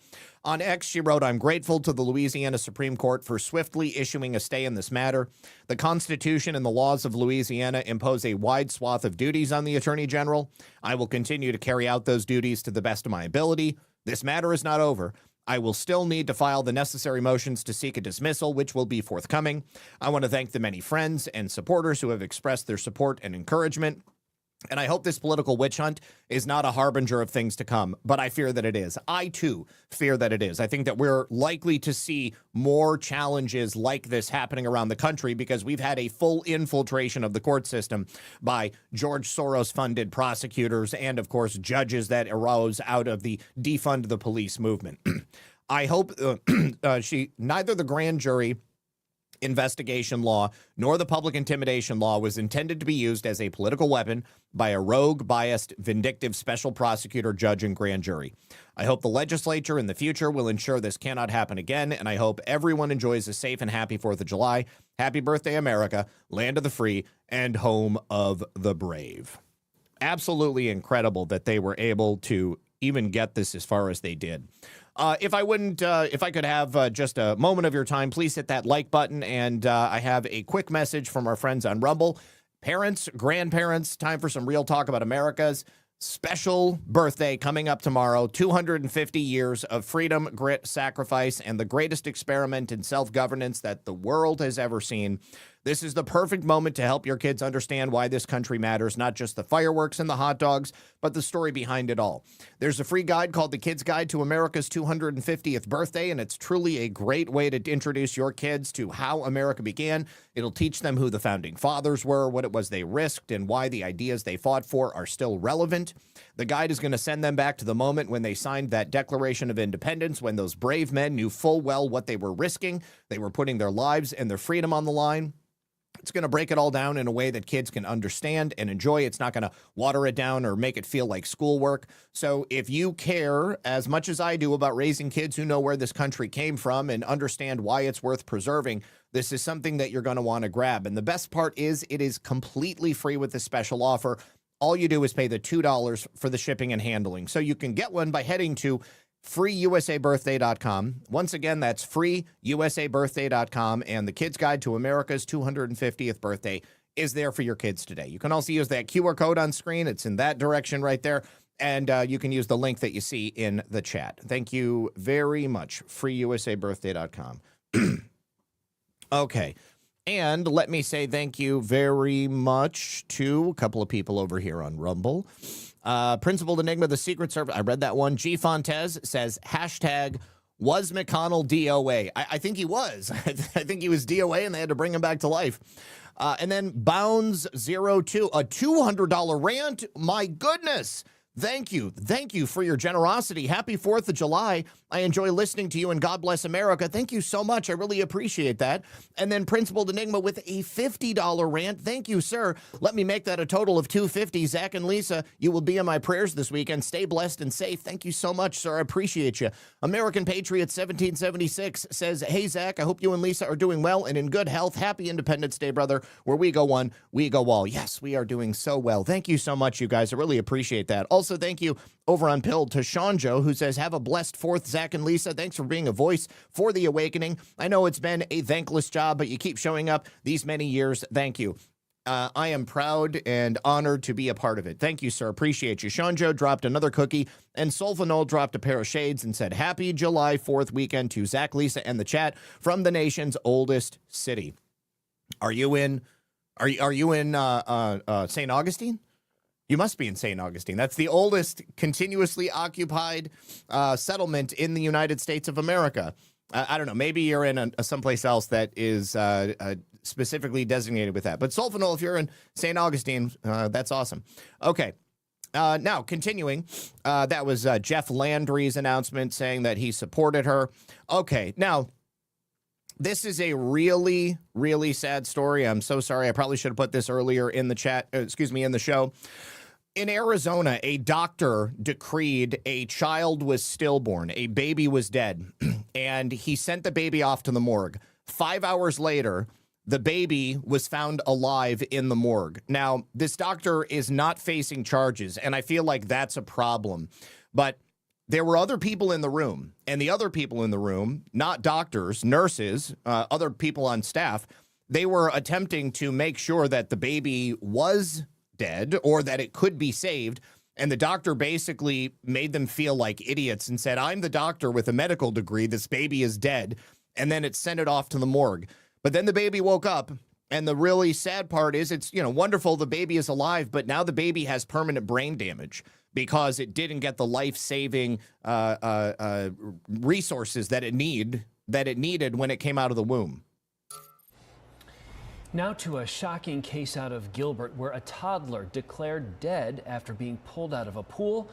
Speaker 2: On X, she wrote, "I'm grateful to the Louisiana Supreme Court for swiftly issuing a stay in this matter. The Constitution and the laws of Louisiana impose a wide swath of duties on the Attorney General. I will continue to carry out those duties to the best of my ability. This matter is not over. I will still need to file the necessary motions to seek a dismissal, which will be forthcoming. I want to thank the many friends and supporters who have expressed their support and encouragement. And I hope this political witch hunt is not a harbinger of things to come, but I fear that it is. I, too, fear that it is. I think that we're likely to see more challenges like this happening around the country because we've had a full infiltration of the court system by George Soros-funded prosecutors and, of course, judges that arose out of the defund the police movement. I hope neither the grand jury investigation law nor the public intimidation law was intended to be used as a political weapon by a rogue, biased, vindictive special prosecutor, judge, and grand jury. I hope the legislature in the future will ensure this cannot happen again, and I hope everyone enjoys a safe and happy 4th of July. Happy birthday, America, land of the free, and home of the brave. Absolutely incredible that they were able to even get this as far as they did. If I could have just a moment of your time, please hit that like button. And I have a quick message from our friends on Rumble. Parents, grandparents, time for some real talk about America's special birthday coming up tomorrow. 250 years of freedom, grit, sacrifice, and the greatest experiment in self-governance that the world has ever seen. This is the perfect moment to help your kids understand why this country matters, not just the fireworks and the hot dogs, but the story behind it all. There's a free guide called The Kid's Guide to America's 250th Birthday, and it's truly a great way to introduce your kids to how America began. It'll teach them who the founding fathers were, what it was they risked, and why the ideas they fought for are still relevant. The guide is going to send them back to the moment when they signed that Declaration of Independence, when those brave men knew full well what they were risking. They were putting their lives and their freedom on the line. It's going to break it all down in a way that kids can understand and enjoy. It's not going to water it down or make it feel like schoolwork. So if you care as much as I do about raising kids who know where this country came from and understand why it's worth preserving, this is something that you're going to want to grab. And the best part is it is completely free with this special offer. All you do is pay the $2 for the shipping and handling. So you can get one by heading to freeusabirthday.com. Once again, that's freeusabirthday.com, and the Kid's Guide to America's 250th Birthday is there for your kids today. You can also use that QR code on screen. It's in that direction right there, and you can use the link that you see in the chat. Thank you very much, freeusabirthday.com. Okay, and let me say thank you very much to a couple of people over here on Rumble. Principal Enigma, the Secret Service. I read that one. G. Fontez says, hashtag, was McConnell DOA? I think he was. I think he was DOA, and they had to bring him back to life. And then Bounds02, a $200 rant. My goodness. Thank you. Thank you for your generosity. Happy 4th of July. I enjoy listening to you, and God bless America. Thank you so much. I really appreciate that. And then Principal Enigma with a $50 rant. Thank you, sir. Let me make that a total of $250. Zach and Lisa, you will be in my prayers this weekend. Stay blessed and safe. Thank you so much, sir. I appreciate you. American Patriot 1776 says, hey, Zach, I hope you and Lisa are doing well and in good health. Happy Independence Day, brother. Where we go one, we go all. Yes, we are doing so well. Thank you so much, you guys. I really appreciate that. Also, thank you over on Pilled to Sean Joe, who says, have a blessed 4th, Zach and Lisa. Thanks for being a voice for the awakening. I know it's been a thankless job, but you keep showing up these many years. Thank you. I am proud and honored to be a part of it. Thank you, sir. Appreciate you. Sean Joe dropped another cookie, and Sulfanol dropped a pair of shades and said, happy July 4th weekend to Zach, Lisa, and the chat from the nation's oldest city. Are you in St. Augustine? You must be in St. Augustine. That's the oldest continuously occupied settlement in the United States of America. I don't know. Maybe you're in someplace else that is specifically designated with that. But Sulfanol, if you're in St. Augustine, that's awesome. Okay. Now, continuing, that was Jeff Landry's announcement saying that he supported her. Okay. Now, this is a really, really sad story. I'm so sorry. I probably should have put this earlier in the chat, in the show. In Arizona, a doctor decreed a child was stillborn. A baby was dead, and he sent the baby off to the morgue. 5 hours later, the baby was found alive in the morgue. Now, this doctor is not facing charges, and I feel like that's a problem. But there were other people in the room, and the other people in the room, not doctors, nurses, other people on staff, they were attempting to make sure that the baby was dead or that it could be saved. And the doctor basically made them feel like idiots and said, I'm the doctor with a medical degree. This baby is dead. And then it sent it off to the morgue. But then the baby woke up. And the really sad part is it's, wonderful the baby is alive, but now the baby has permanent brain damage because it didn't get the life-saving resources that it needed when it came out of the womb.
Speaker 5: Now to a shocking case out of Gilbert where a toddler declared dead after being pulled out of a pool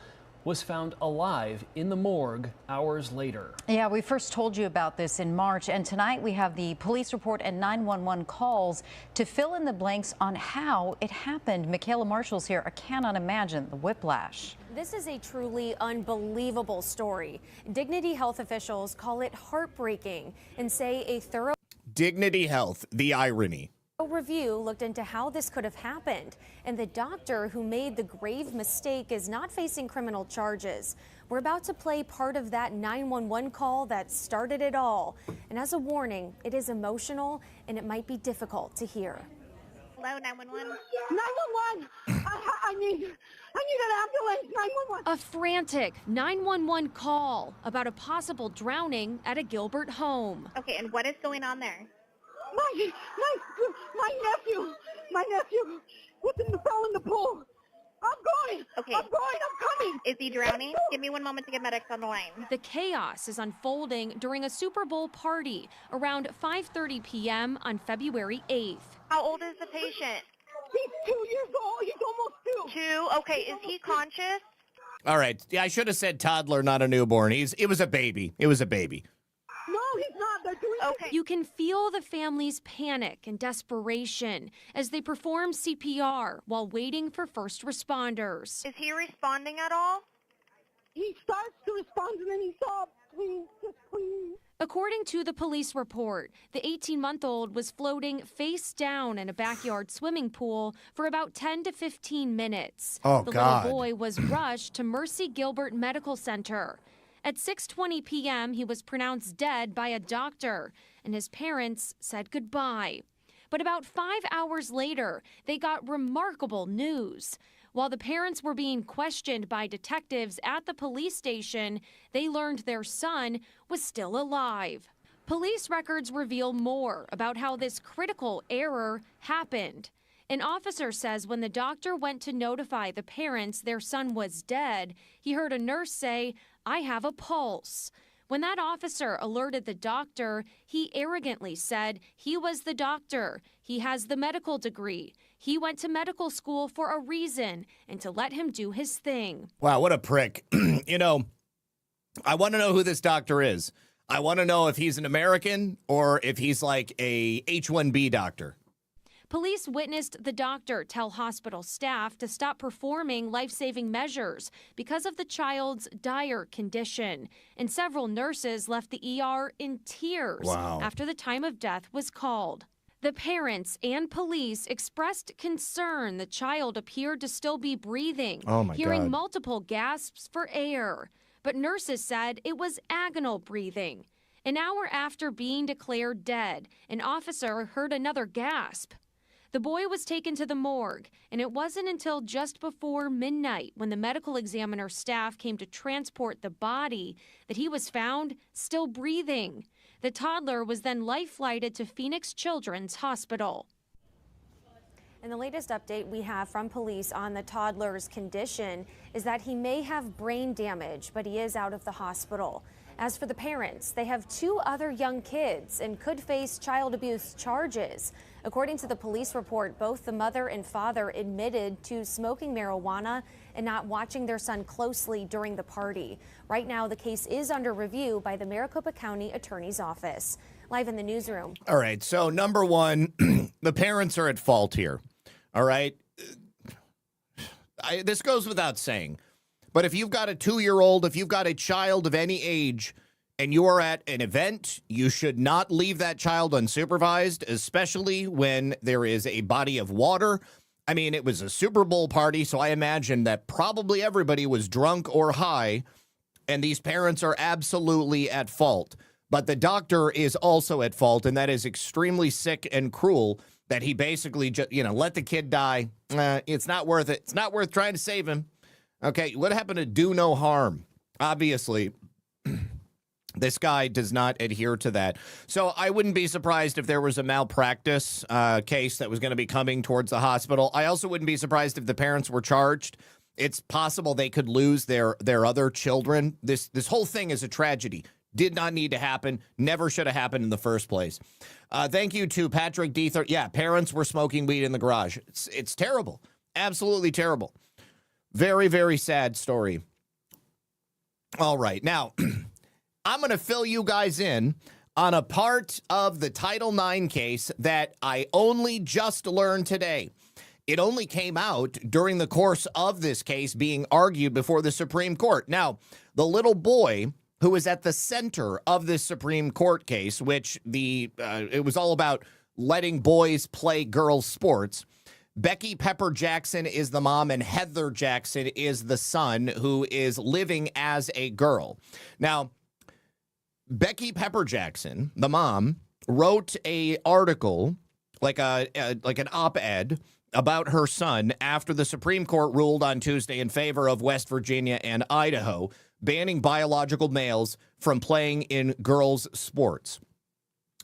Speaker 5: was found alive in the morgue hours later.
Speaker 6: Yeah, we first told you about this in March, and tonight we have the police report and 911 calls to fill in the blanks on how it happened. Michaela Marshall's here. I cannot imagine the whiplash.
Speaker 23: This is a truly unbelievable story. Dignity Health officials call it heartbreaking and say a thorough
Speaker 2: Dignity Health, the irony.
Speaker 23: review looked into how this could have happened, and the doctor who made the grave mistake is not facing criminal charges. We're about to play part of that 911 call that started it all. And as a warning, it is emotional and it might be difficult to hear.
Speaker 22: Hello, 911.
Speaker 11: 911! I need an ambulance! 911!
Speaker 23: A frantic 911 call about a possible drowning at a Gilbert home.
Speaker 22: Okay, and what is going on there?
Speaker 11: My nephew fell in the pool. I'm going.
Speaker 22: Okay.
Speaker 11: I'm coming.
Speaker 22: Is he drowning? Give me one moment to get medics on the line.
Speaker 23: The chaos is unfolding during a Super Bowl party around 5:30 p.m. on February 8th.
Speaker 22: How old is the patient?
Speaker 11: He's 2 years old. He's almost 2.
Speaker 22: 2? Okay, is he conscious?
Speaker 2: All right. Yeah, I should have said toddler, not a newborn. It was a baby. It was a baby.
Speaker 11: No, he's not. They're doing
Speaker 23: Okay. You can feel the family's panic and desperation as they perform CPR while waiting for first responders.
Speaker 22: Is he responding at all?
Speaker 11: He starts to respond and then he sobs. Please, just please.
Speaker 23: According to the police report, the 18-month-old was floating face down in a backyard swimming pool for about 10 to 15 minutes.
Speaker 2: Oh,
Speaker 23: the
Speaker 2: God.
Speaker 23: little boy was rushed to Mercy Gilbert Medical Center. At 6:20 p.m., he was pronounced dead by a doctor, and his parents said goodbye. But about 5 hours later, they got remarkable news. While the parents were being questioned by detectives at the police station, they learned their son was still alive. Police records reveal more about how this critical error happened. An officer says when the doctor went to notify the parents their son was dead, he heard a nurse say, "I have a pulse." When that officer alerted the doctor, he arrogantly said he was the doctor. He has the medical degree. He went to medical school for a reason and to let him do his thing.
Speaker 2: Wow, what a prick. You know, I want to know who this doctor is. I want to know if he's an American or if he's like a H-1B doctor.
Speaker 23: Police witnessed the doctor tell hospital staff to stop performing life-saving measures because of the child's dire condition. And several nurses left the ER in tears after the time of death was called. The parents and police expressed concern the child appeared to still be breathing, hearing multiple gasps for air. But nurses said it was agonal breathing. An hour after being declared dead, an officer heard another gasp. The boy was taken to the morgue, and it wasn't until just before midnight when the medical examiner staff came to transport the body that he was found still breathing. The toddler was then life-flighted to Phoenix Children's Hospital. And the latest update we have from police on the toddler's condition is that he may have brain damage, but he is out of the hospital. As for the parents, they have 2 other young kids and could face child abuse charges. According to the police report, both the mother and father admitted to smoking marijuana and not watching their son closely during the party. Right now, the case is under review by the Maricopa County Attorney's Office. Live in the newsroom.
Speaker 2: All right, so number one, the parents are at fault here. All right? This goes without saying. But if you've got a 2-year-old, if you've got a child of any age, and you are at an event, you should not leave that child unsupervised, especially when there is a body of water. I mean, it was a Super Bowl party, so I imagine that probably everybody was drunk or high, and these parents are absolutely at fault. But the doctor is also at fault, and that is extremely sick and cruel that he basically just, let the kid die. It's not worth it. It's not worth trying to save him. Okay, what happened to do no harm? Obviously, this guy does not adhere to that. So I wouldn't be surprised if there was a malpractice case that was going to be coming towards the hospital. I also wouldn't be surprised if the parents were charged. It's possible they could lose their other children. This whole thing is a tragedy. Did not need to happen. Never should have happened in the first place. Thank you to Patrick Deether. Yeah, parents were smoking weed in the garage. It's terrible. Absolutely terrible. Very, very sad story. All right. Now, I'm going to fill you guys in on a part of the Title IX case that I only just learned today. It only came out during the course of this case being argued before the Supreme Court. Now, the little boy who is at the center of this Supreme Court case, which it was all about letting boys play girls' sports. Becky Pepper Jackson is the mom, and Heather Jackson is the son who is living as a girl. Now, Becky Pepper Jackson, the mom, wrote a article, like an op-ed, about her son after the Supreme Court ruled on Tuesday in favor of West Virginia and Idaho, banning biological males from playing in girls' sports.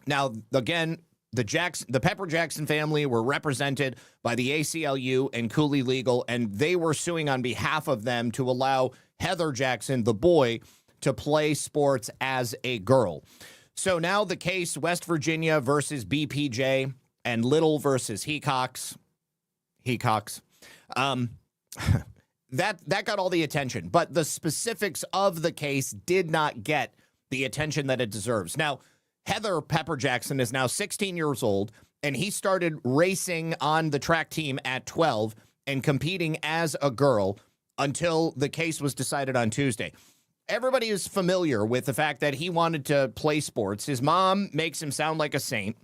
Speaker 2: Now, again, the Pepper Jackson family were represented by the ACLU and Cooley Legal, and they were suing on behalf of them to allow Heather Jackson, the boy, to play sports as a girl. So now the case, West Virginia versus BPJ and Little versus Hecox, that got all the attention, but the specifics of the case did not get the attention that it deserves. Now, Heather Pepper Jackson is now 16 years old, and he started racing on the track team at 12 and competing as a girl until the case was decided on Tuesday. Everybody is familiar with the fact that he wanted to play sports. His mom makes him sound like a saint.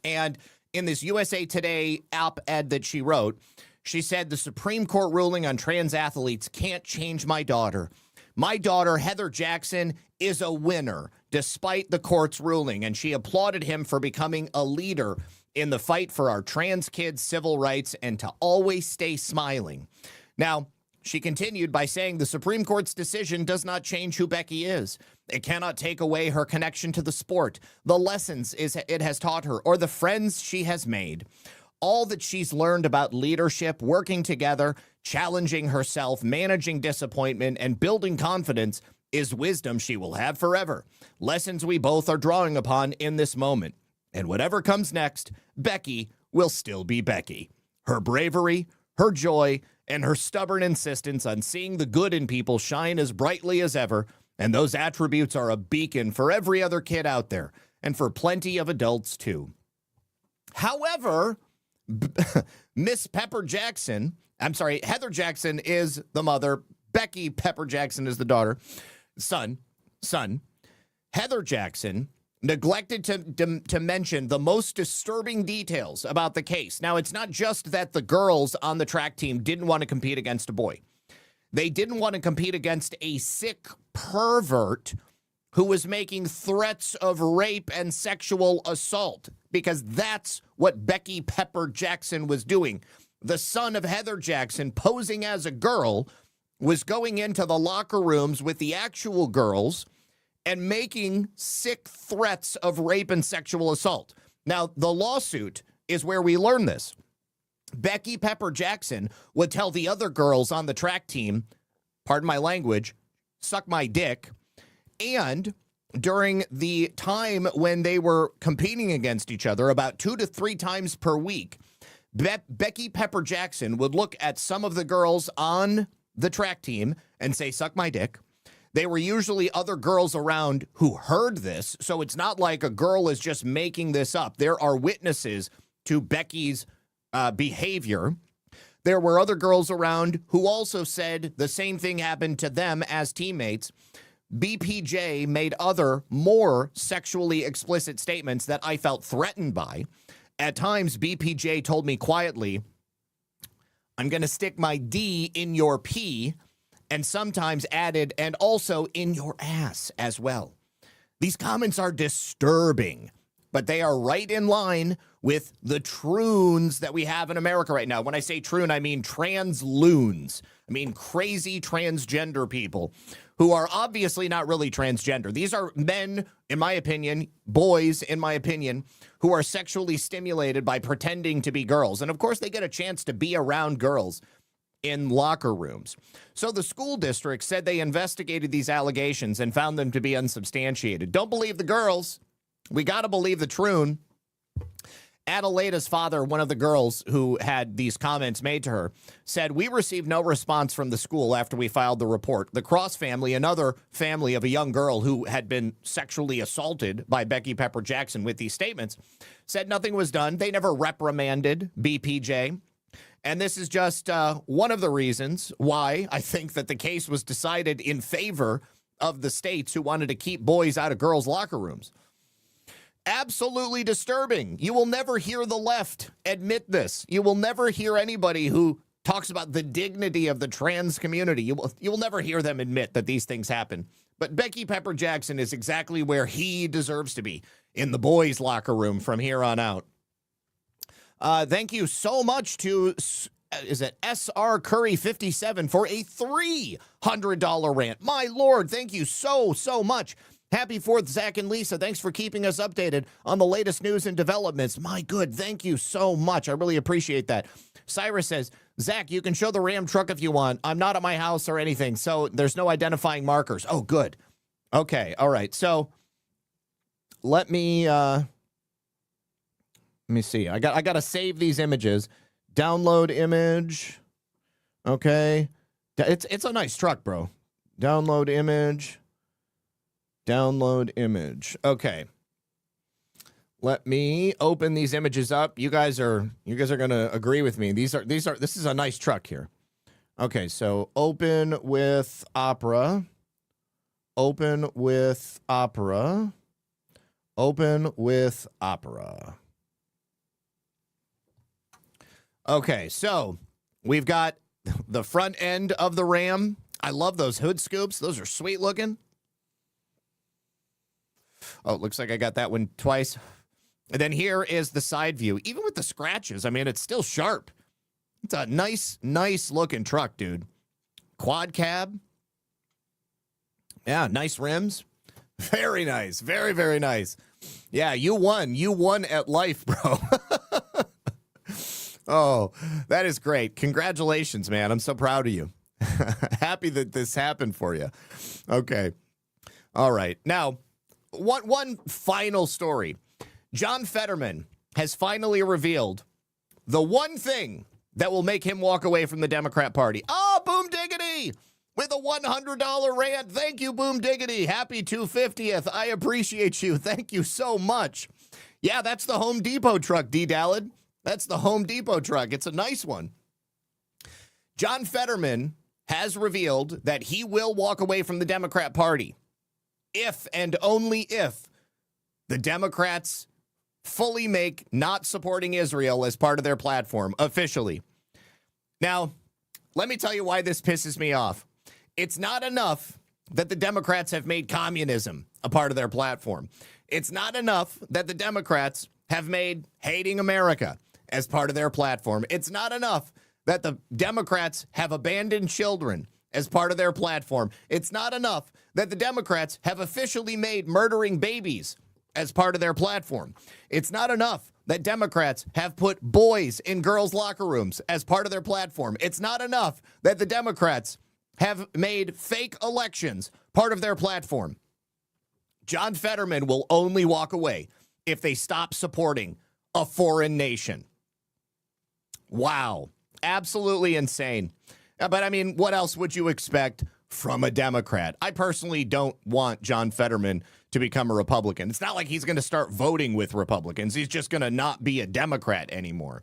Speaker 2: And in this USA Today op-ed that she wrote, she said, the Supreme Court ruling on trans athletes can't change my daughter. My daughter, Heather Jackson, is a winner despite the court's ruling, and she applauded him for becoming a leader in the fight for our trans kids' civil rights and to always stay smiling. Now, she continued by saying the Supreme Court's decision does not change who Becky is. It cannot take away her connection to the sport, the lessons it has taught her, or the friends she has made. All that she's learned about leadership, working together, challenging herself, managing disappointment, and building confidence is wisdom she will have forever. Lessons we both are drawing upon in this moment. And whatever comes next, Becky will still be Becky. Her bravery, her joy, and her stubborn insistence on seeing the good in people shine as brightly as ever, and those attributes are a beacon for every other kid out there, and for plenty of adults too. However, Heather Jackson is the mother, Becky Pepper Jackson is the daughter, son. Heather Jackson neglected to mention the most disturbing details about the case. Now, it's not just that the girls on the track team didn't want to compete against a boy. They didn't want to compete against a sick pervert who was making threats of rape and sexual assault, because that's what Becky Pepper Jackson was doing. The son of Heather Jackson, posing as a girl, was going into the locker rooms with the actual girls and making sick threats of rape and sexual assault. Now, the lawsuit is where we learn this. Becky Pepper Jackson would tell the other girls on the track team, pardon my language, suck my dick. And during the time when they were competing against each other, about 2 to 3 times per week, Becky Pepper Jackson would look at some of the girls on the track team and say, suck my dick. They were usually other girls around who heard this, so it's not like a girl is just making this up. There are witnesses to Becky's behavior. There were other girls around who also said the same thing happened to them as teammates. BPJ made other, more sexually explicit statements that I felt threatened by. At times, BPJ told me quietly, I'm going to stick my D in your P, and sometimes added, and also in your ass as well. These comments are disturbing, but they are right in line with the troons that we have in America right now. When I say troon, I mean trans loons. I mean crazy transgender people who are obviously not really transgender. These are men, in my opinion, boys, in my opinion, who are sexually stimulated by pretending to be girls. And of course, they get a chance to be around girls in locker rooms. So the school district said they investigated these allegations and found them to be unsubstantiated. Don't believe the girls. We got to believe the troon. Adelaida's father, one of the girls who had these comments made to her, said, "We received no response from the school after we filed the report. The Cross family, another family of a young girl who had been sexually assaulted by Becky Pepper Jackson with these statements, said nothing was done. They never reprimanded BPJ. And this is just one of the reasons why I think that the case was decided in favor of the states who wanted to keep boys out of girls' locker rooms." Absolutely disturbing. You will never hear the left admit this. You will never hear anybody who talks about the dignity of the trans community. You will never hear them admit that these things happen. But Becky Pepper Jackson is exactly where he deserves to be, in the boys' locker room from here on out. Thank you so much to, is it SR Curry 57 for a $300 rant. My Lord, thank you so much. Happy 4th, Zach and Lisa. Thanks for keeping us updated on the latest news and developments. My good, thank you so much. I really appreciate that. Cyrus says, "Zach, you can show the Ram truck if you want. I'm not at my house or anything, so there's no identifying markers." Oh, good. Okay, all right. So let me see. I got to save these images. Download image. Okay. It's a nice truck, bro. Download image. Download image. Okay. Let me open these images up. You guys are going to agree with me. This is a nice truck here. Okay, so open with Opera. Open with Opera. Open with Opera. Okay, so we've got the front end of the Ram. I love those hood scoops. Those are sweet looking. Oh, it looks like I got that one twice. And then here is the side view. Even with the scratches, I mean, it's still sharp. It's a nice looking truck, dude. Quad cab. Yeah, nice rims. Very nice. Very, very nice. Yeah, you won. You won at life, bro. Oh, that is great. Congratulations, man. I'm so proud of you. Happy that this happened for you. Okay. All right. Now, one final story. John Fetterman has finally revealed the one thing that will make him walk away from the Democrat Party. Oh, Boom Diggity with a $100 rant. Thank you, Boom Diggity. Happy 250th. I appreciate you. Thank you so much. Yeah, that's the Home Depot truck, D-Dallad. That's the Home Depot truck. It's a nice one. John Fetterman has revealed that he will walk away from the Democrat Party if and only if the Democrats fully make not supporting Israel as part of their platform officially. Now, let me tell you why this pisses me off. It's not enough that the Democrats have made communism a part of their platform. It's not enough that the Democrats have made hating America as part of their platform. It's not enough that the Democrats have abandoned children as part of their platform. It's not enough that the Democrats have officially made murdering babies as part of their platform. It's not enough that Democrats have put boys in girls' locker rooms as part of their platform. It's not enough that the Democrats have made fake elections part of their platform. John Fetterman will only walk away if they stop supporting a foreign nation. Wow. Absolutely insane. But I mean, what else would you expect from a Democrat? I personally don't want John Fetterman to become a Republican. It's not like he's going to start voting with Republicans. He's just going to not be a Democrat anymore.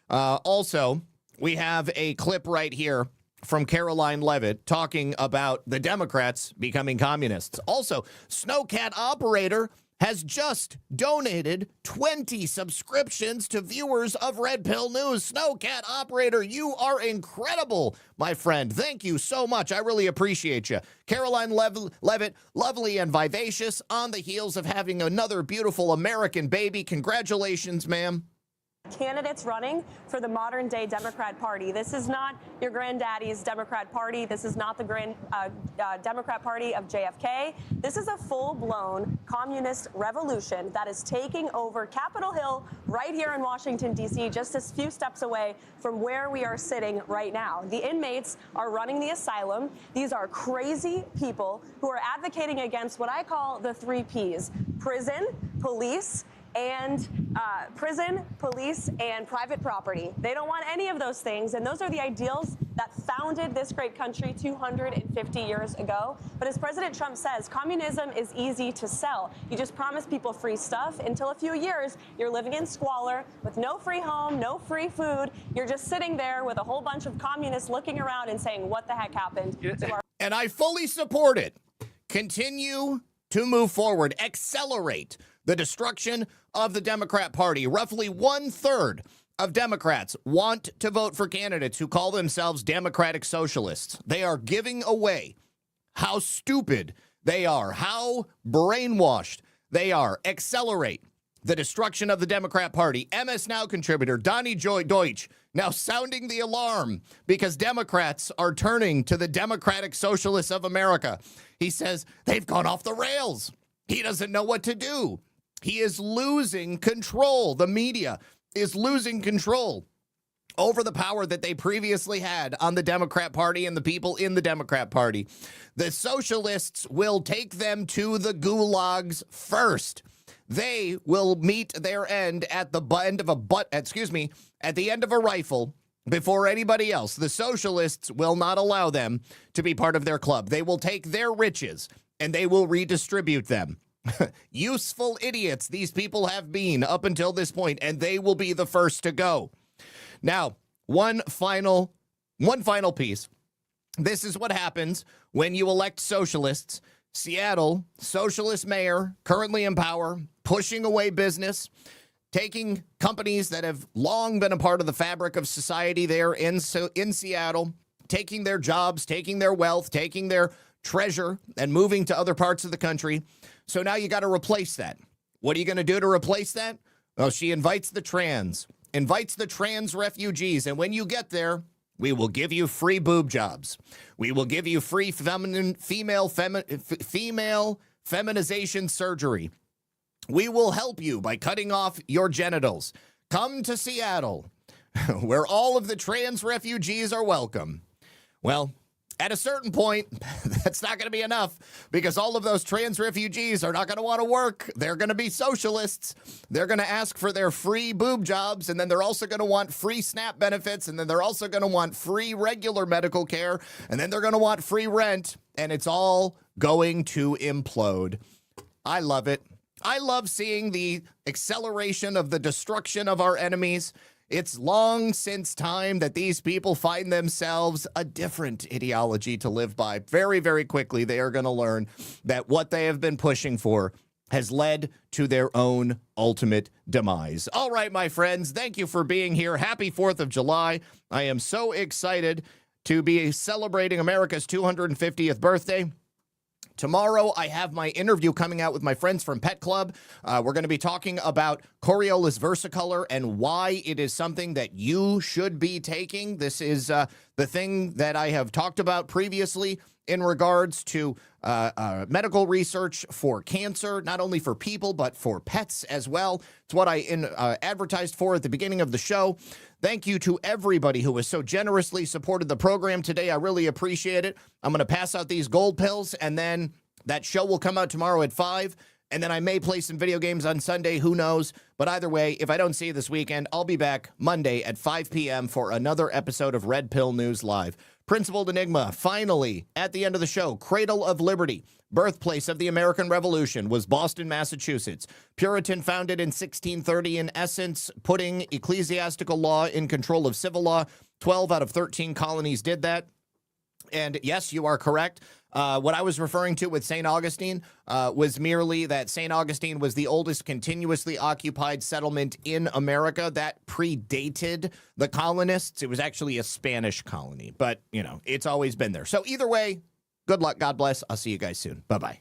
Speaker 2: Also, we have a clip right here from Caroline Leavitt talking about the Democrats becoming communists. Also, Snowcat Operator has just donated 20 subscriptions to viewers of Red Pill News. Snowcat Operator, you are incredible, my friend. Thank you so much. I really appreciate you. Caroline Leavitt, lovely and vivacious, on the heels of having another beautiful American baby. Congratulations, ma'am.
Speaker 7: Candidates running for the modern day Democrat Party. This is not your granddaddy's Democrat Party. This is not the Democrat Party of JFK. This is a full-blown communist revolution that is taking over Capitol Hill right here in Washington, D.C., just a few steps away from where we are sitting right now. The inmates are running the asylum. These are crazy people who are advocating against what I call the 3 Ps: prison, police, and prison, police, and private property. They don't want any of those things, and those are the ideals that founded this great country 250 years ago. But as President Trump says, communism is easy to sell. You just promise people free stuff. Until a few years, you're living in squalor with no free home, no free food. You're just sitting there with a whole bunch of communists looking around and saying, what the heck happened to our...
Speaker 2: And I fully support it. Continue to move forward. Accelerate the destruction of the Democrat Party. Roughly 1/3 of Democrats want to vote for candidates who call themselves Democratic Socialists. They are giving away how stupid they are, how brainwashed they are. Accelerate the destruction of the Democrat Party. MS Now contributor Donnie Joy Deutsch now sounding the alarm because Democrats are turning to the Democratic Socialists of America. He says they've gone off the rails. He doesn't know what to do. He is losing control. The media is losing control over the power that they previously had on the Democrat Party and the people in the Democrat Party. The socialists will take them to the gulags first. They will meet their end at the end of at the end of a rifle before anybody else. The socialists will not allow them to be part of their club. They will take their riches and they will redistribute them. Useful idiots these people have been up until this point, and they will be the first to go. Now, one final piece. This is what happens when you elect socialists. Seattle, socialist mayor, currently in power, pushing away business, taking companies that have long been a part of the fabric of society there in Seattle, taking their jobs, taking their wealth, taking their treasure, and moving to other parts of the country. So now you got to replace that. What are you going to do to replace that? Well, she invites the trans refugees. And when you get there, we will give you free boob jobs. We will give you free female feminization surgery. We will help you by cutting off your genitals. Come to Seattle, where all of the trans refugees are welcome. Well, at a certain point, that's not going to be enough because all of those trans refugees are not going to want to work. They're going to be socialists. They're going to ask for their free boob jobs, and then they're also going to want free SNAP benefits, and then they're also going to want free regular medical care, and then they're going to want free rent, and it's all going to implode. I love it. I love seeing the acceleration of the destruction of our enemies. It's long since time that these people find themselves a different ideology to live by. Very, very quickly, they are going to learn that what they have been pushing for has led to their own ultimate demise. All right, my friends, thank you for being here. Happy 4th of July. I am so excited to be celebrating America's 250th birthday. Tomorrow, I have my interview coming out with my friends from Pet Club. We're going to be talking about Coriolus Versicolor and why it is something that you should be taking. This is the thing that I have talked about previously in regards to medical research for cancer, not only for people, but for pets as well. It's what I advertised for at the beginning of the show. Thank you to everybody who has so generously supported the program today. I really appreciate it. I'm going to pass out these gold pills, and then that show will come out tomorrow at 5, and then I may play some video games on Sunday. Who knows? But either way, if I don't see you this weekend, I'll be back Monday at 5 p.m. for another episode of Red Pill News Live. Principled Enigma, finally, at the end of the show, Cradle of Liberty, birthplace of the American Revolution, was Boston, Massachusetts. Puritan, founded in 1630, in essence, putting ecclesiastical law in control of civil law. 12 out of 13 colonies did that. And yes, you are correct. What I was referring to with St. Augustine was merely that St. Augustine was the oldest continuously occupied settlement in America. That predated the colonists. It was actually a Spanish colony, but, you know, it's always been there. So either way, good luck. God bless. I'll see you guys soon. Bye-bye.